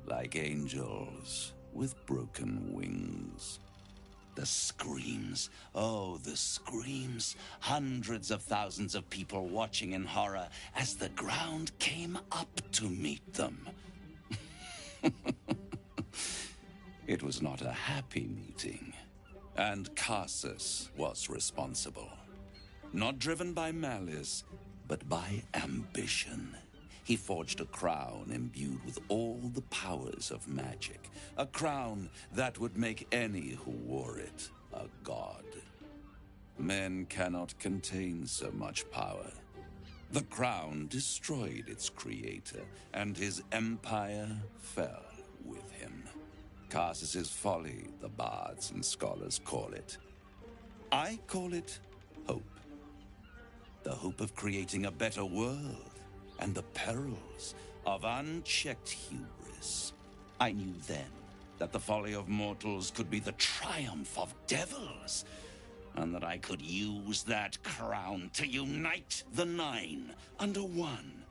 like angels with broken wings. The screams, oh, the screams. Hundreds of thousands of people watching in horror as the ground came up to meet them. It was not a happy meeting, and Carsus was responsible. Not driven by malice, but by ambition. He forged a crown imbued with all the powers of magic. A crown that would make any who wore it a god. Men cannot contain so much power. The crown destroyed its creator, and his empire fell with him. Carsus's folly, the bards and scholars call it. I call it hope. The hope of creating a better world. And the perils of unchecked hubris. I knew then that the folly of mortals could be the triumph of devils, and that I could use that crown to unite the Nine under one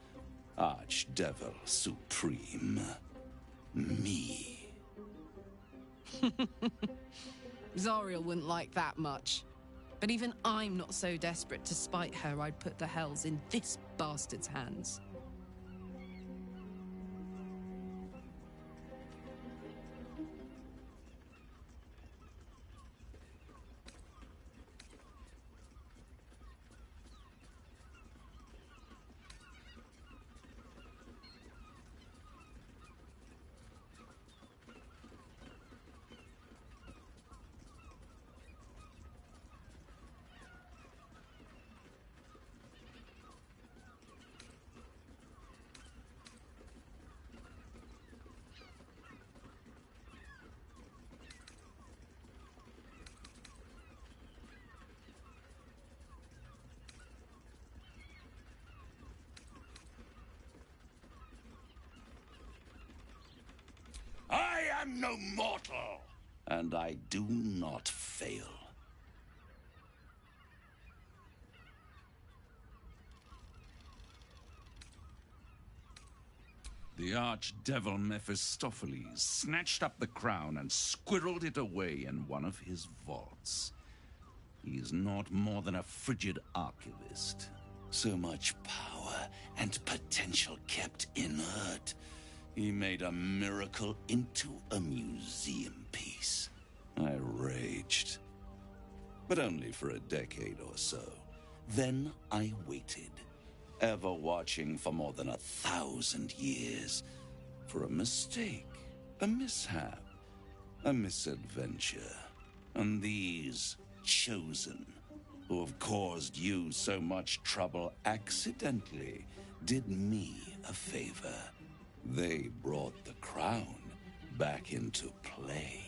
Archdevil Supreme. Me. Zariel wouldn't like that much. But even I'm not so desperate to spite her I'd put the hells in this bastard's hands. I am no mortal, and I do not fail. The archdevil Mephistopheles snatched up the crown and squirreled it away in one of his vaults. He is not more than a frigid archivist. So much power and potential kept inert. He made a miracle into a museum piece. I raged. But only for a decade or so. Then I waited, ever watching for more than 1,000 years. For a mistake, a mishap, a misadventure. And these chosen, who have caused you so much trouble accidentally, did me a favor. They brought the crown back into play.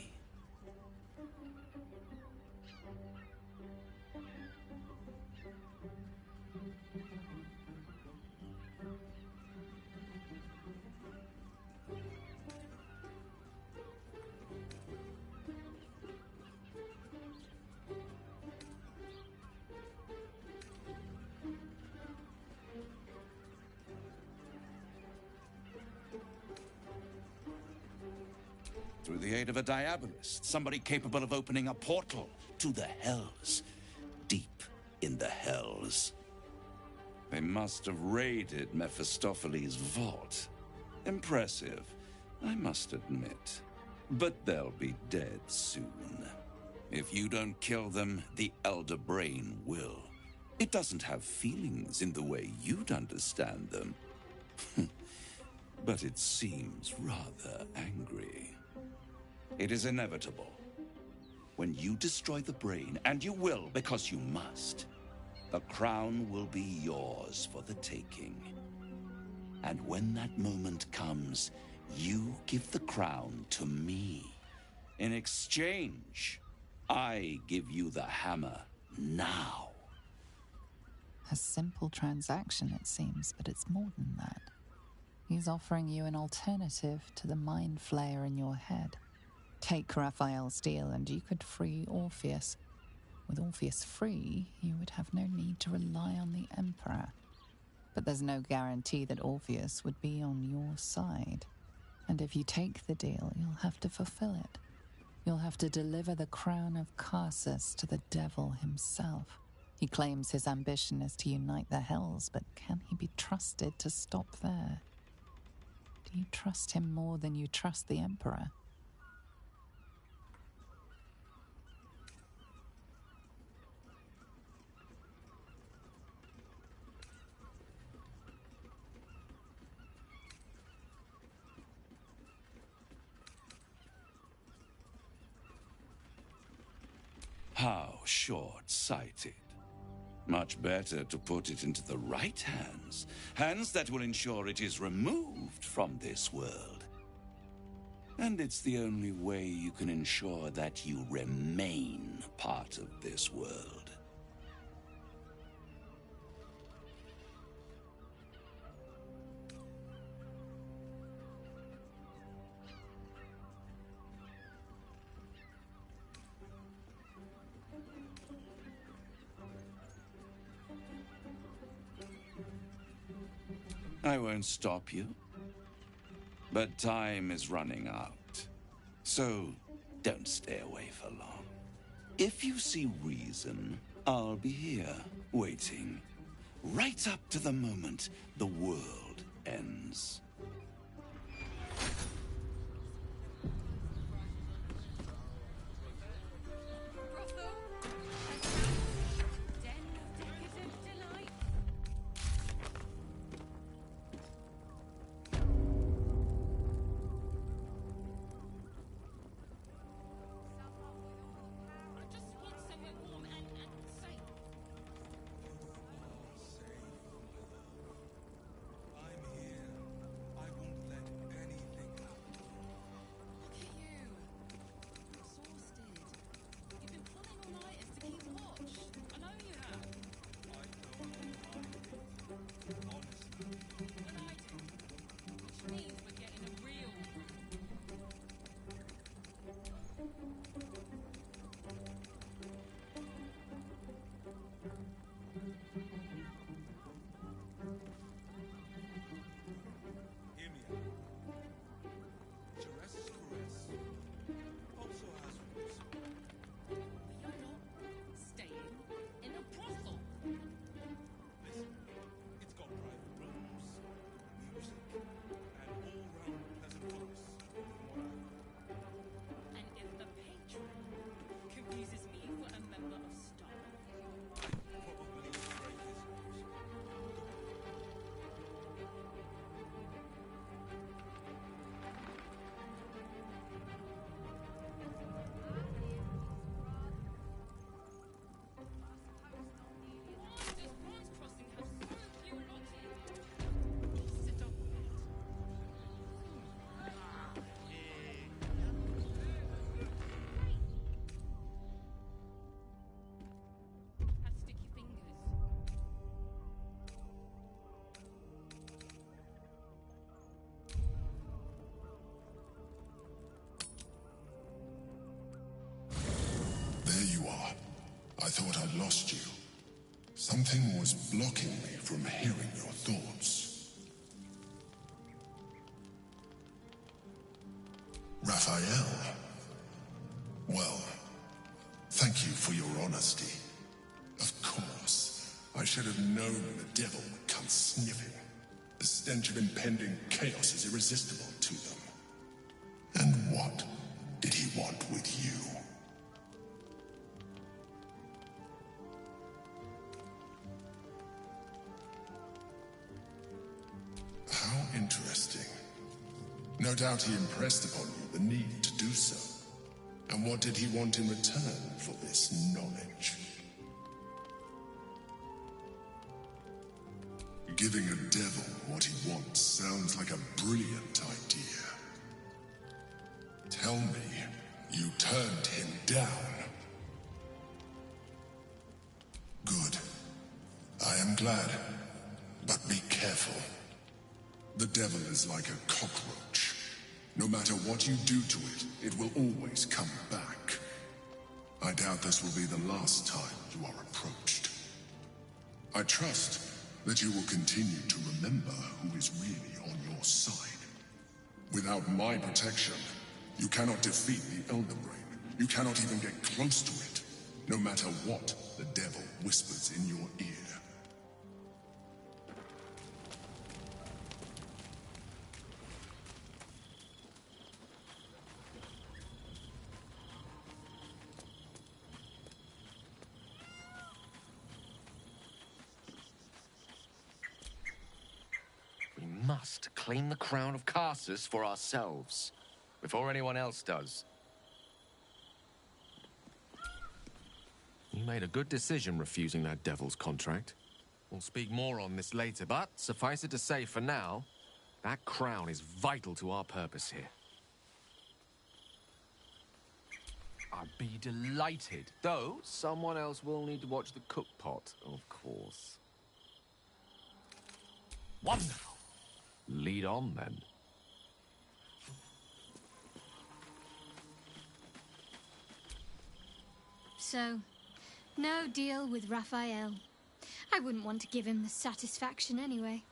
Through the aid of a diabolist, somebody capable of opening a portal to the hells, deep in the hells. They must have raided Mephistopheles' vault. Impressive, I must admit. But they'll be dead soon. If you don't kill them, the Elder Brain will. It doesn't have feelings in the way you'd understand them. But it seems rather angry. It is inevitable. When you destroy the brain, and you will because you must, the crown will be yours for the taking. And when that moment comes, you give the crown to me. In exchange, I give you the hammer now. A simple transaction, it seems, but it's more than that. He's offering you an alternative to the mind flayer in your head. Take Raphael's deal and you could free Orpheus. With Orpheus free, you would have no need to rely on the Emperor. But there's no guarantee that Orpheus would be on your side. And if you take the deal, you'll have to fulfill it. You'll have to deliver the crown of Carsus to the devil himself. He claims his ambition is to unite the hells, but can he be trusted to stop there? Do you trust him more than you trust the Emperor? How short-sighted. Much better to put it into the right hands. Hands that will ensure it is removed from this world. And it's the only way you can ensure that you remain part of this world. I won't stop you. But time is running out. So don't stay away for long. If you see reason, I'll be here, waiting. Right up to the moment the world ends. There you are. I thought I'd lost you. Something was blocking me from hearing your thoughts. Raphael. Well, thank you for your honesty. Of course, I should have known the devil would come sniffing. The stench of impending chaos is irresistible to them. And what did he want with you? How interesting. No doubt he impressed upon you the need to do so. And what did he want in return for this knowledge? Giving a devil what he wants sounds like a brilliant idea. Tell me, you turned him down. Good. I am glad. But be careful. The devil is like a cockroach. No matter what you do to it, it will always come back. I doubt this will be the last time you are approached. I trust that you will continue to remember who is really on your side. Without my protection, you cannot defeat the Elden Ring. You cannot even get close to it, no matter what the devil whispers in your ear. We must claim the crown of Karsus for ourselves, before anyone else does. You made a good decision refusing that devil's contract. We'll speak more on this later, but suffice it to say for now, that crown is vital to our purpose here. I'd be delighted, though someone else will need to watch the cook pot, of course. Wonderful! Lead on, then. So, no deal with Raphael. I wouldn't want to give him the satisfaction anyway.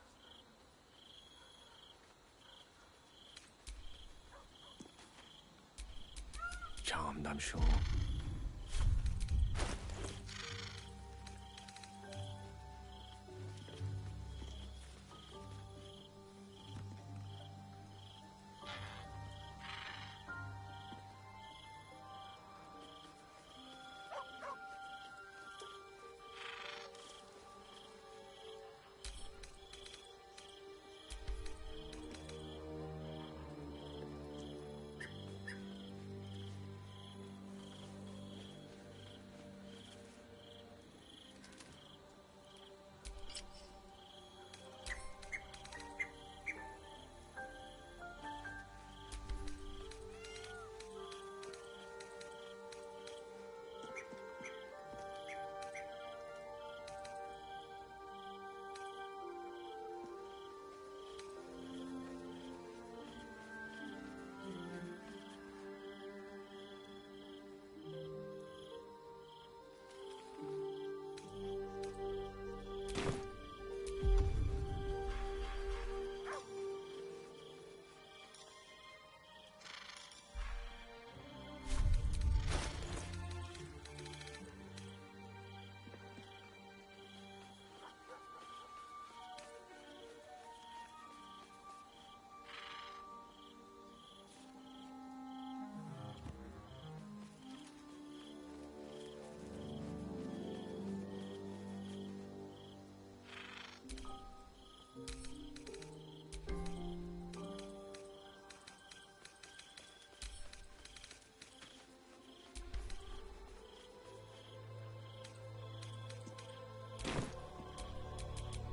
Charmed, I'm sure.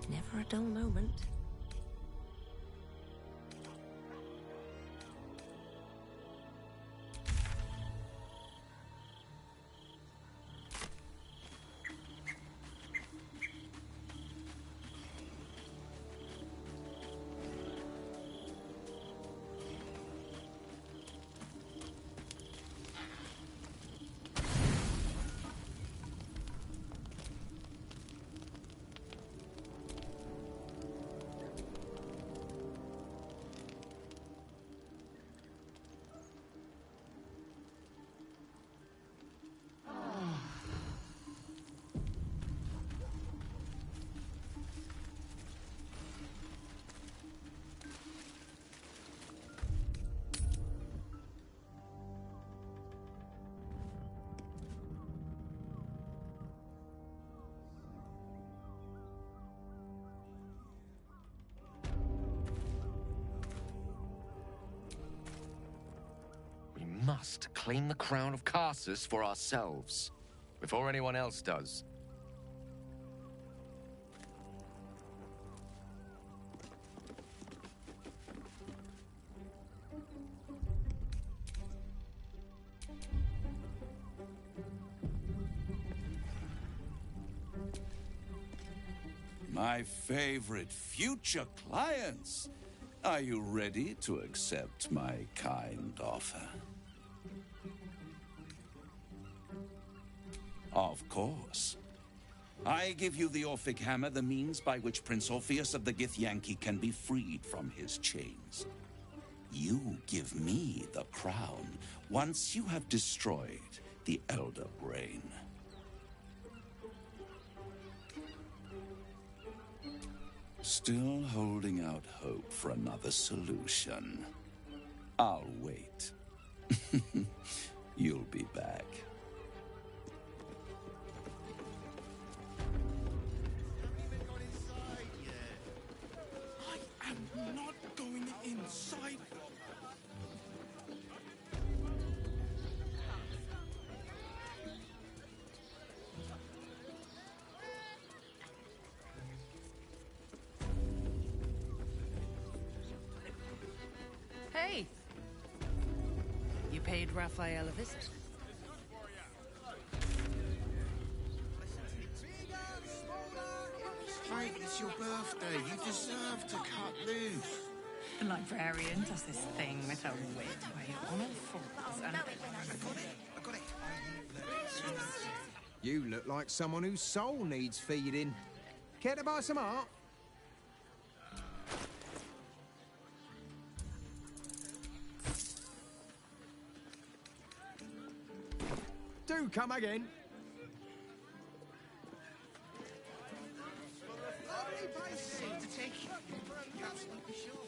Never a dull moment. We must claim the crown of Karsus for ourselves, before anyone else does. My favorite future clients. Are you ready to accept my kind offer? Of course. I give you the Orphic Hammer, the means by which Prince Orpheus of the Githyanki can be freed from his chains. You give me the crown once you have destroyed the Elder Brain. Still holding out hope for another solution. I'll wait. You'll be back. I am not going inside. Hey! You paid Raphael a visit. Mate, it's your birthday. You deserve to cut loose. The librarian does this thing with her wit where you're on all fours and... I got it. You look like someone whose soul needs feeding. Care to buy some art? Do come again. Lovely place to take. Absolutely sure.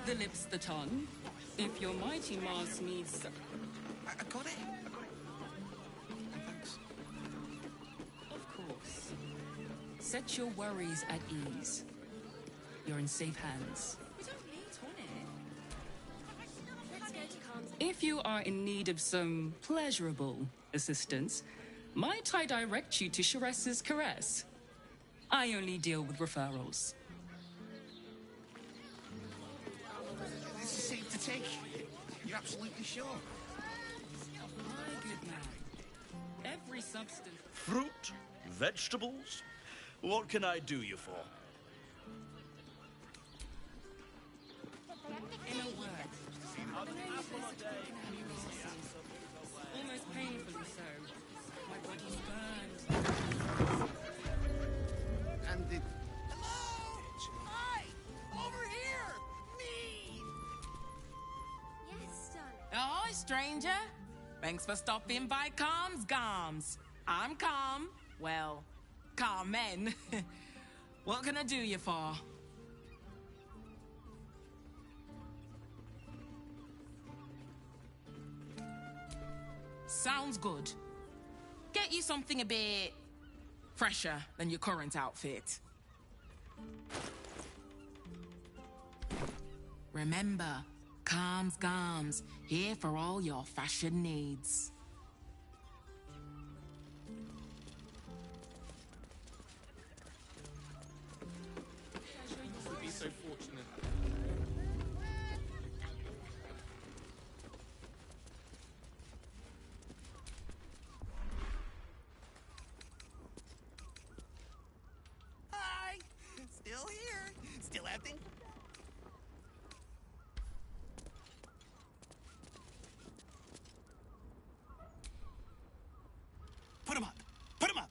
The lips, the tongue. If your mighty Mars needs... I got it. Thanks. Of course. Set your worries at ease. You're in safe hands. If you are in need of some pleasurable assistance, might I direct you to Sheres's Caress? I only deal with referrals. This is safe to take. You're absolutely sure? My good man. Every substance... Fruit? Vegetables? What can I do you for? In a word. Almost painfully so. My body's burned. And the... Hi! Over here! Me! Yes, darling. Oh, stranger. Thanks for stopping by Calm's Gums. I'm Calm. Well, Carmen. What can I do you for? Sounds good. Get you something a bit fresher than your current outfit. Remember, Calm's Gums, here for all your fashion needs. To be so fortunate. Hi! Still here. Still acting. Put him up! Put him up!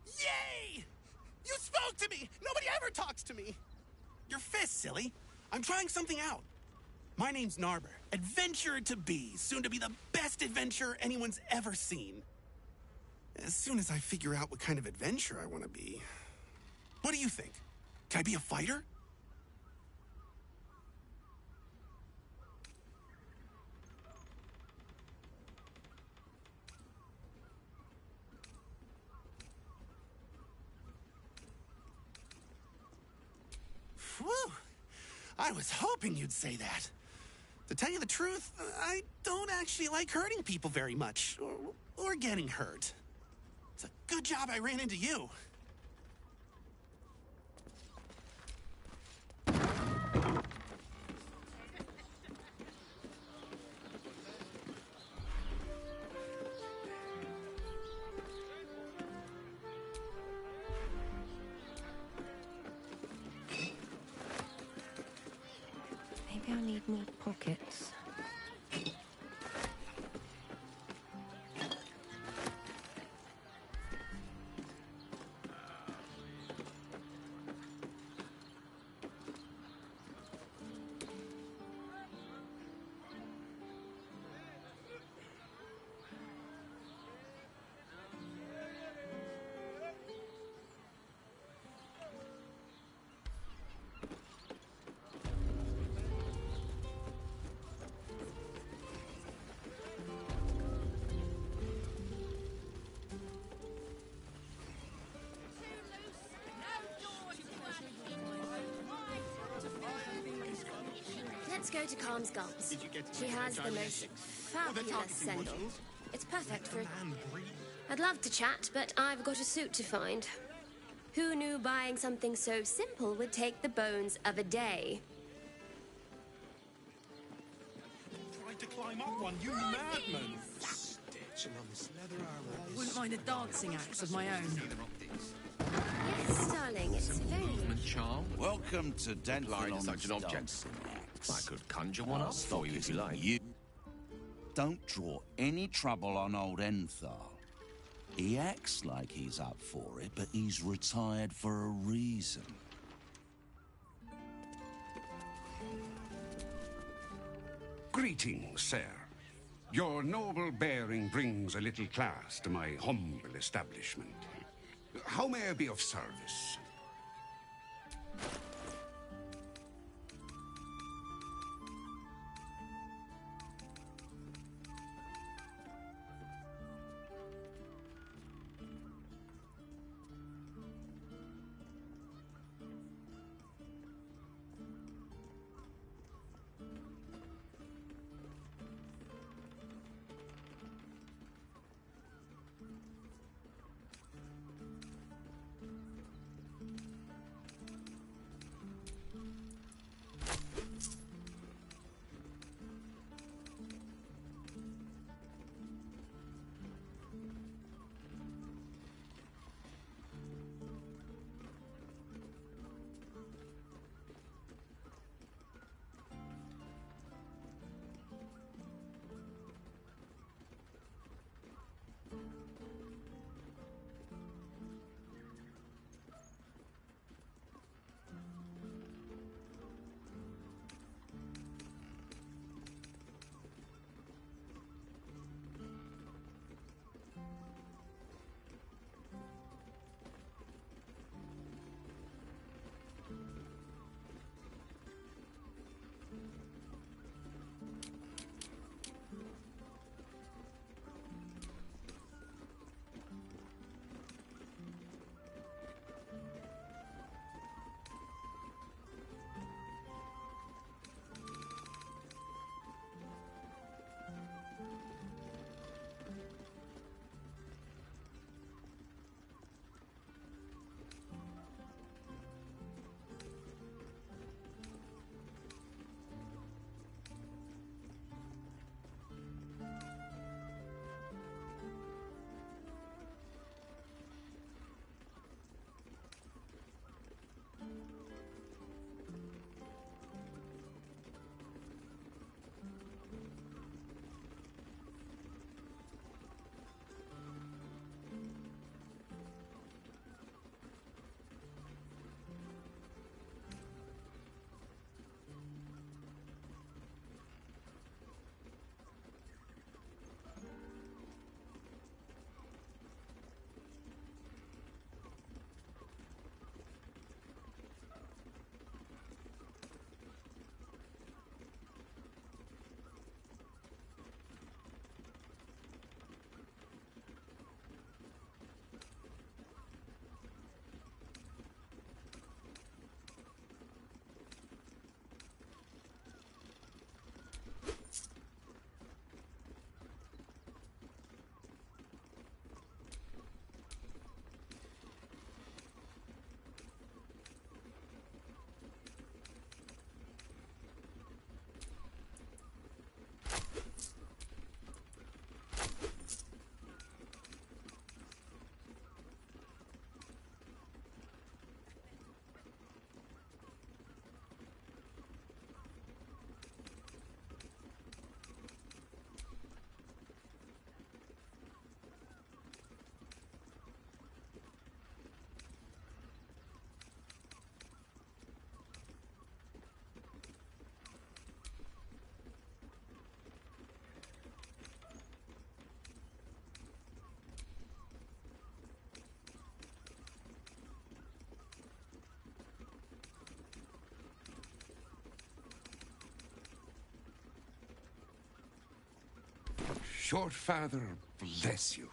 Yay! You spoke to me! Nobody ever talks to me! Your fist, silly. I'm trying something out. My name's Narber, adventurer to be, soon to be the best adventurer anyone's ever seen. As soon as I figure out what kind of adventurer I want to be... What do you think? Can I be a fighter? Whew! I was hoping you'd say that. To tell you the truth, I don't actually like hurting people very much, or getting hurt. It's a good job I ran into you. Maybe I'll need more pockets. Let's go to Calm's Gums. She has the most fabulous send-off. It's perfect for... I'd love to chat, but I've got a suit to find. Who knew buying something so simple would take the bones of a day? Tried to climb up one, you madman! Stitching on this leather armor. I wouldn't mind a dancing act of my own. Yes, darling, it's very... Charm. Welcome to Denton Such an object. I could conjure one up for you if you like. Don't draw any trouble on old Enthal. He acts like he's up for it, but he's retired for a reason. Greetings, sir. Your noble bearing brings a little class to my humble establishment. How may I be of service? Short Father bless you.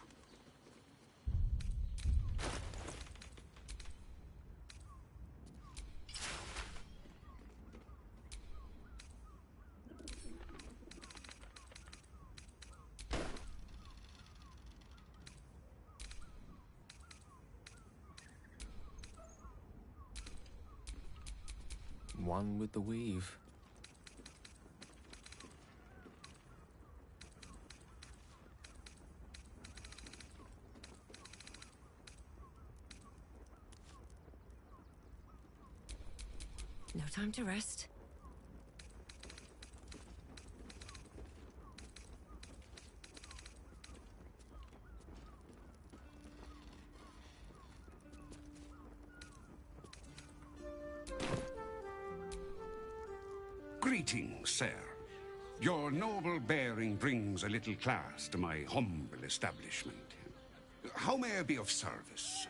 One with the weave. No time to rest. Greetings, sir. Your noble bearing brings a little class to my humble establishment. How may I be of service?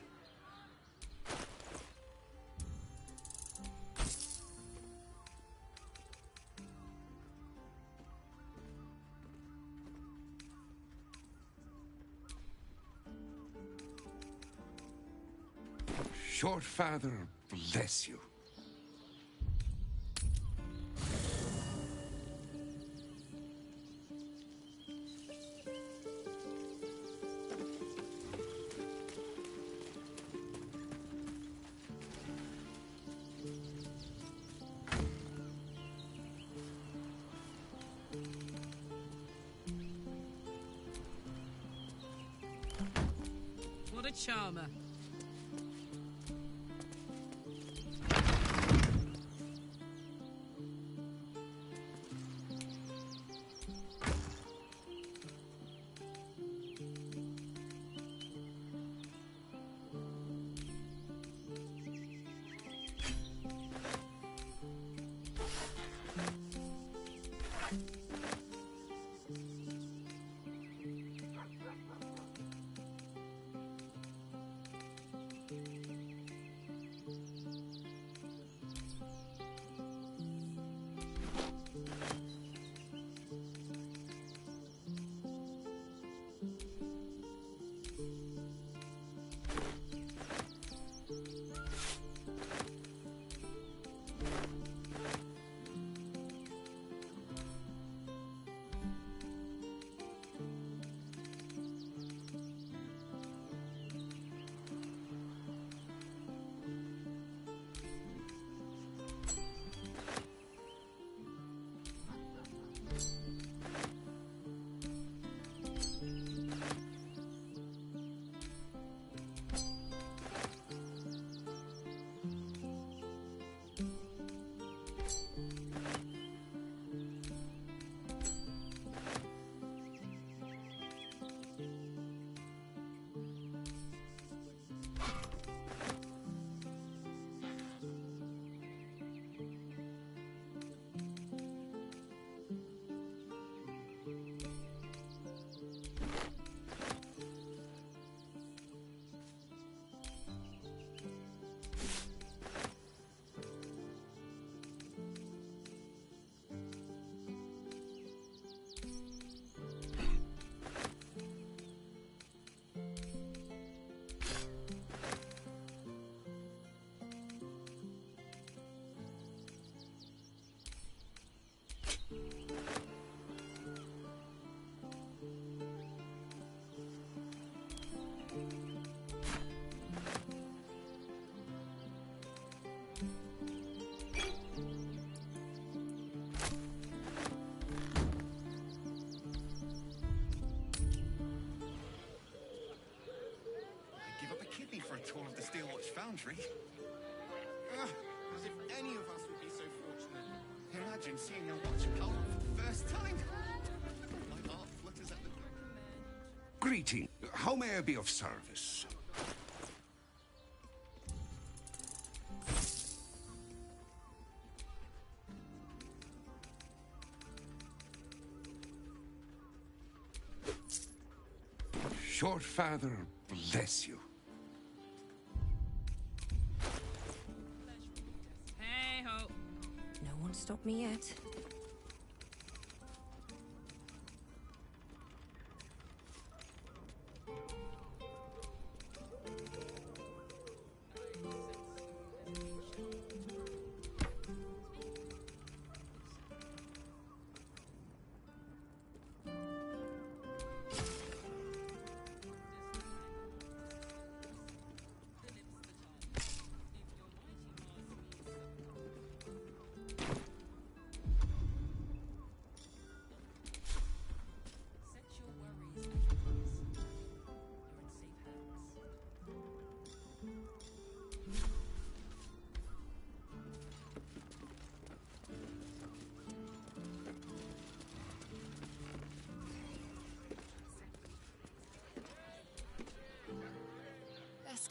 Short Father bless you. What a charmer. Tour of the Steelwatch Foundry. As if any of us would be so fortunate. Imagine seeing a watch color for the first time. My heart flutters at the... Greeting. How may I be of service? Short Father bless you. Hey-ho. No one stopped me yet.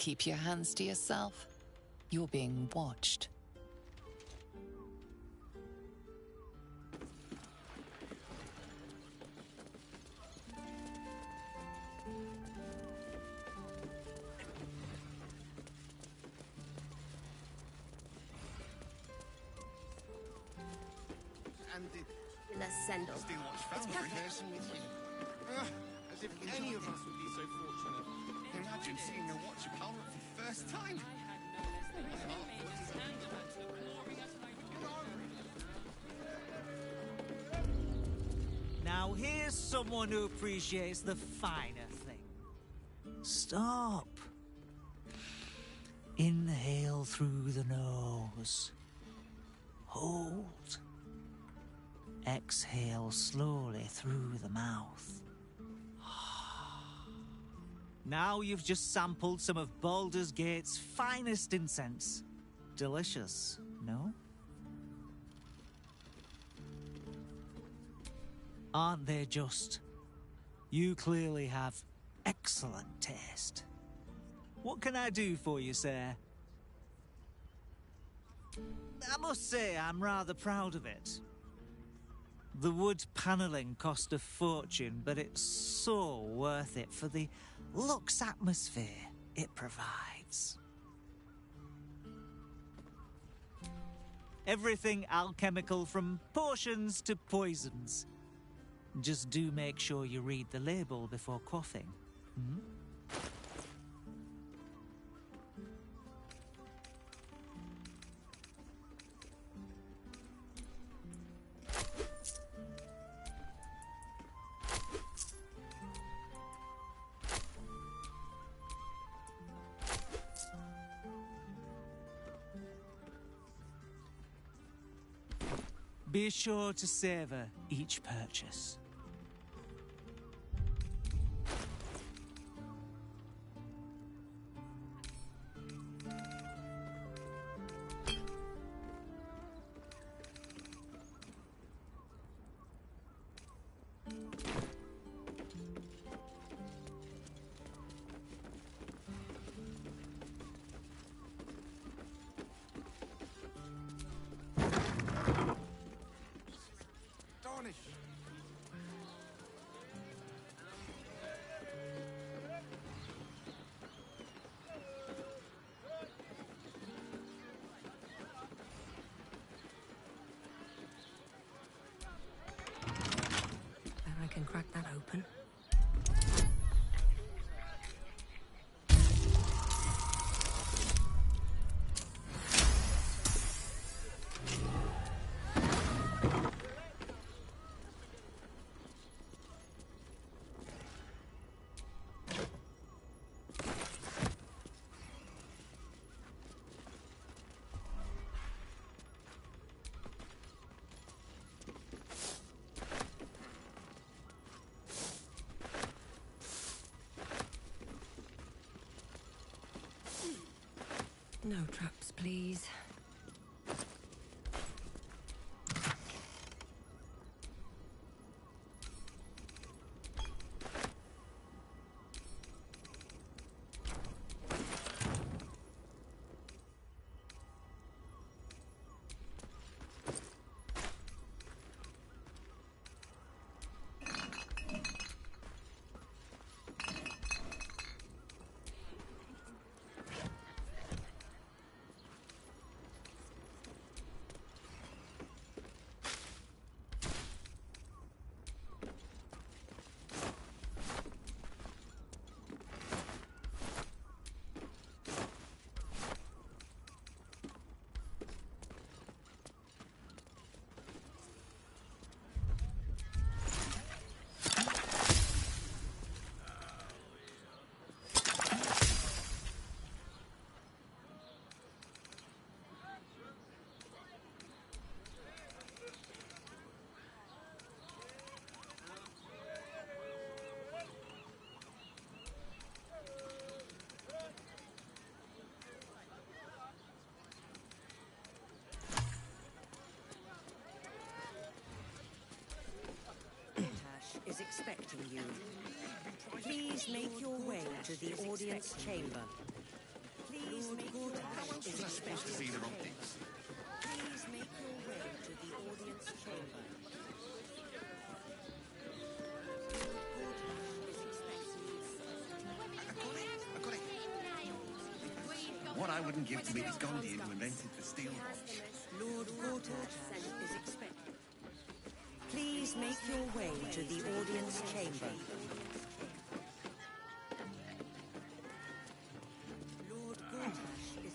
keep your hands to yourself. You're being watched. And the send-off. It's perfect. As if any of us would be so fortunate. Imagine seeing your watch power for the first time. Now here's someone who appreciates the finer thing. Stop. Inhale through the nose. Hold. Exhale slowly through the mouth. Now you've just sampled some of Baldur's Gate's finest incense. Delicious, no? Aren't they just? You clearly have excellent taste. What can I do for you, sir? I must say I'm rather proud of it. The wood panelling cost a fortune, but it's so worth it for the luxe atmosphere it provides. Everything alchemical from potions to poisons. Just do make sure you read the label before quaffing. Hmm? Be sure to savor each purchase. I can crack that open. No traps, please. Is expecting you. Please make your way to the audience chamber. How else was I supposed to see their optics? Please make your way to the audience chamber. I got it. What I wouldn't give to be the Gondian who invented the steel watch. Lord Gortash is expected. Please make your way to the audience chamber. Lord Gortash is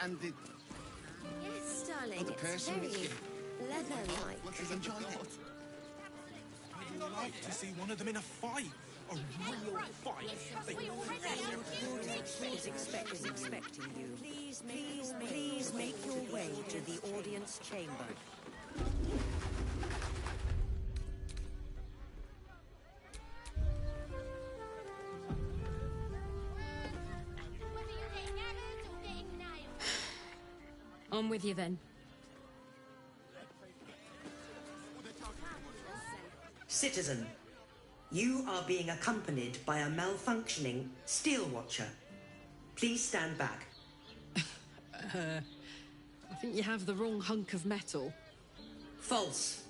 And the... Yes, darling. Oh, the It's person very with you. leather-like. What has enjoyed it? I'd like to see one of them in a fight. A real fight. is expecting you. Please make your way to the audience chamber. On with you then. Citizen, you are being accompanied by a malfunctioning steel watcher. Please stand back. I think you have the wrong hunk of metal. False.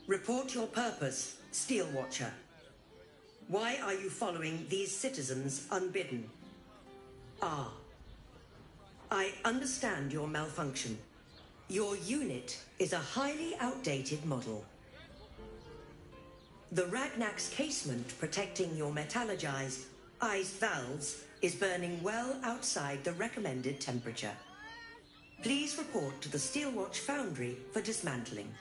Report your purpose, steel watcher. Why are you following these citizens unbidden? Ah. I understand your malfunction. Your unit is a highly outdated model. The Ragnak's casement protecting your metallurgized eyes valves is burning well outside the recommended temperature. Please report to the Steelwatch Foundry for dismantling.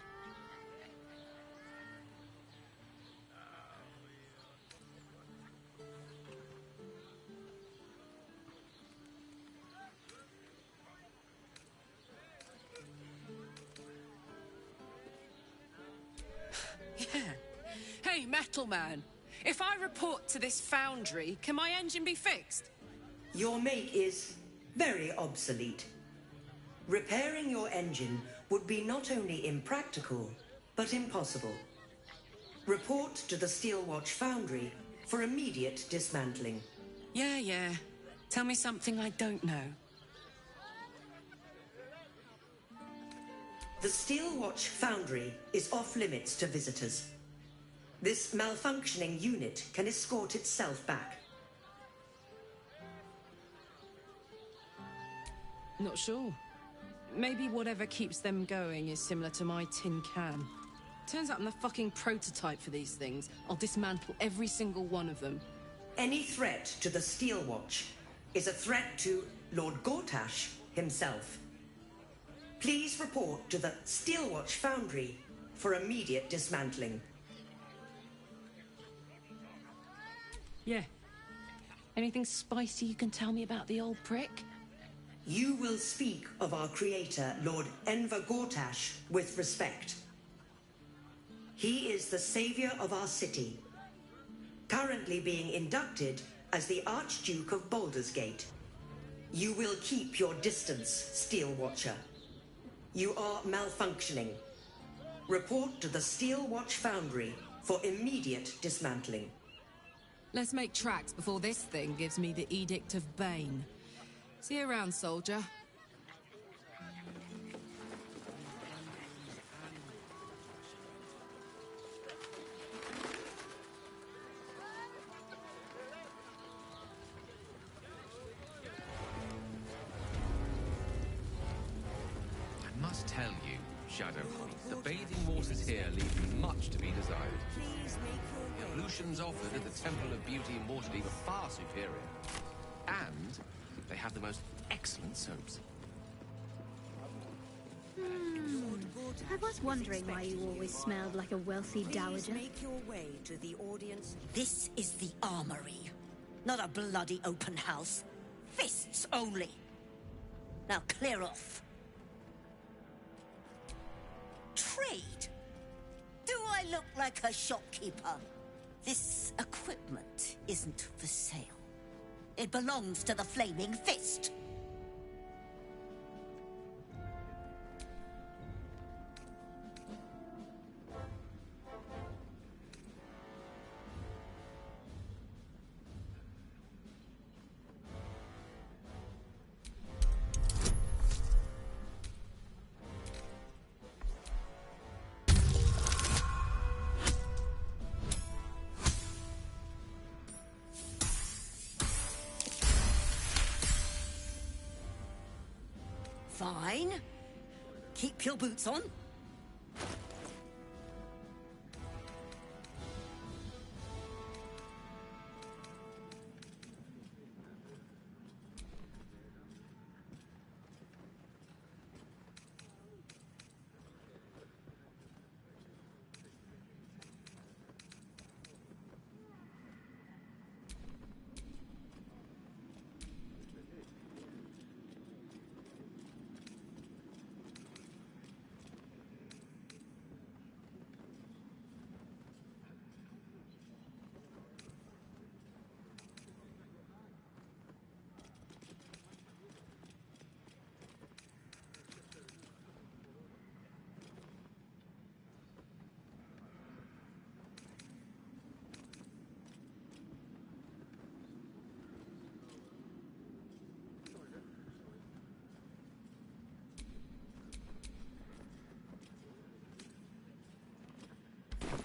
Yeah. Hey, Metal Man. If I report to this foundry, can my engine be fixed? Your make is very obsolete. Repairing your engine would be not only impractical, but impossible. Report to the Steelwatch Foundry for immediate dismantling. Yeah. Tell me something I don't know. The Steelwatch Foundry is off limits to visitors. This malfunctioning unit can escort itself back. Not sure. Maybe whatever keeps them going is similar to my tin can. Turns out I'm the fucking prototype for these things. I'll dismantle every single one of them. Any threat to the Steelwatch is a threat to Lord Gortash himself. Please report to the Steelwatch Foundry for immediate dismantling. Yeah. Anything spicy you can tell me about the old prick? You will speak of our creator, Lord Enver Gortash, with respect. He is the savior of our city, currently being inducted as the Archduke of Baldur's Gate. You will keep your distance, Steel Watcher. You are malfunctioning. Report to the Steel Watch Foundry for immediate dismantling. Let's make tracks before this thing gives me the Edict of Bane. See you around, soldier. I must tell you, Shadowheart, the bathing waters here leave much to be desired. The ablutions offered at the Temple of Beauty and Waterdeep are far superior. And they have the most excellent soaps. I was wondering why you always smelled like a wealthy dowager. Make your way to the audience. This is the armory, not a bloody open house. Fists only. Now clear off. Trade? Do I look like a shopkeeper? This equipment isn't for sale. It belongs to the Flaming Fist. Fine. Keep your boots on.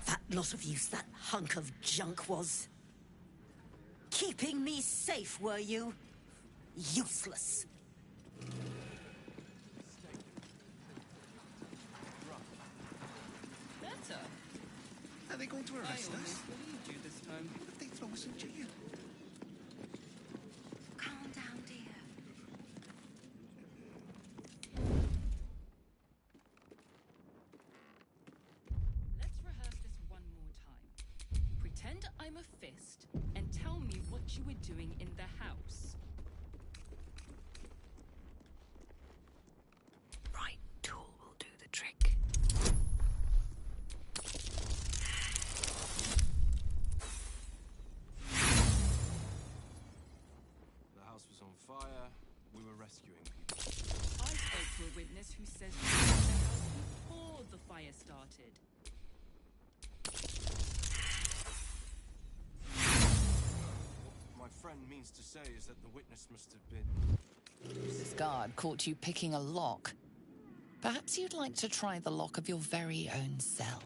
That lot of use that hunk of junk was. Keeping me safe, were you? Useless. Better. Are they going to arrest us? I believed you this time. What if they throw us in jail? Calm down, dear. Let's rehearse this one more time. Pretend I'm a fist and tell me what you were doing in the house. Right tool will do the trick. The house was on fire. We were rescuing people. I spoke to a witness who says you were in the house before the fire started. What my friend means to say is that the witness must have been... This guard caught you picking a lock. Perhaps you'd like to try the lock of your very own cell.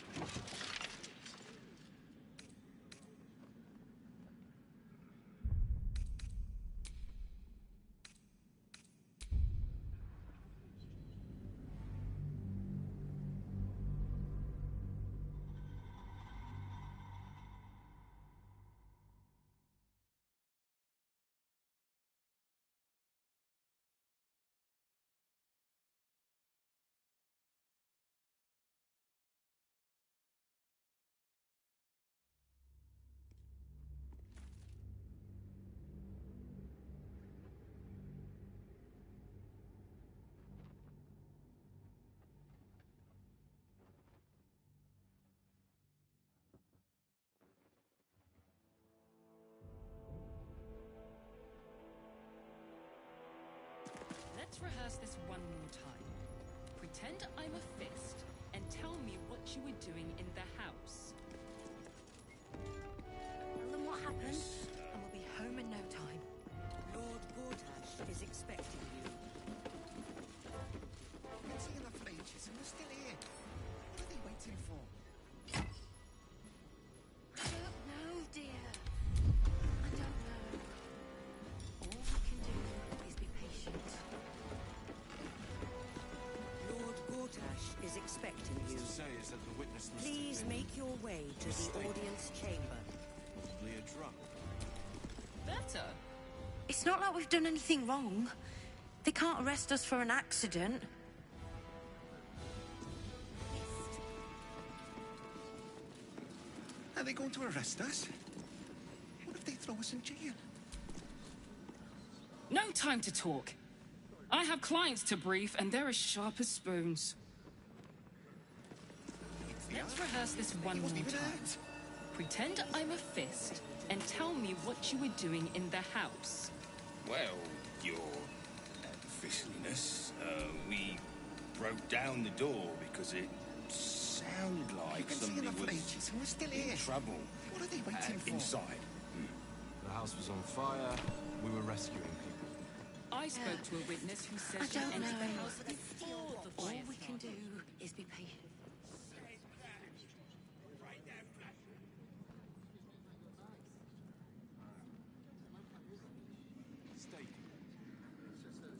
Let's rehearse this one more time. Pretend I'm a fist and tell me what you were doing in the house. Well, then what happened? And we'll be home in no time. Lord Gortash is expecting you. I've been seeing that for ages and they're still here. What are they waiting for? I don't know, dear. I don't know. All we can do is be patient. Lord Gortash is expecting you. To say is that the witness must Please have been... make your way to the audience chamber. Probably a drunk. Better. It's not like we've done anything wrong. They can't arrest us for an accident. Are they going to arrest us? What if they throw us in jail? No time to talk. I have clients to brief, and they're as sharp as spoons. Let's rehearse this one more time. Pretend I'm a fist, and tell me what you were doing in the house. Well, your fistliness, we broke down the door because it sounded like somebody was still in here. trouble. What are they waiting for? Inside. The house was on fire. We were rescuing people. I spoke to a witness who said she don't entered the know. house before the All fire we can do started. is be patient.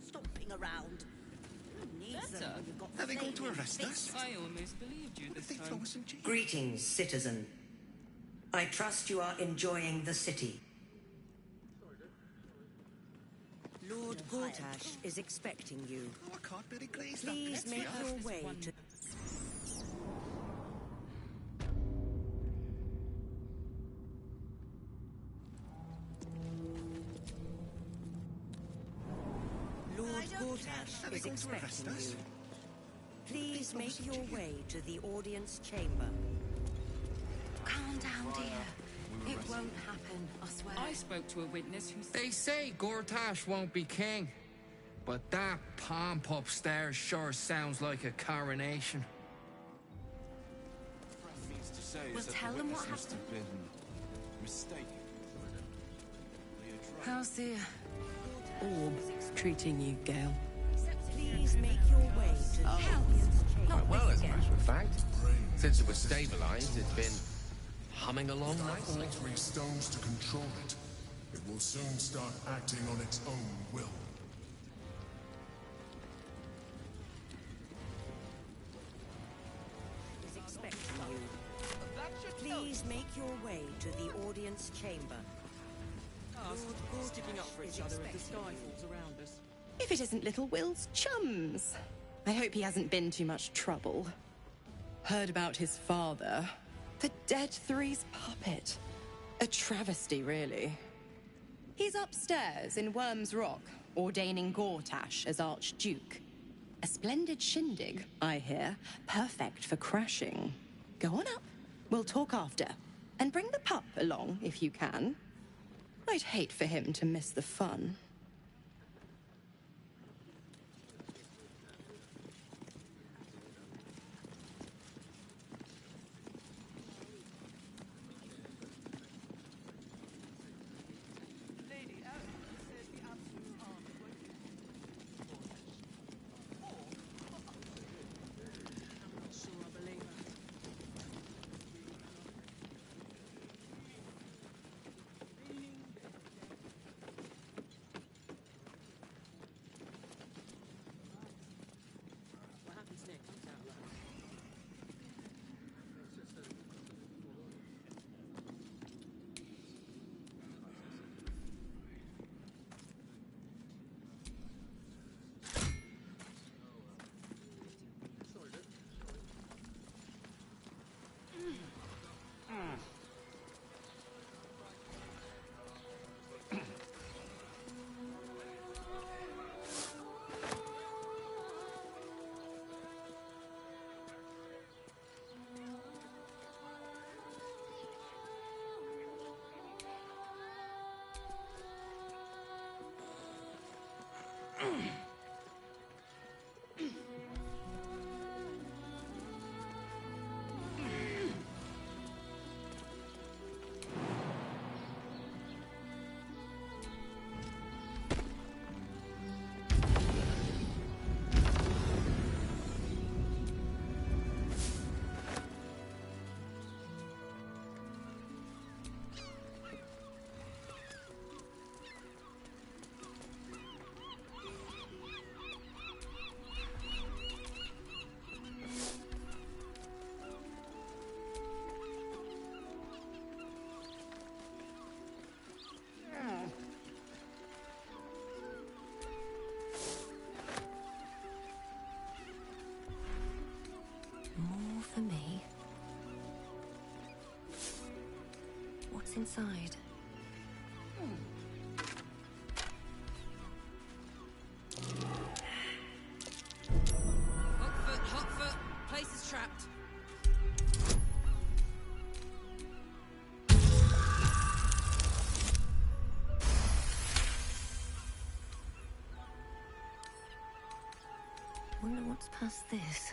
Stomping around. Who needs them when you've got Are they going to flaming arrest us? fists? I almost believed you this time. Greetings, citizen. I trust you are enjoying the city. Lord Gortash is expecting you. Oh, I can't really graze Please make your way to... Lord Gortash is expecting you. Please make your way to the audience chamber. Calm down, dear. It won't happen, I swear. I spoke to a witness who They say Gortash won't be king, but that pomp upstairs sure sounds like a coronation. Means to say Well, is that tell the them witness what must have been mistaken. How's the orb treating you, Gale? Please make your way to the audience chamber. Quite well, as a matter of fact. Since it was stabilized, it's been humming along nicely. Altering stones to control it, it will soon start acting on its own will. Is expecting you. Please make your way to the audience chamber. Sticking up for each other as the sky falls around us. If it isn't little Will's chums. I hope he hasn't been too much trouble. Heard about his father. The Dead Three's puppet. A travesty, really. He's upstairs in Worm's Rock, ordaining Gortash as Archduke. A splendid shindig, I hear. Perfect for crashing. Go on up. We'll talk after. And bring the pup along, if you can. I'd hate for him to miss the fun. More for me. What's inside? Wonder what's past this.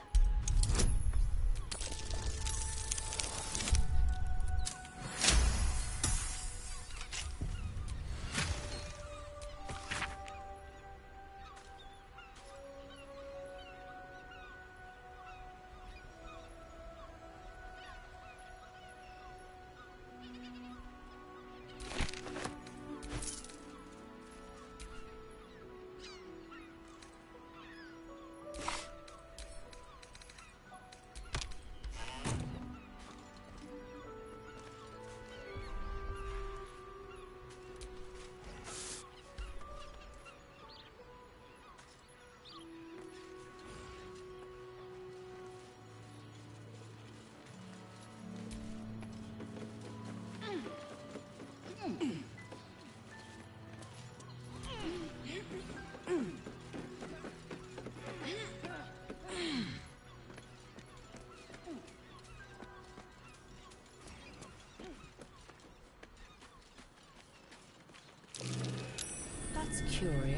That's curious.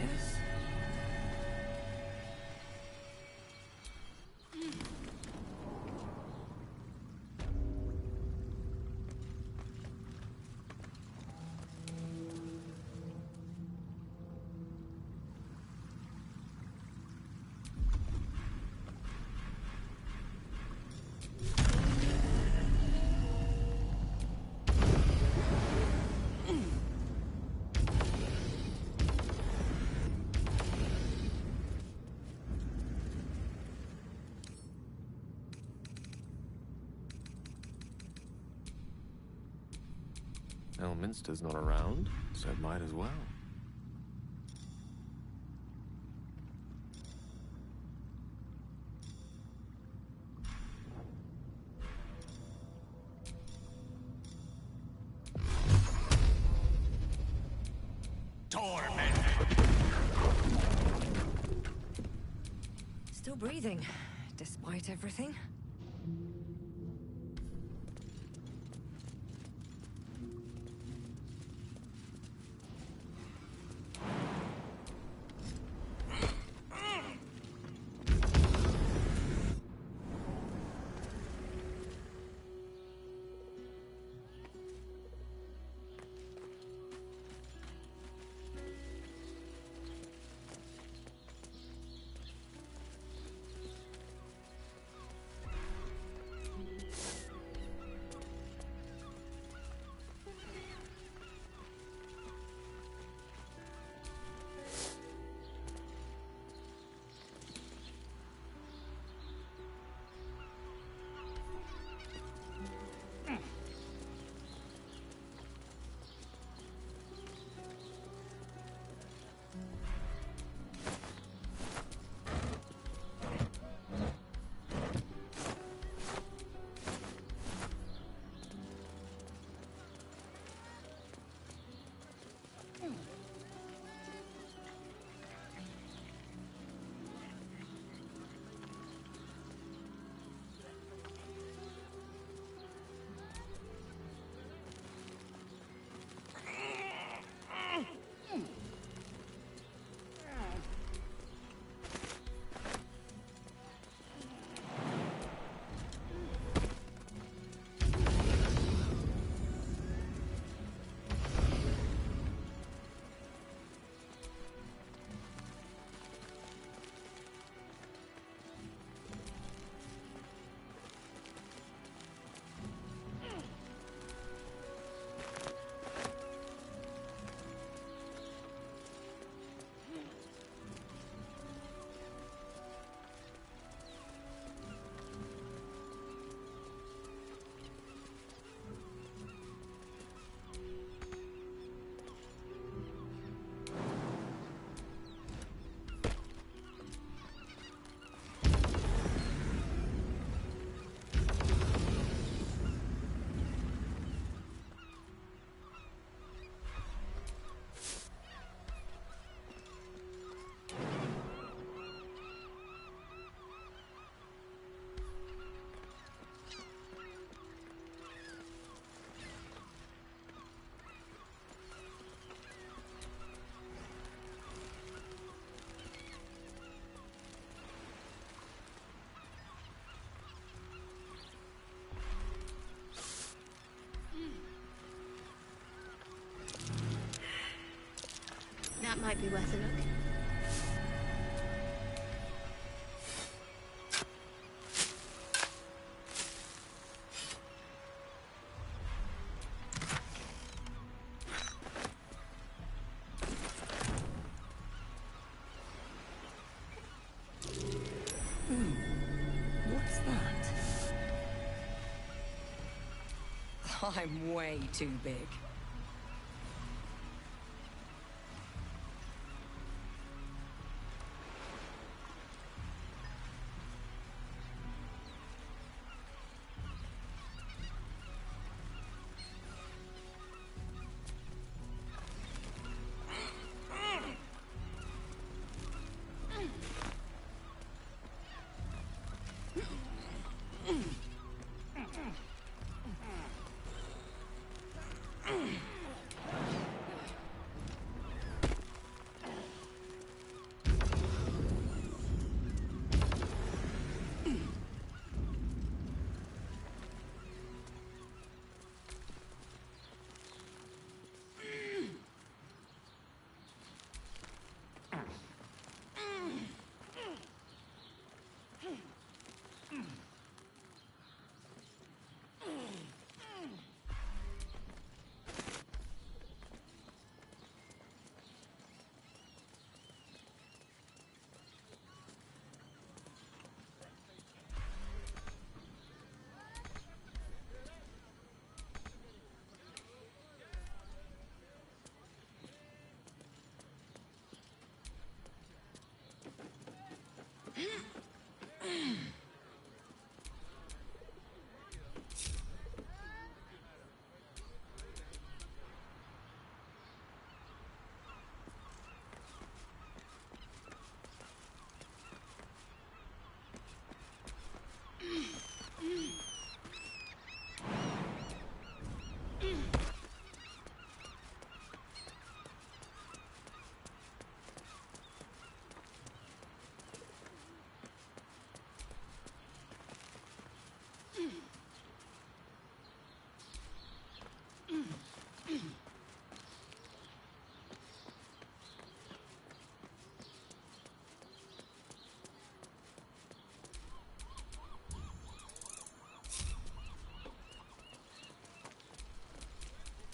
Elminster's not around, so might as well. Still breathing, despite everything. That might be worth a look. What's that? I'm way too big.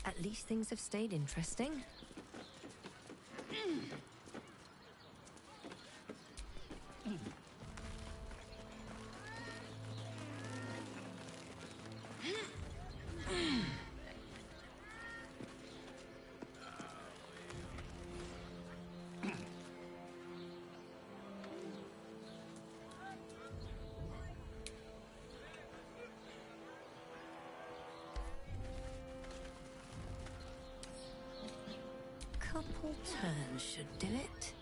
At least things have stayed interesting. Couple turns should do it.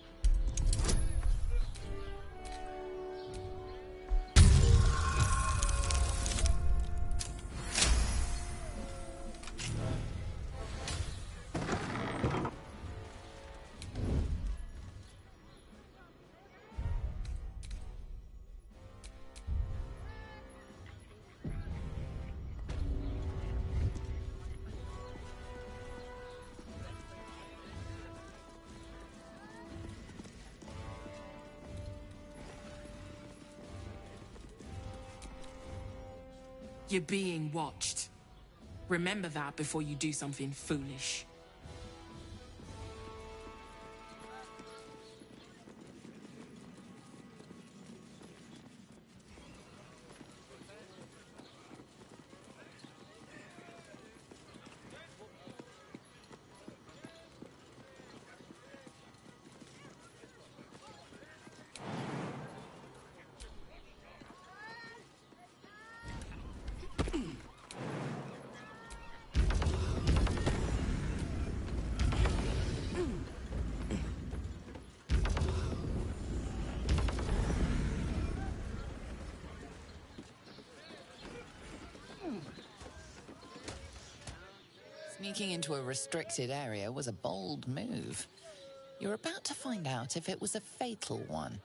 You're being watched. Remember that before you do something foolish. Sneaking into a restricted area was a bold move. You're about to find out if it was a fatal one.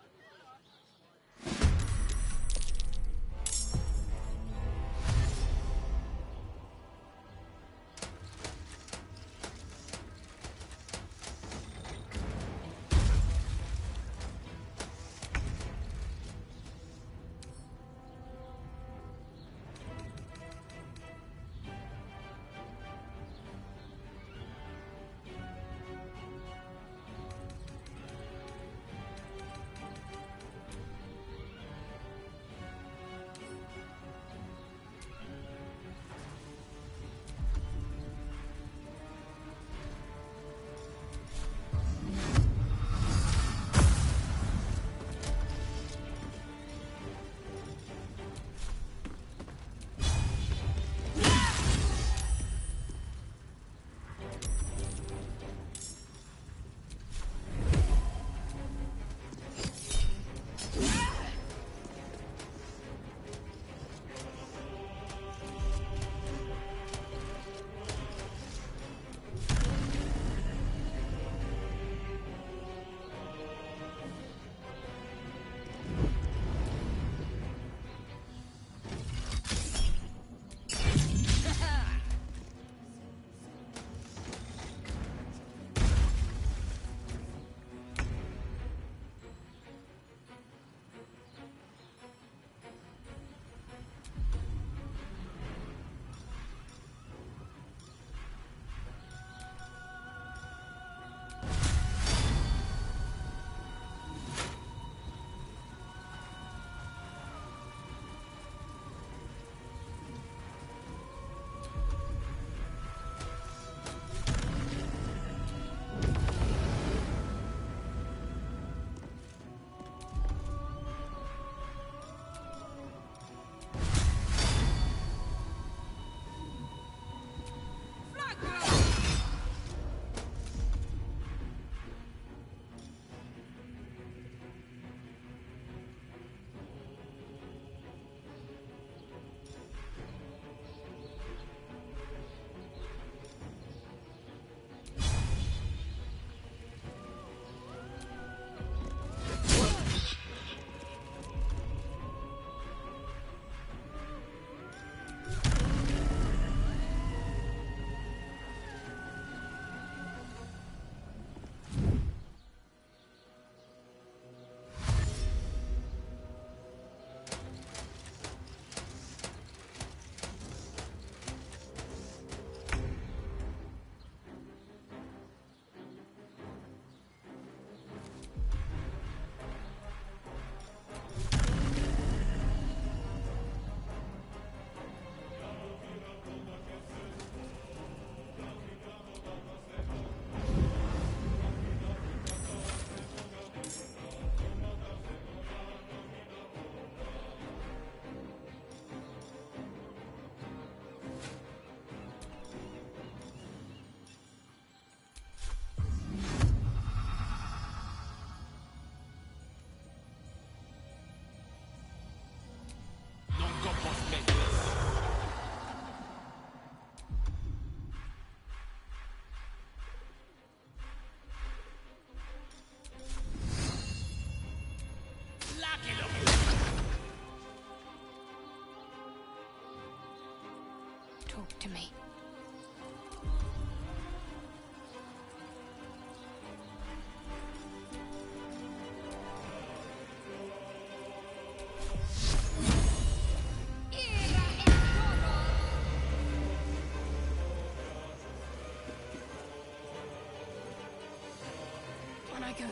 On I go.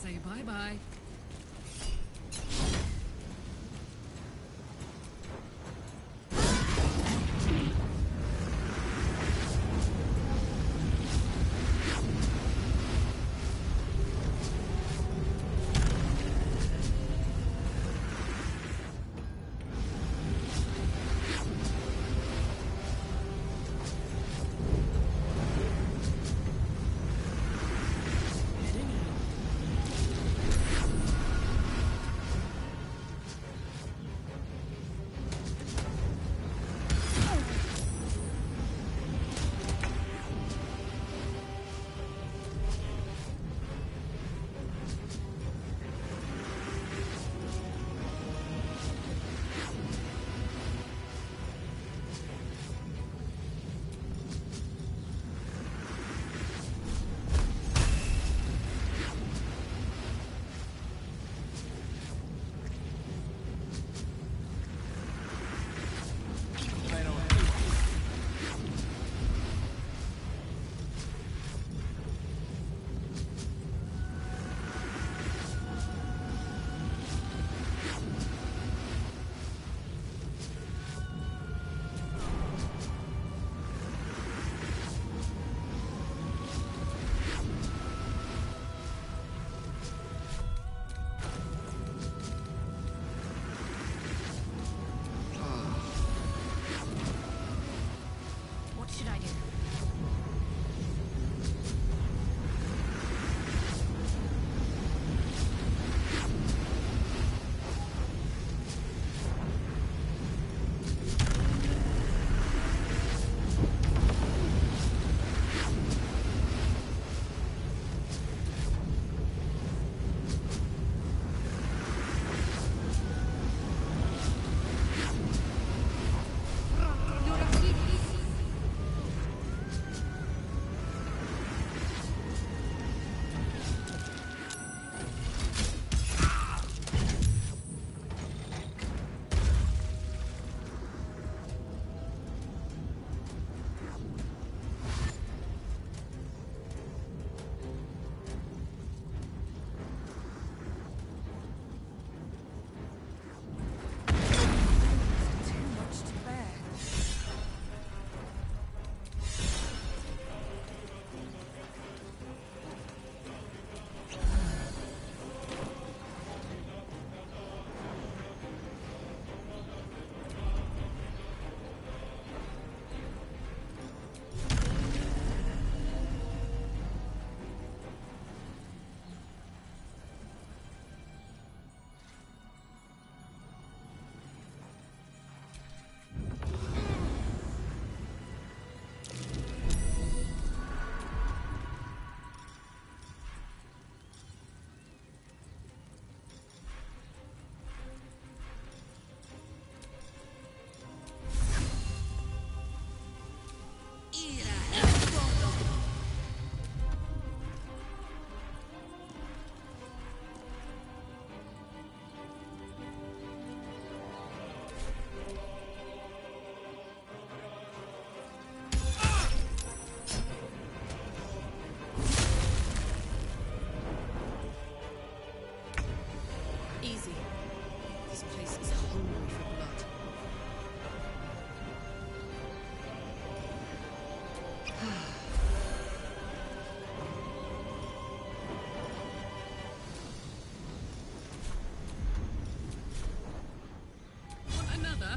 Say bye-bye. hungry for blood. Want another?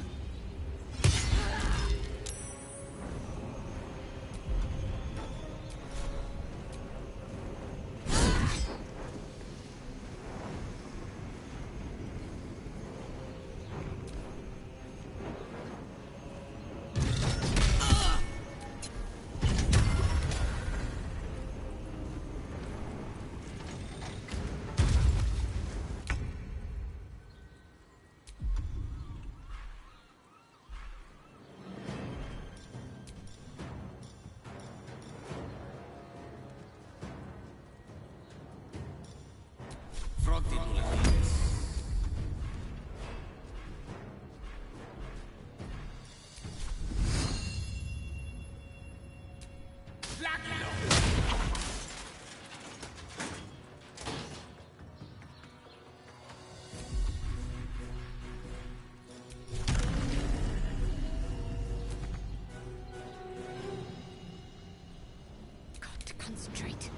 Got to concentrate.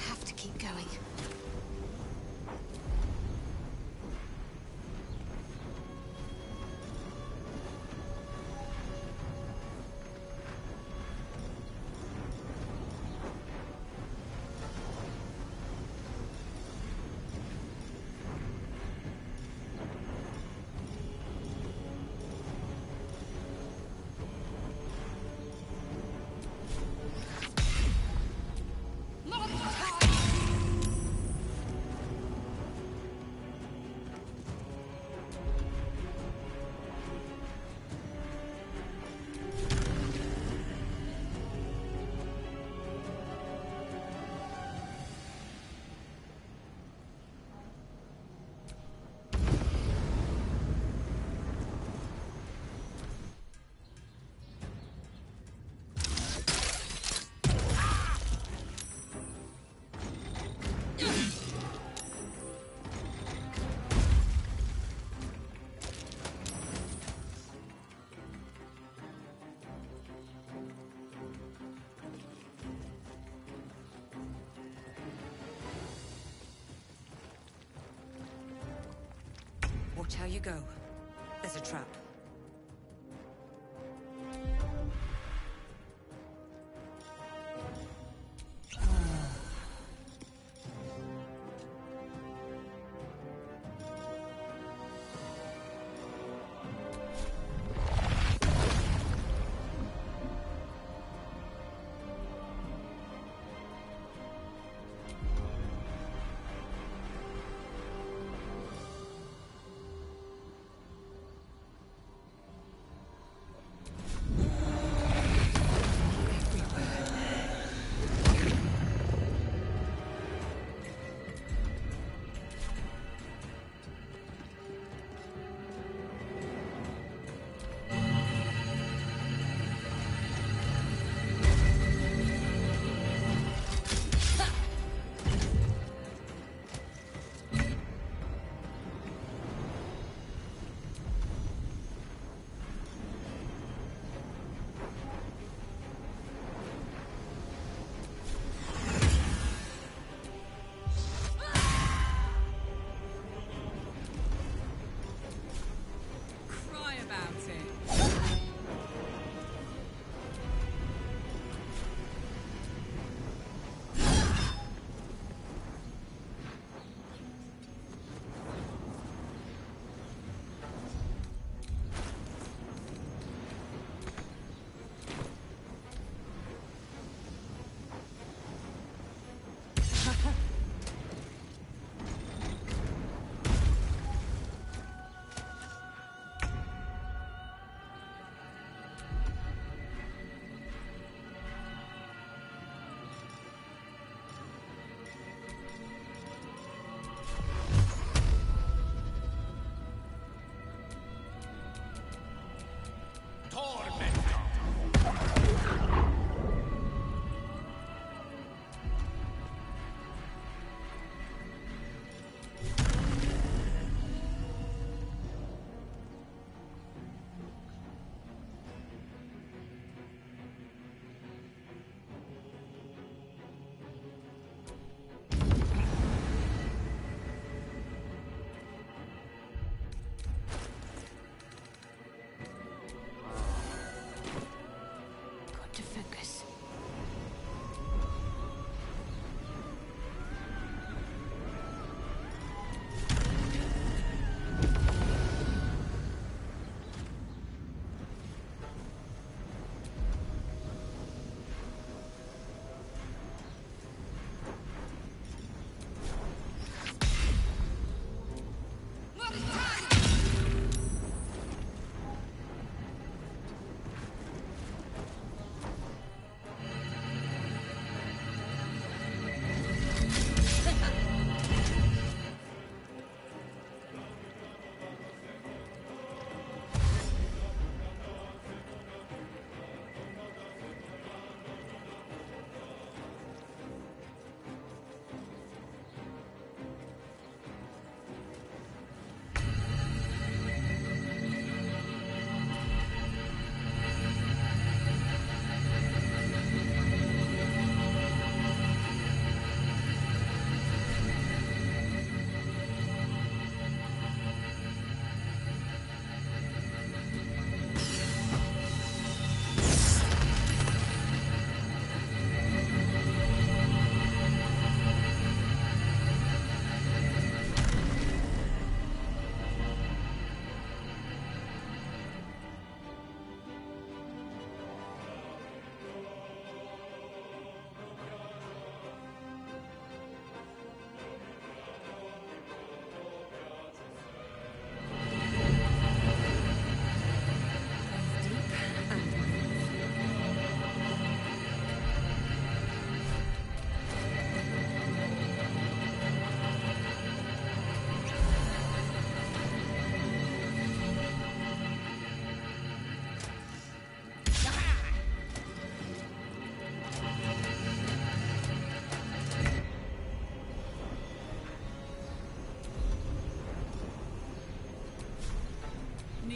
Have to keep going. Watch how you go. There's a trap.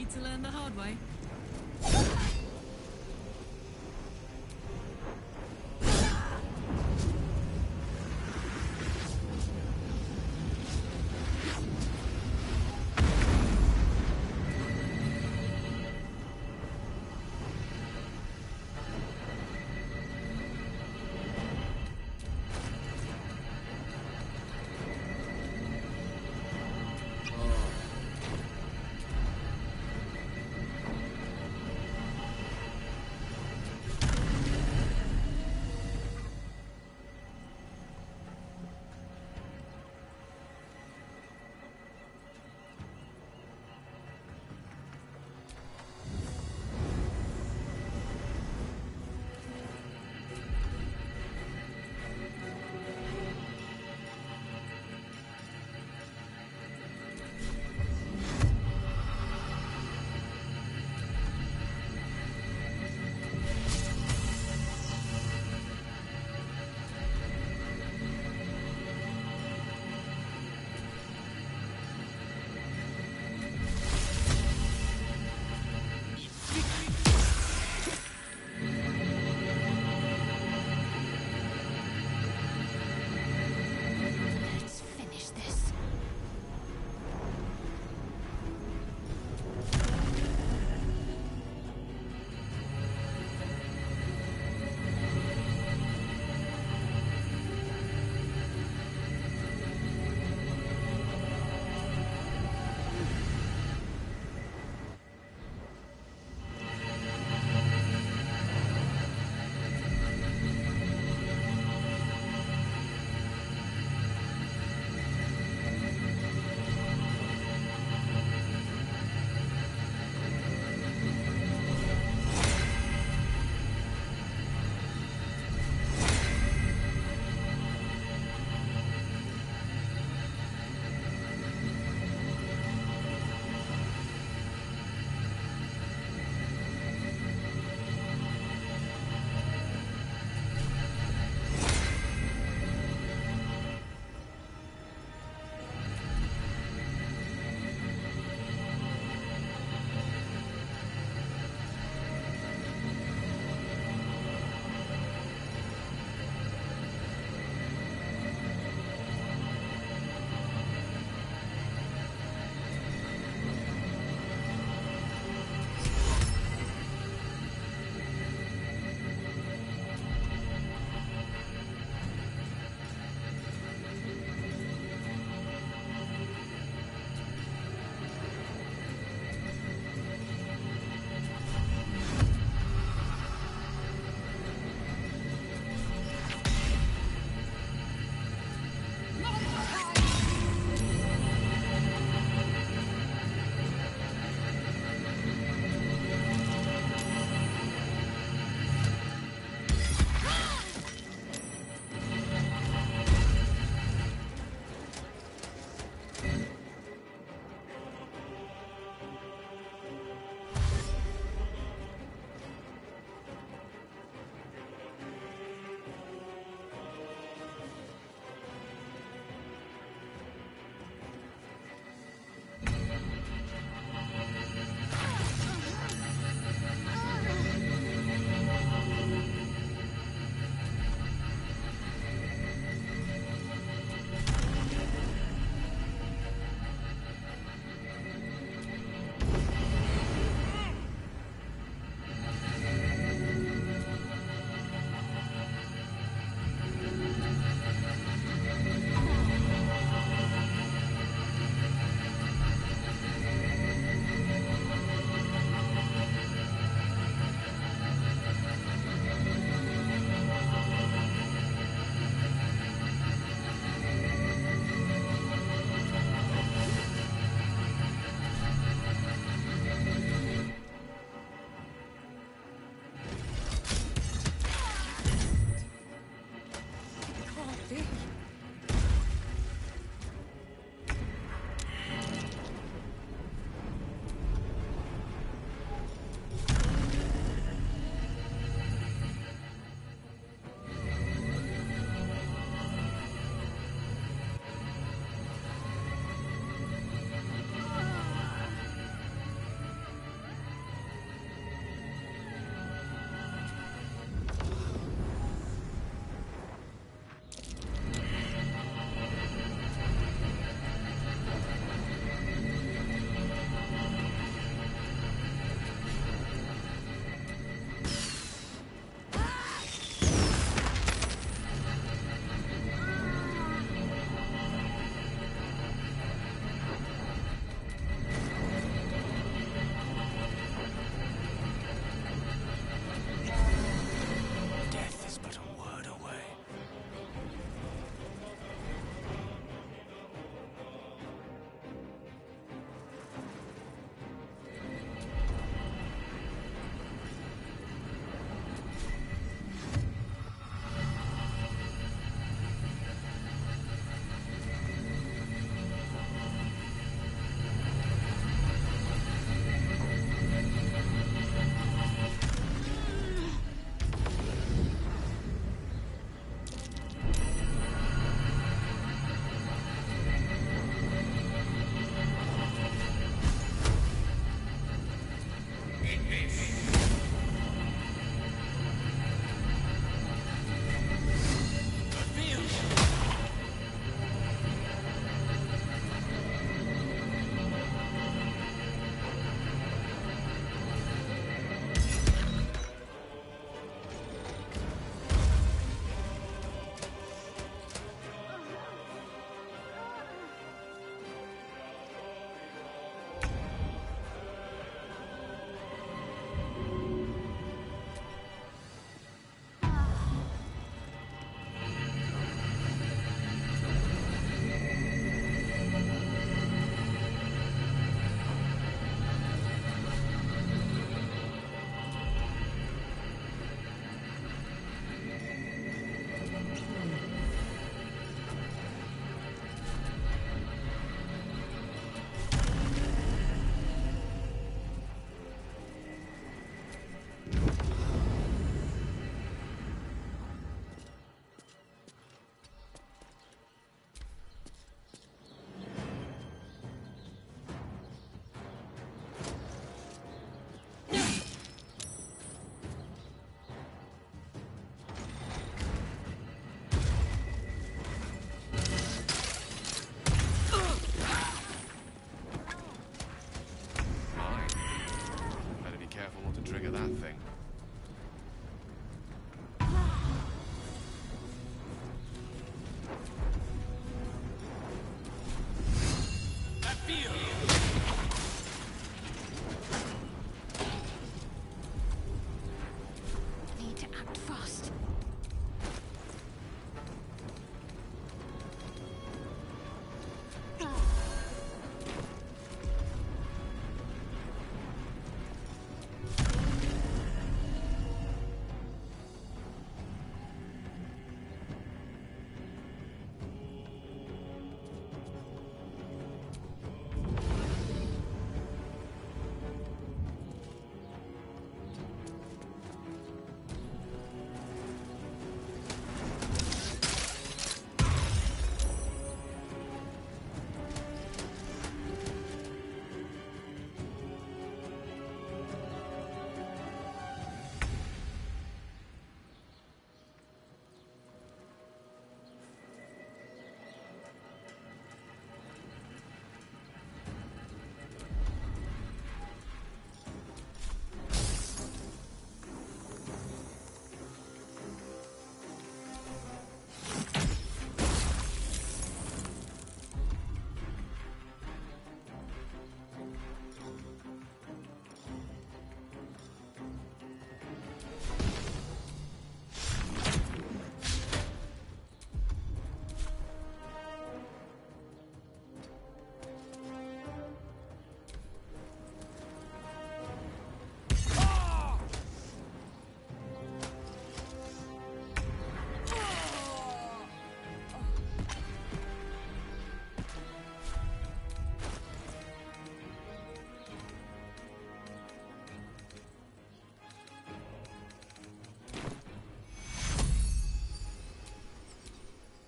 Ready to learn the hard way?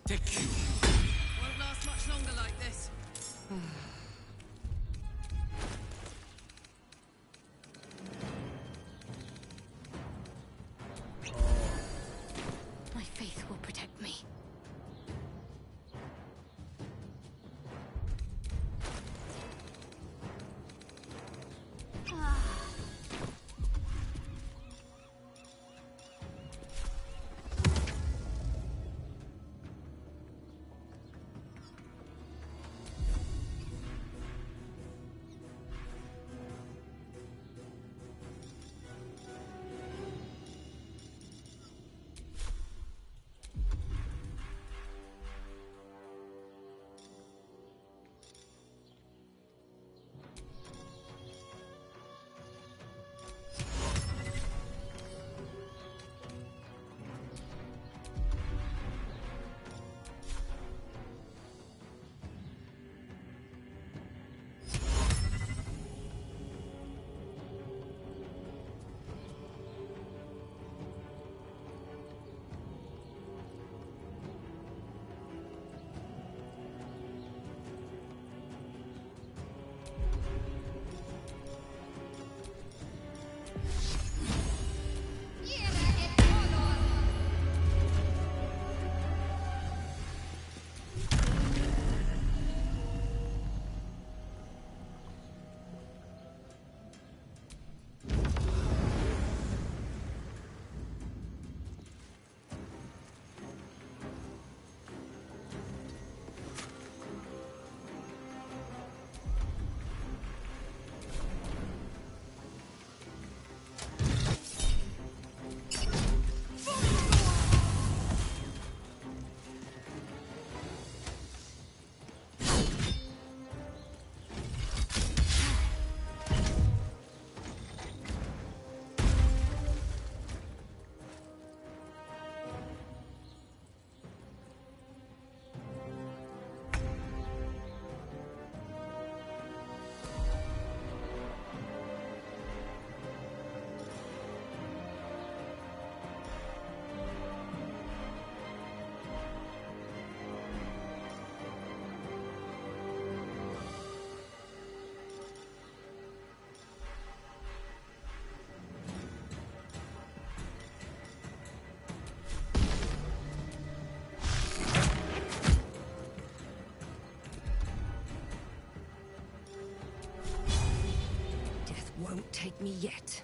Tacticien. Won't last much longer like this. My faith will protect me. Won't take me yet.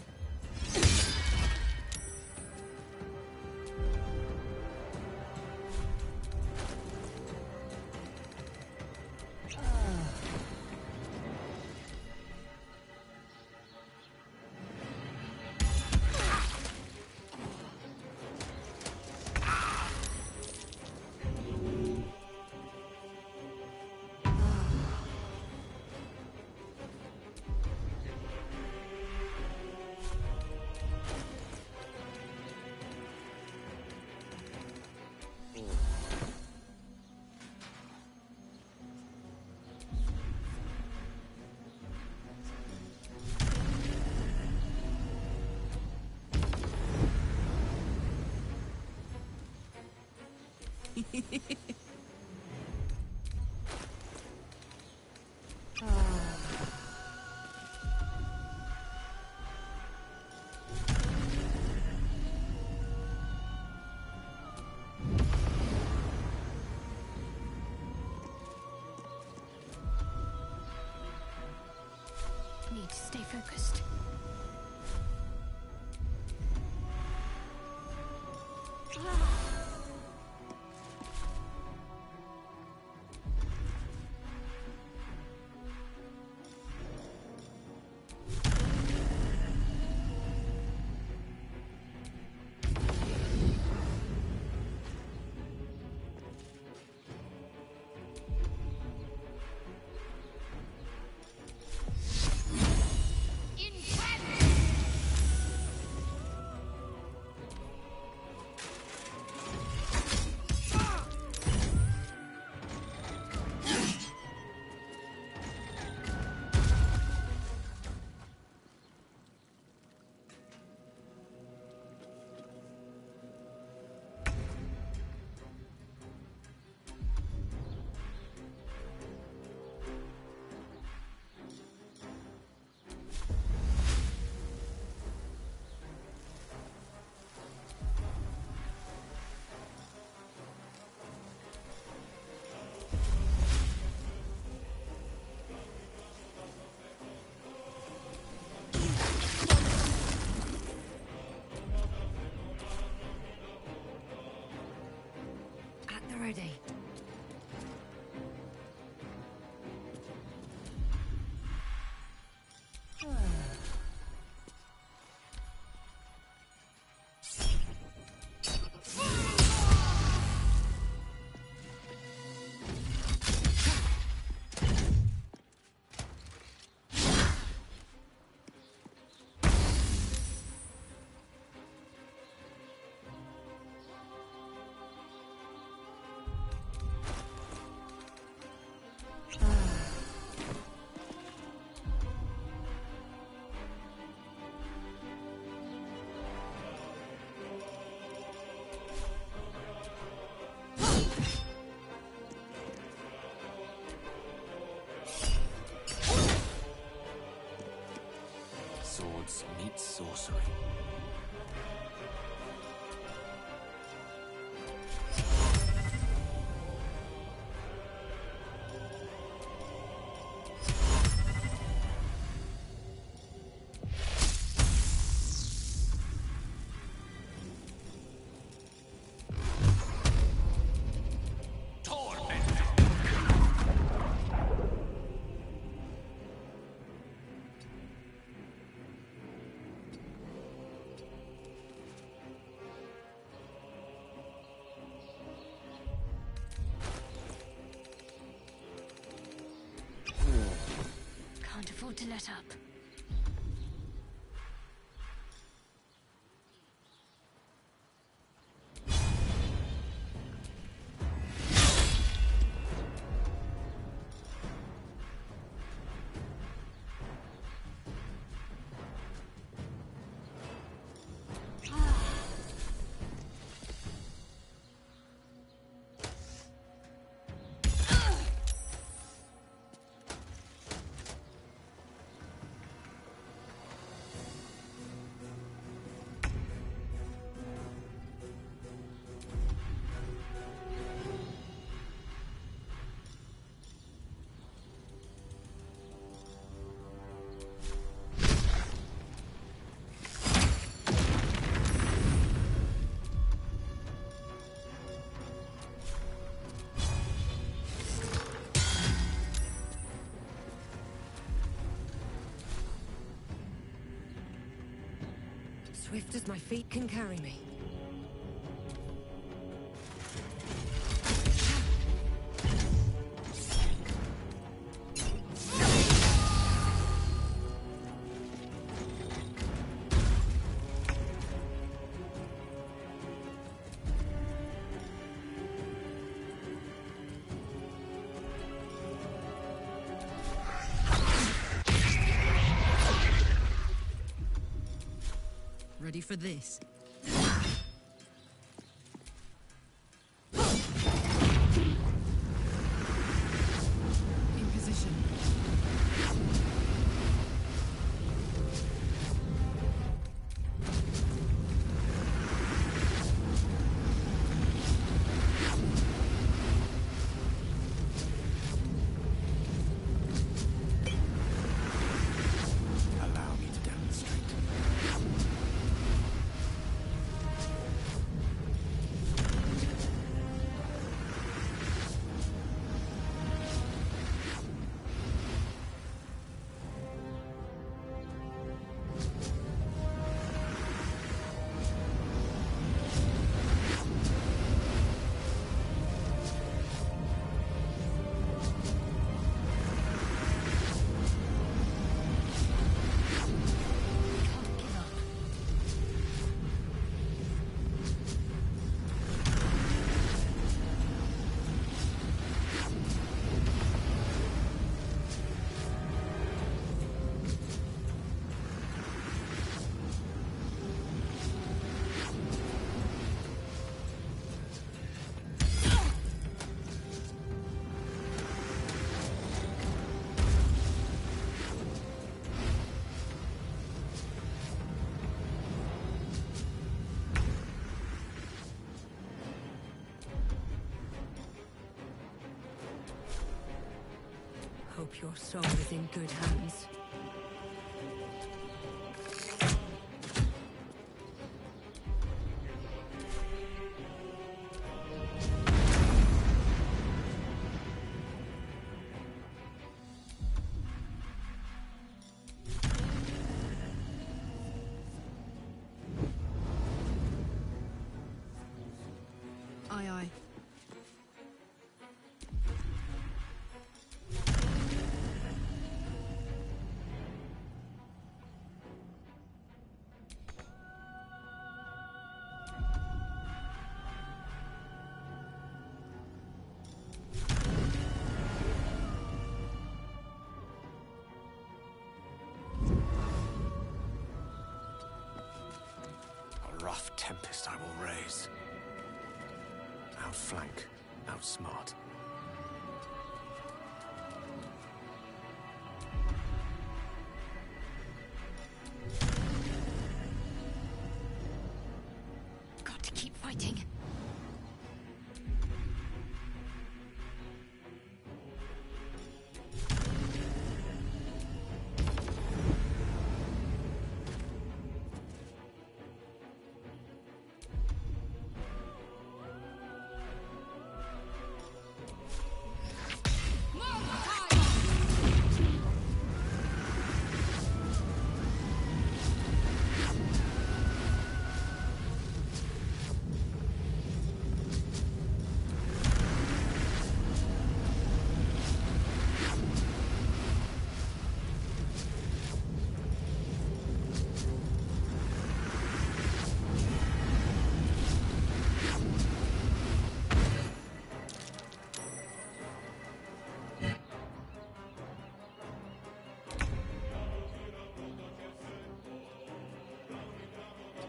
Need to stay focused. ready. Swords meet sorcery. Can't afford to let up. Swift as my feet can carry me. Ready for this? In position. Allow me to demonstrate. Hope your soul is in good hands. fist I will raise. Outflank, outsmart. Got to keep fighting.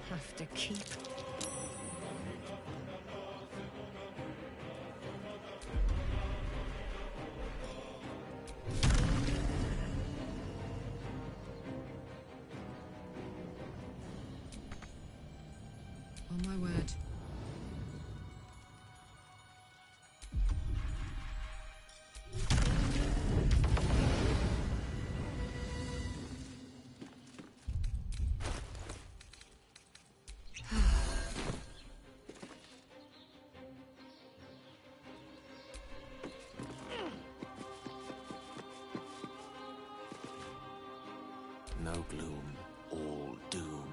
Have to keep. On my word. No gloom, all doom.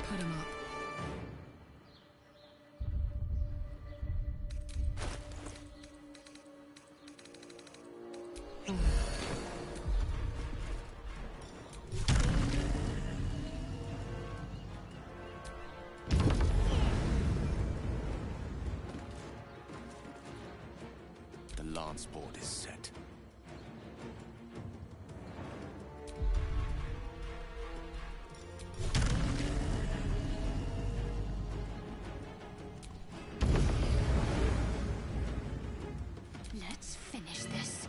Put him up. The lance board is set. Let's finish this.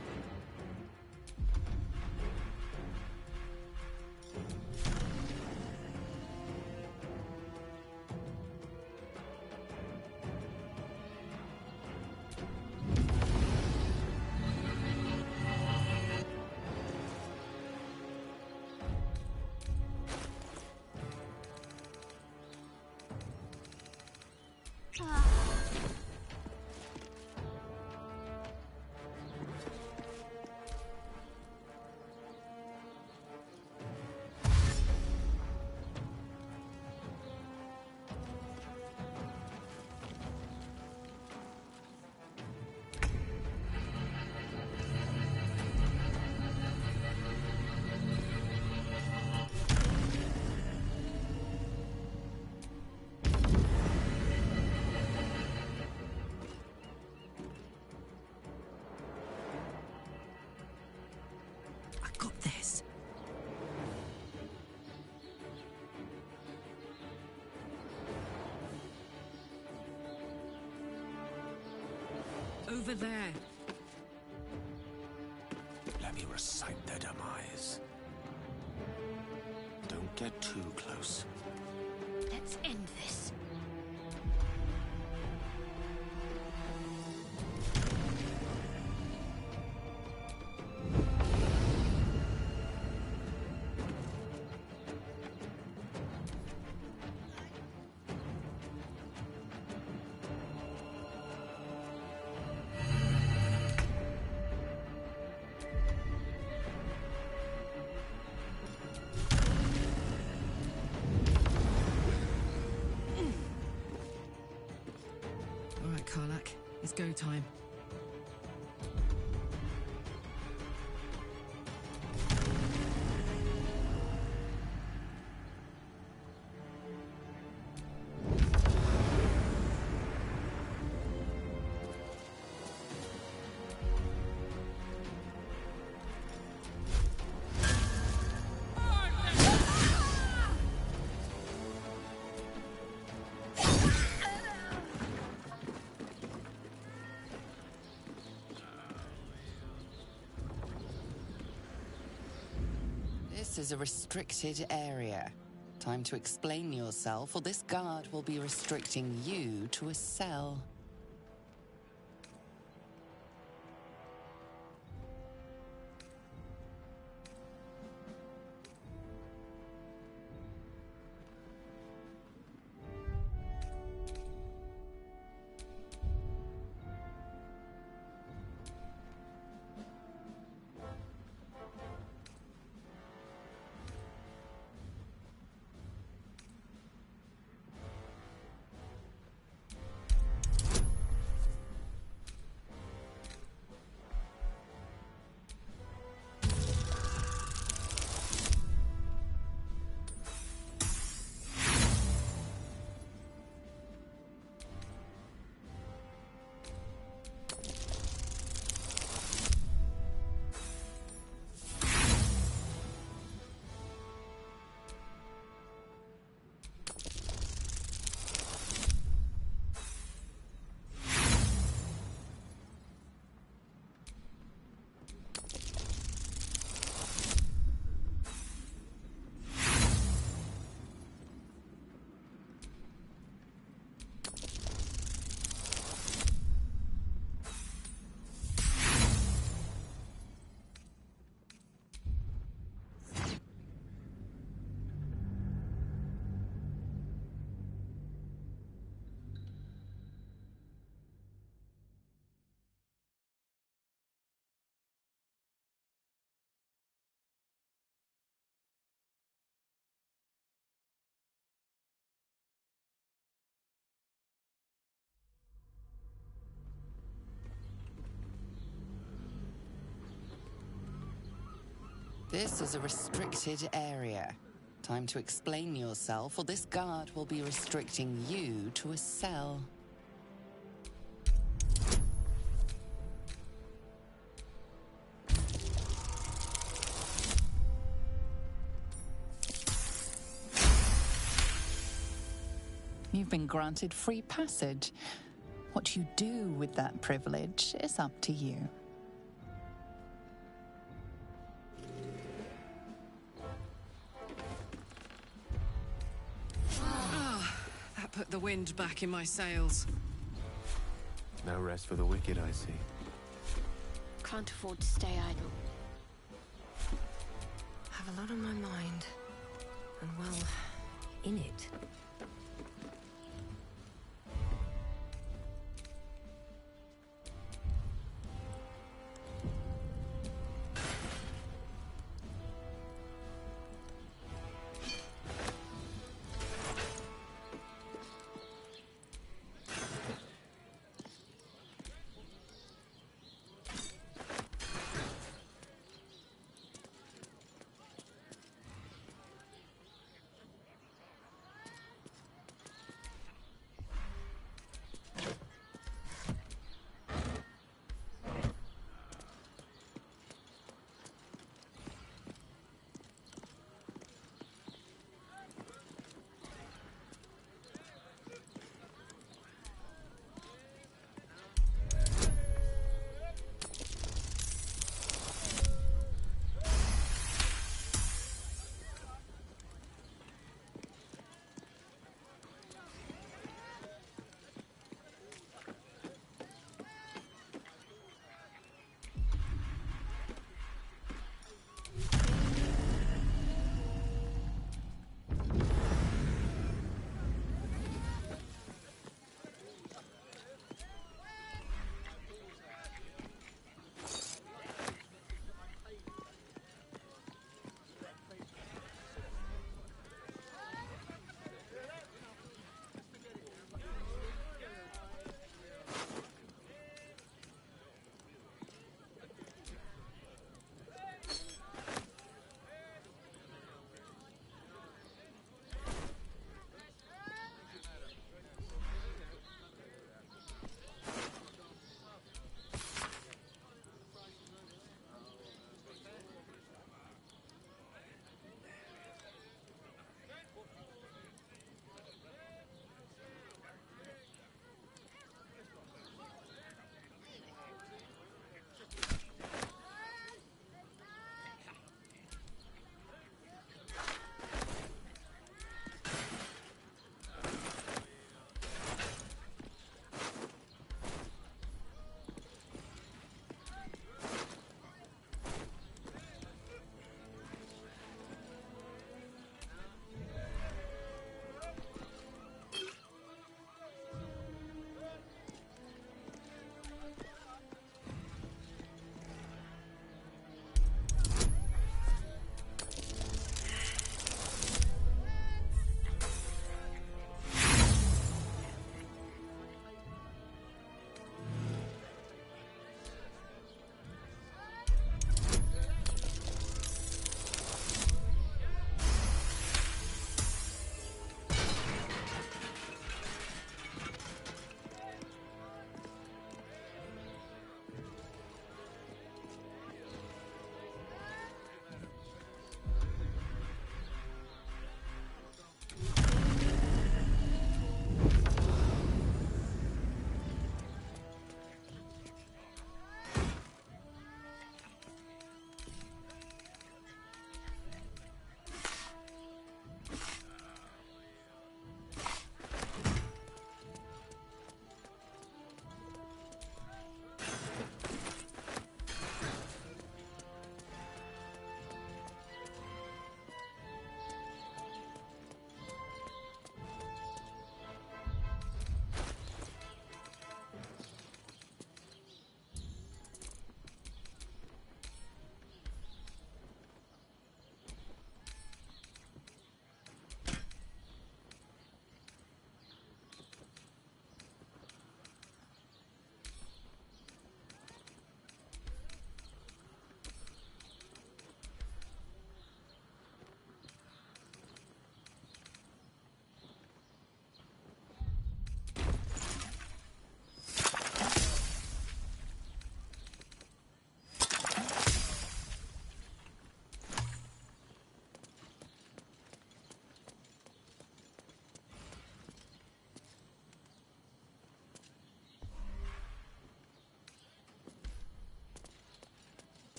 over there. Let me recite their demise. Don't get too close. Let's end this. All right, Karlak, it's go time. This is a restricted area. Time to explain yourself, or this guard will be restricting you to a cell. This is a restricted area. Time to explain yourself, or this guard will be restricting you to a cell. You've been granted free passage. What you do with that privilege is up to you. That put the wind back in my sails. No rest for the wicked, I see. Can't afford to stay idle. Have a lot on my mind. And well, in it.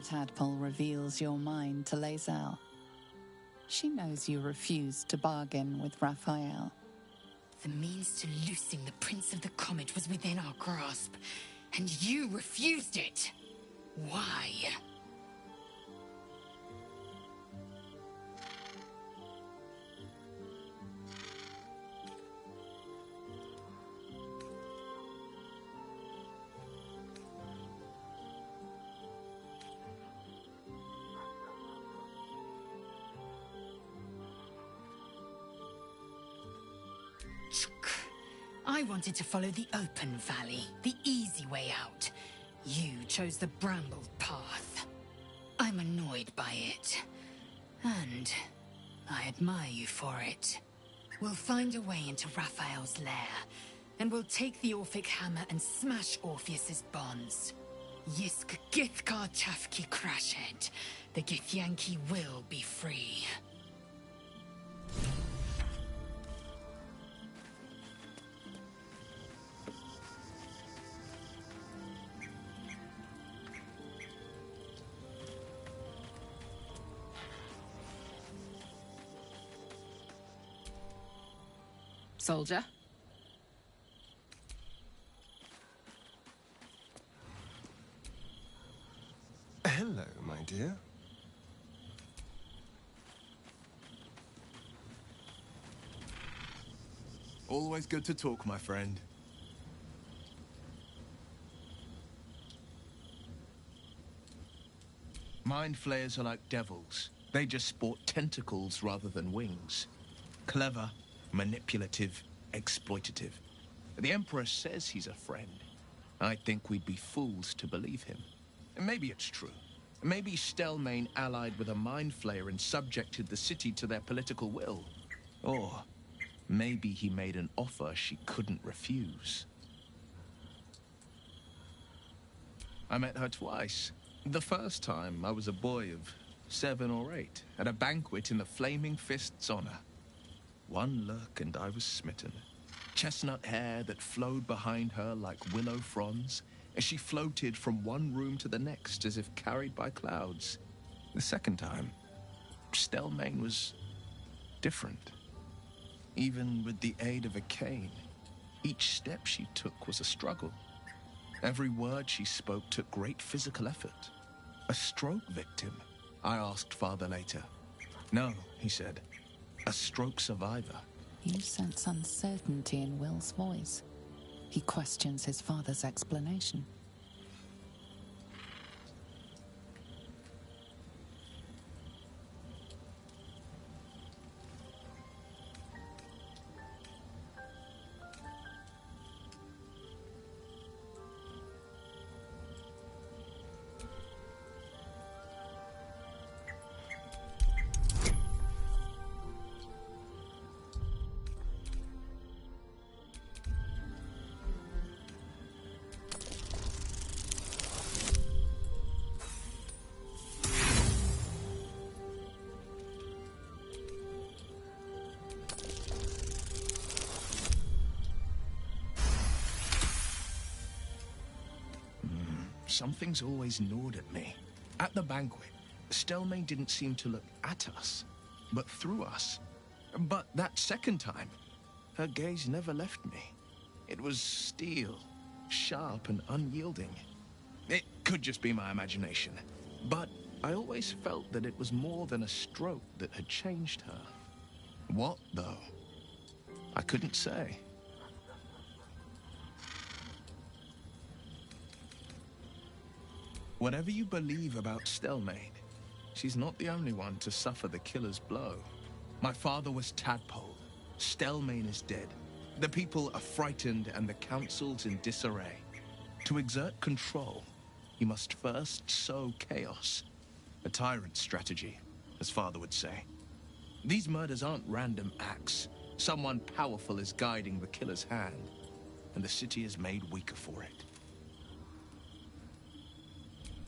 tadpole reveals your mind to Lae'zel. She knows you refused to bargain with Raphael. The means to loosing the Prince of the Comet was within our grasp, and you refused it. Why? I wanted to follow the open valley, the easy way out. You chose the brambled path. I'm annoyed by it. And I admire you for it. We'll find a way into Raphael's lair, and we'll take the Orphic hammer and smash Orpheus's bonds. Yisk Githkar Tafki Crashhead. The Githyanki will be free. Soldier? Hello, my dear. Always good to talk, my friend. Mind flayers are like devils. They just sport tentacles rather than wings. Clever, manipulative, exploitative. The Emperor says he's a friend. I think we'd be fools to believe him. And maybe it's true. Maybe Stelmane allied with a mind flayer and subjected the city to their political will. Or maybe he made an offer she couldn't refuse. I met her twice. The first time, I was a boy of 7 or 8, at a banquet in the Flaming Fist's honor. One look and I was smitten. Chestnut hair that flowed behind her like willow fronds as she floated from one room to the next as if carried by clouds. The second time, Stelmane was different. Even with the aid of a cane, each step she took was a struggle. Every word she spoke took great physical effort. A stroke victim? I asked Father later. No, he said. A stroke survivor. You sense uncertainty in Will's voice. He questions his father's explanation. Something's always gnawed at me. At the banquet, Stelmane didn't seem to look at us, but through us. But that second time, her gaze never left me. It was steel, sharp and unyielding. It could just be my imagination, but I always felt that it was more than a stroke that had changed her. What, though? I couldn't say. Whatever you believe about Stelmane, she's not the only one to suffer the killer's blow. My father was Tadpole. Stelmane is dead. The people are frightened and the council's in disarray. To exert control, you must first sow chaos. A tyrant's strategy, as father would say. These murders aren't random acts. Someone powerful is guiding the killer's hand, and the city is made weaker for it.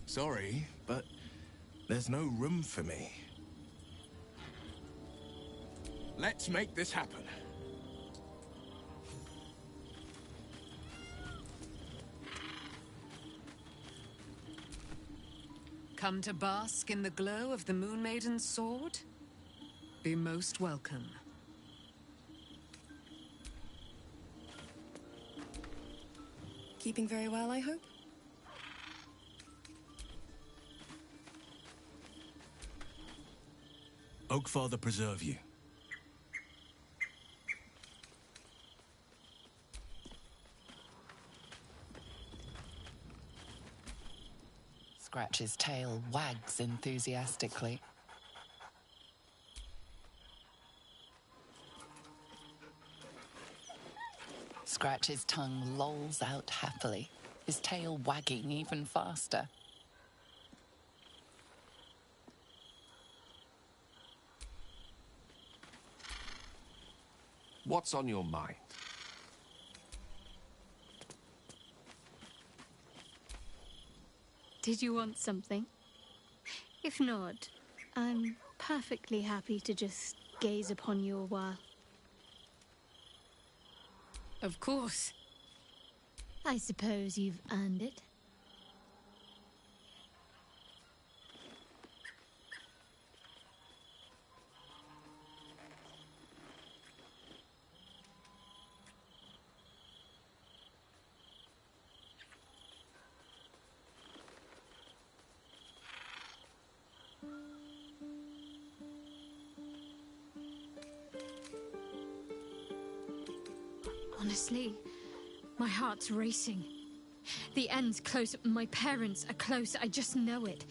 Sorry, but there's no room for me. Let's make this happen. Come to bask in the glow of the Moon Maiden's sword? Be most welcome. Keeping very well, I hope? Oakfather preserve you. Scratch's tail wags enthusiastically. Scratch's tongue lolls out happily, his tail wagging even faster. What's on your mind? Did you want something? If not, I'm perfectly happy to just gaze upon you a while. Of course. I suppose you've earned it. Honestly, my heart's racing. The end's close. My parents are close. I just know it.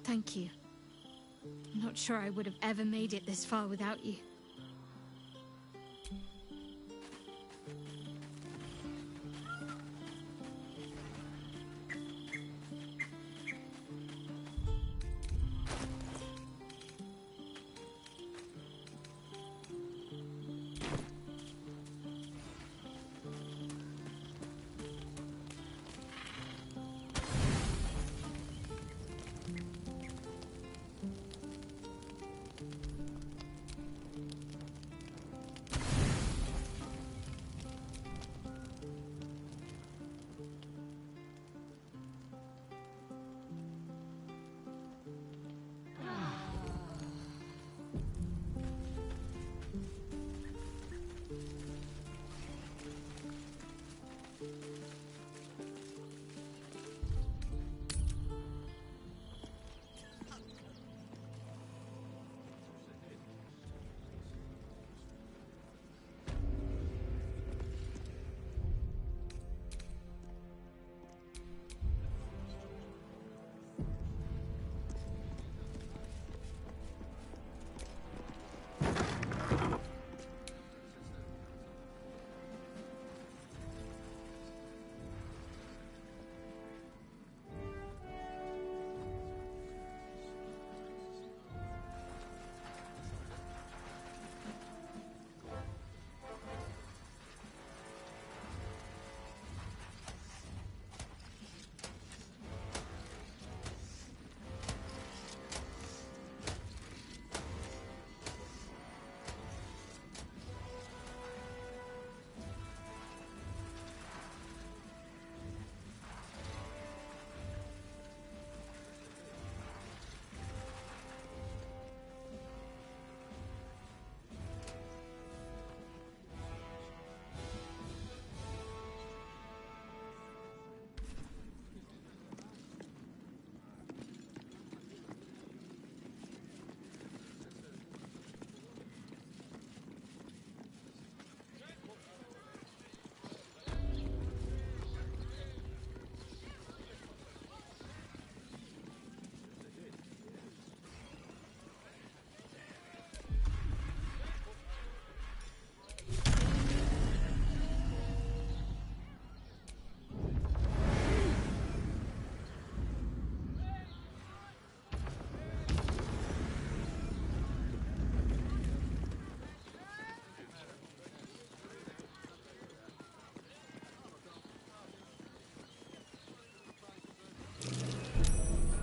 Thank you. I'm not sure I would have ever made it this far without you.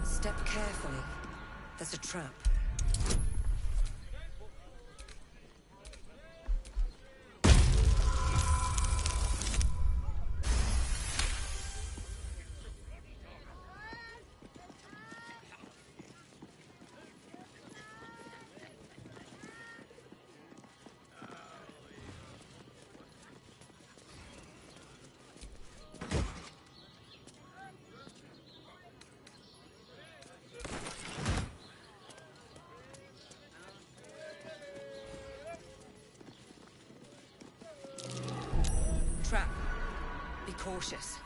Step carefully. There's a trap. cautious.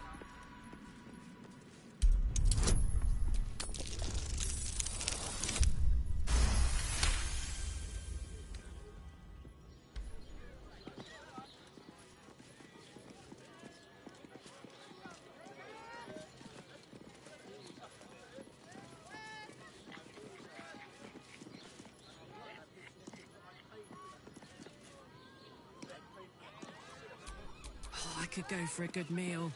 Oh, I could go for a good meal.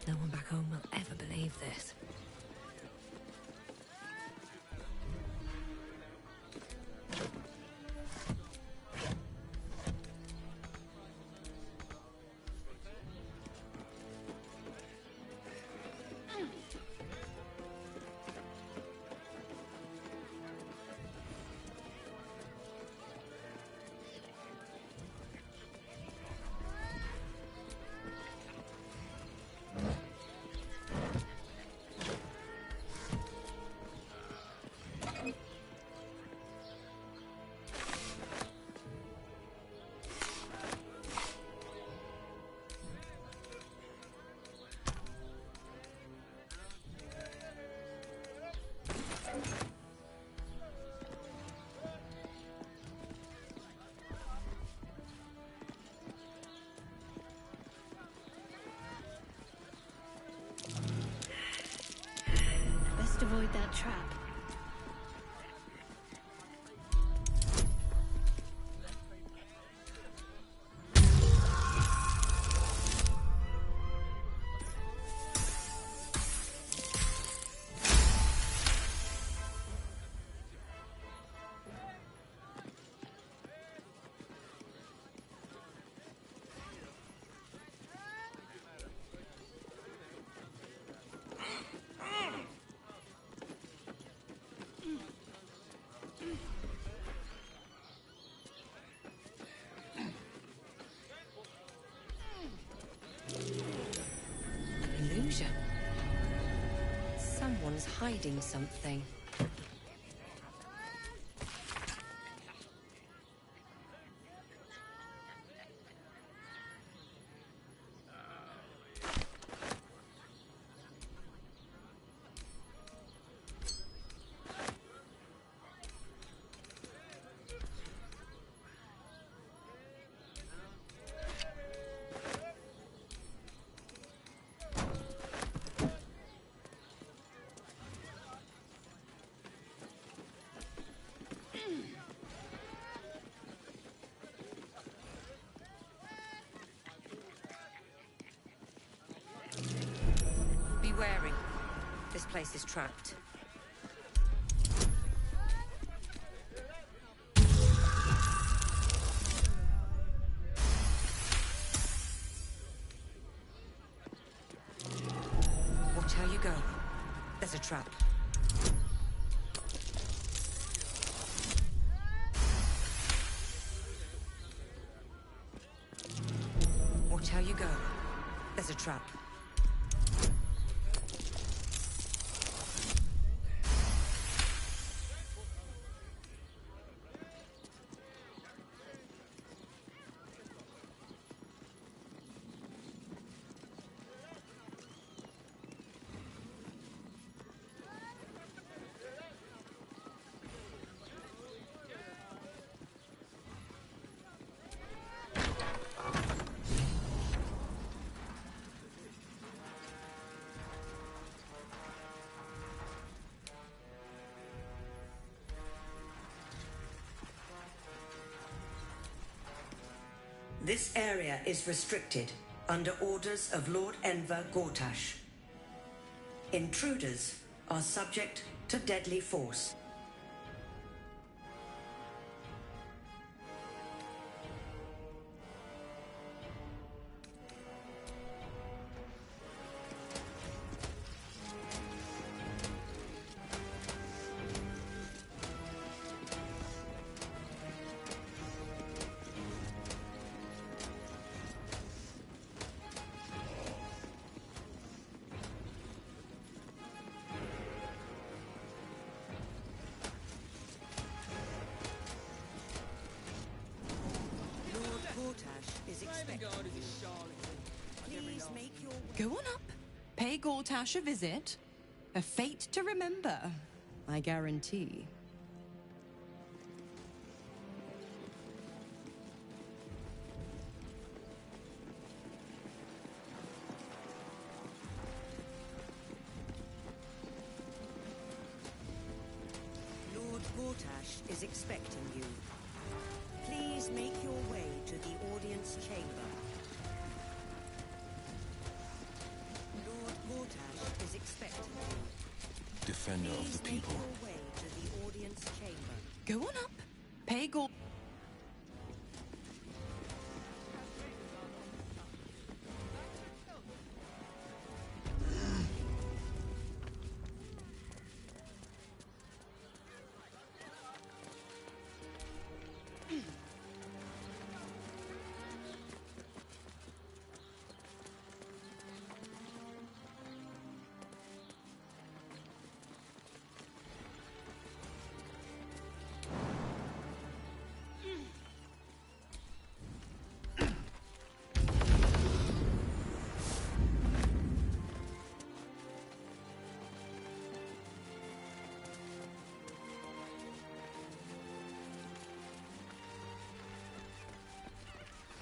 No one back home will ever believe this. Best avoid that trap. An illusion. Someone's hiding something. Be wary. This place is trapped. Watch how you go. There's a trap. Watch how you go. There's a trap. This area is restricted under orders of Lord Enver Gortash. Intruders are subject to deadly force. Please make your way. Go on up. Pay Gortash a visit. A fate to remember, I guarantee. Lord Gortash is expecting you. Please make your way to the audience chamber. Lord Gortash is expecting you. Defender of the people. Please make your way to the audience chamber. Go on up. Pay Gort.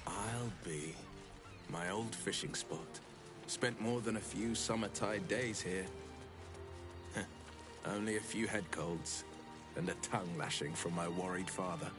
I'll be my old fishing spot. Spent more than a few summer-tide days here. Only a few head colds and a tongue lashing from my worried father.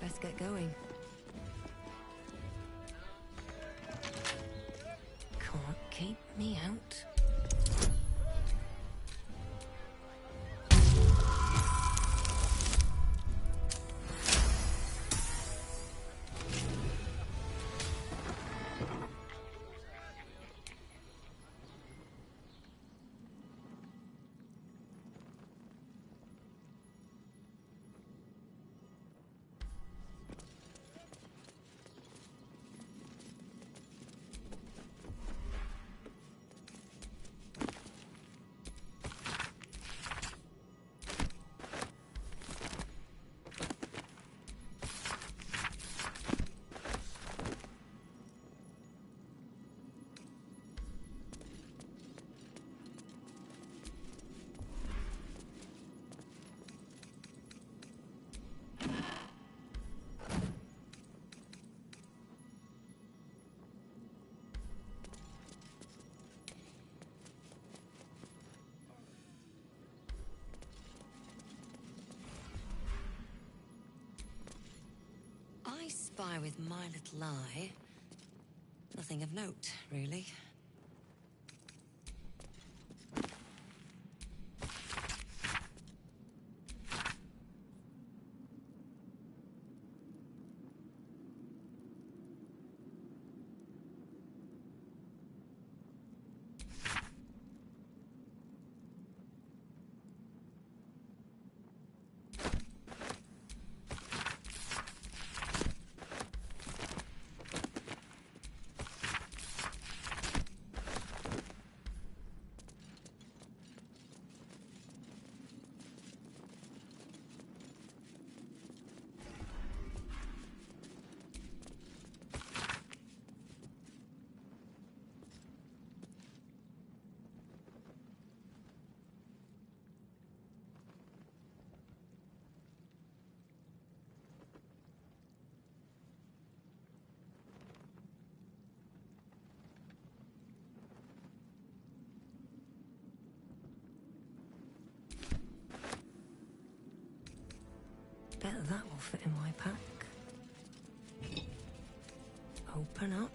Let's get going. Can't keep me out. I spy with my little eye. Nothing of note, really. Bet that will fit in my pack. Open up.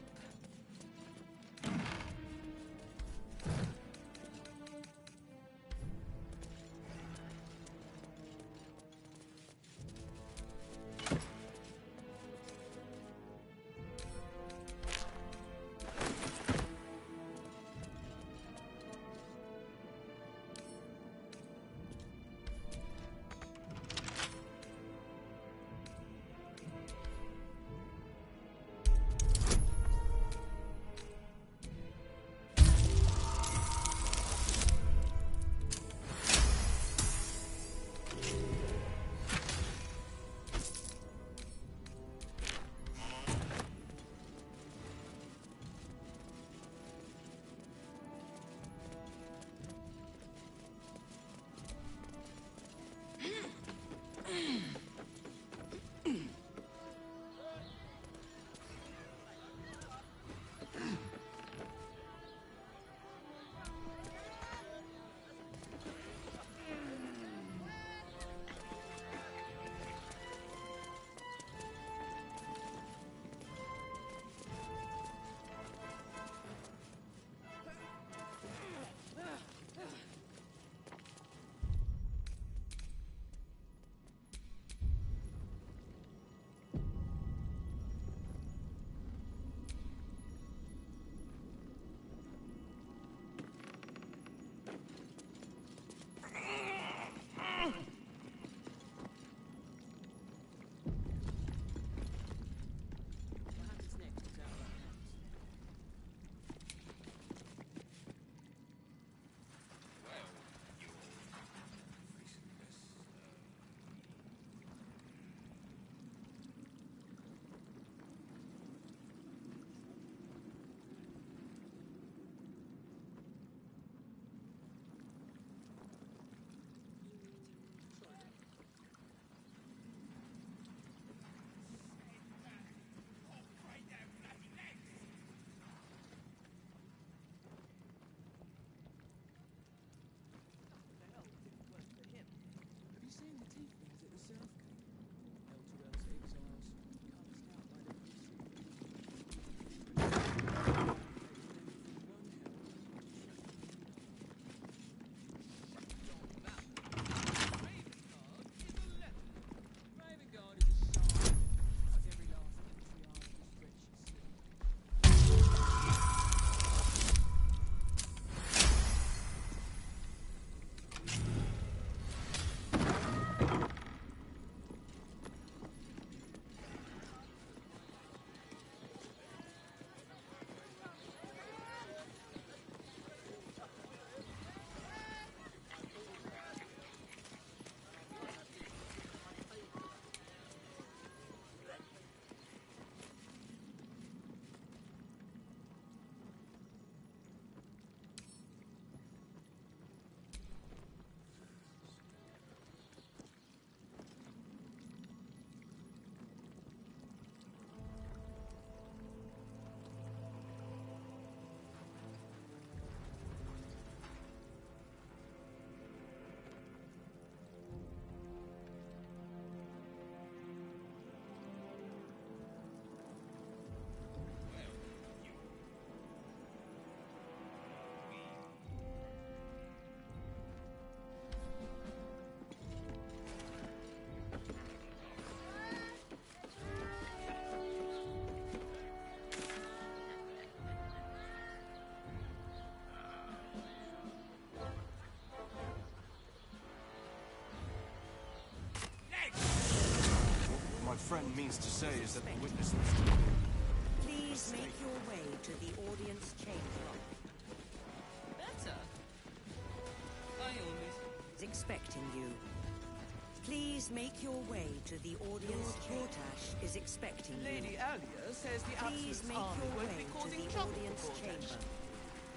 My friend means to say is that the witness Please make your way to the audience chamber. Better. By all means. Is expecting you. Please make your way to the audience chamber. Gortash is expecting you. Lady Alia says the Please absent make army your won't way be to causing the trouble audience for Gortash. chamber.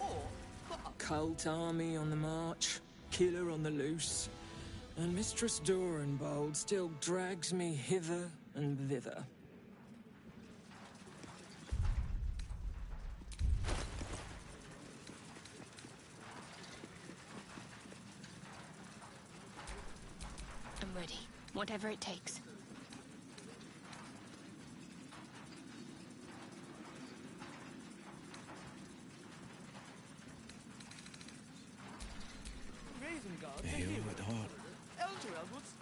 Or for us. Cult army on the march, killer on the loose, and Mistress Dorenbold still drags me hither and thither. I'm ready. Whatever it takes.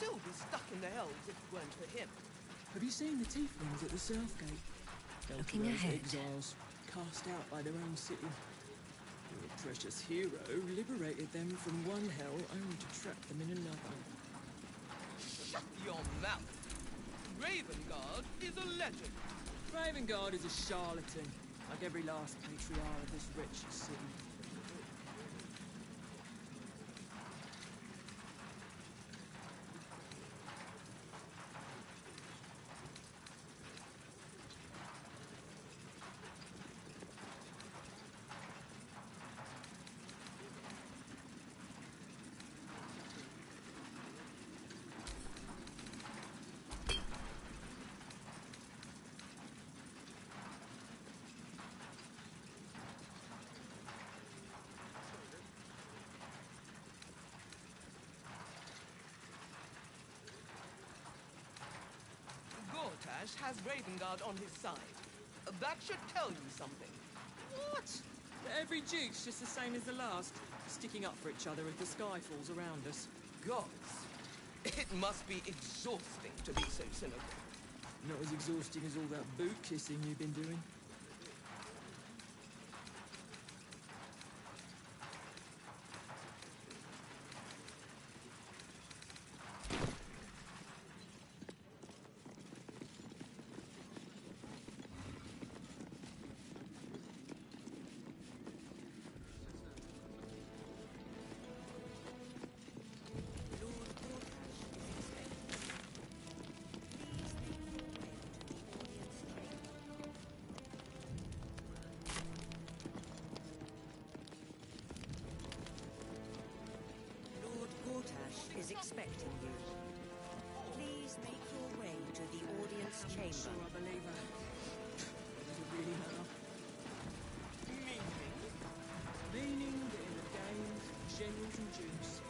still be stuck in the Hells if it weren't for him. Have you seen the tieflings at the south gate? Looking ahead. Exiles, cast out by their own city. Your precious hero liberated them from one hell only to trap them in another. Shut your mouth! Ravengard is a legend. Ravengard is a charlatan, like every last patriarch of this wretched city. Gortash has Ravengard on his side. That should tell you something. What? Every duke's just the same as the last, sticking up for each other as the sky falls around us. Gods, it must be exhausting to be so cynical. Not as exhausting as all that boot kissing you've been doing. Is expecting you. Please make your way to the audience chamber. Sure, I believe her. Does it really matter? Meaning? Meaning that in the games, generals and dukes,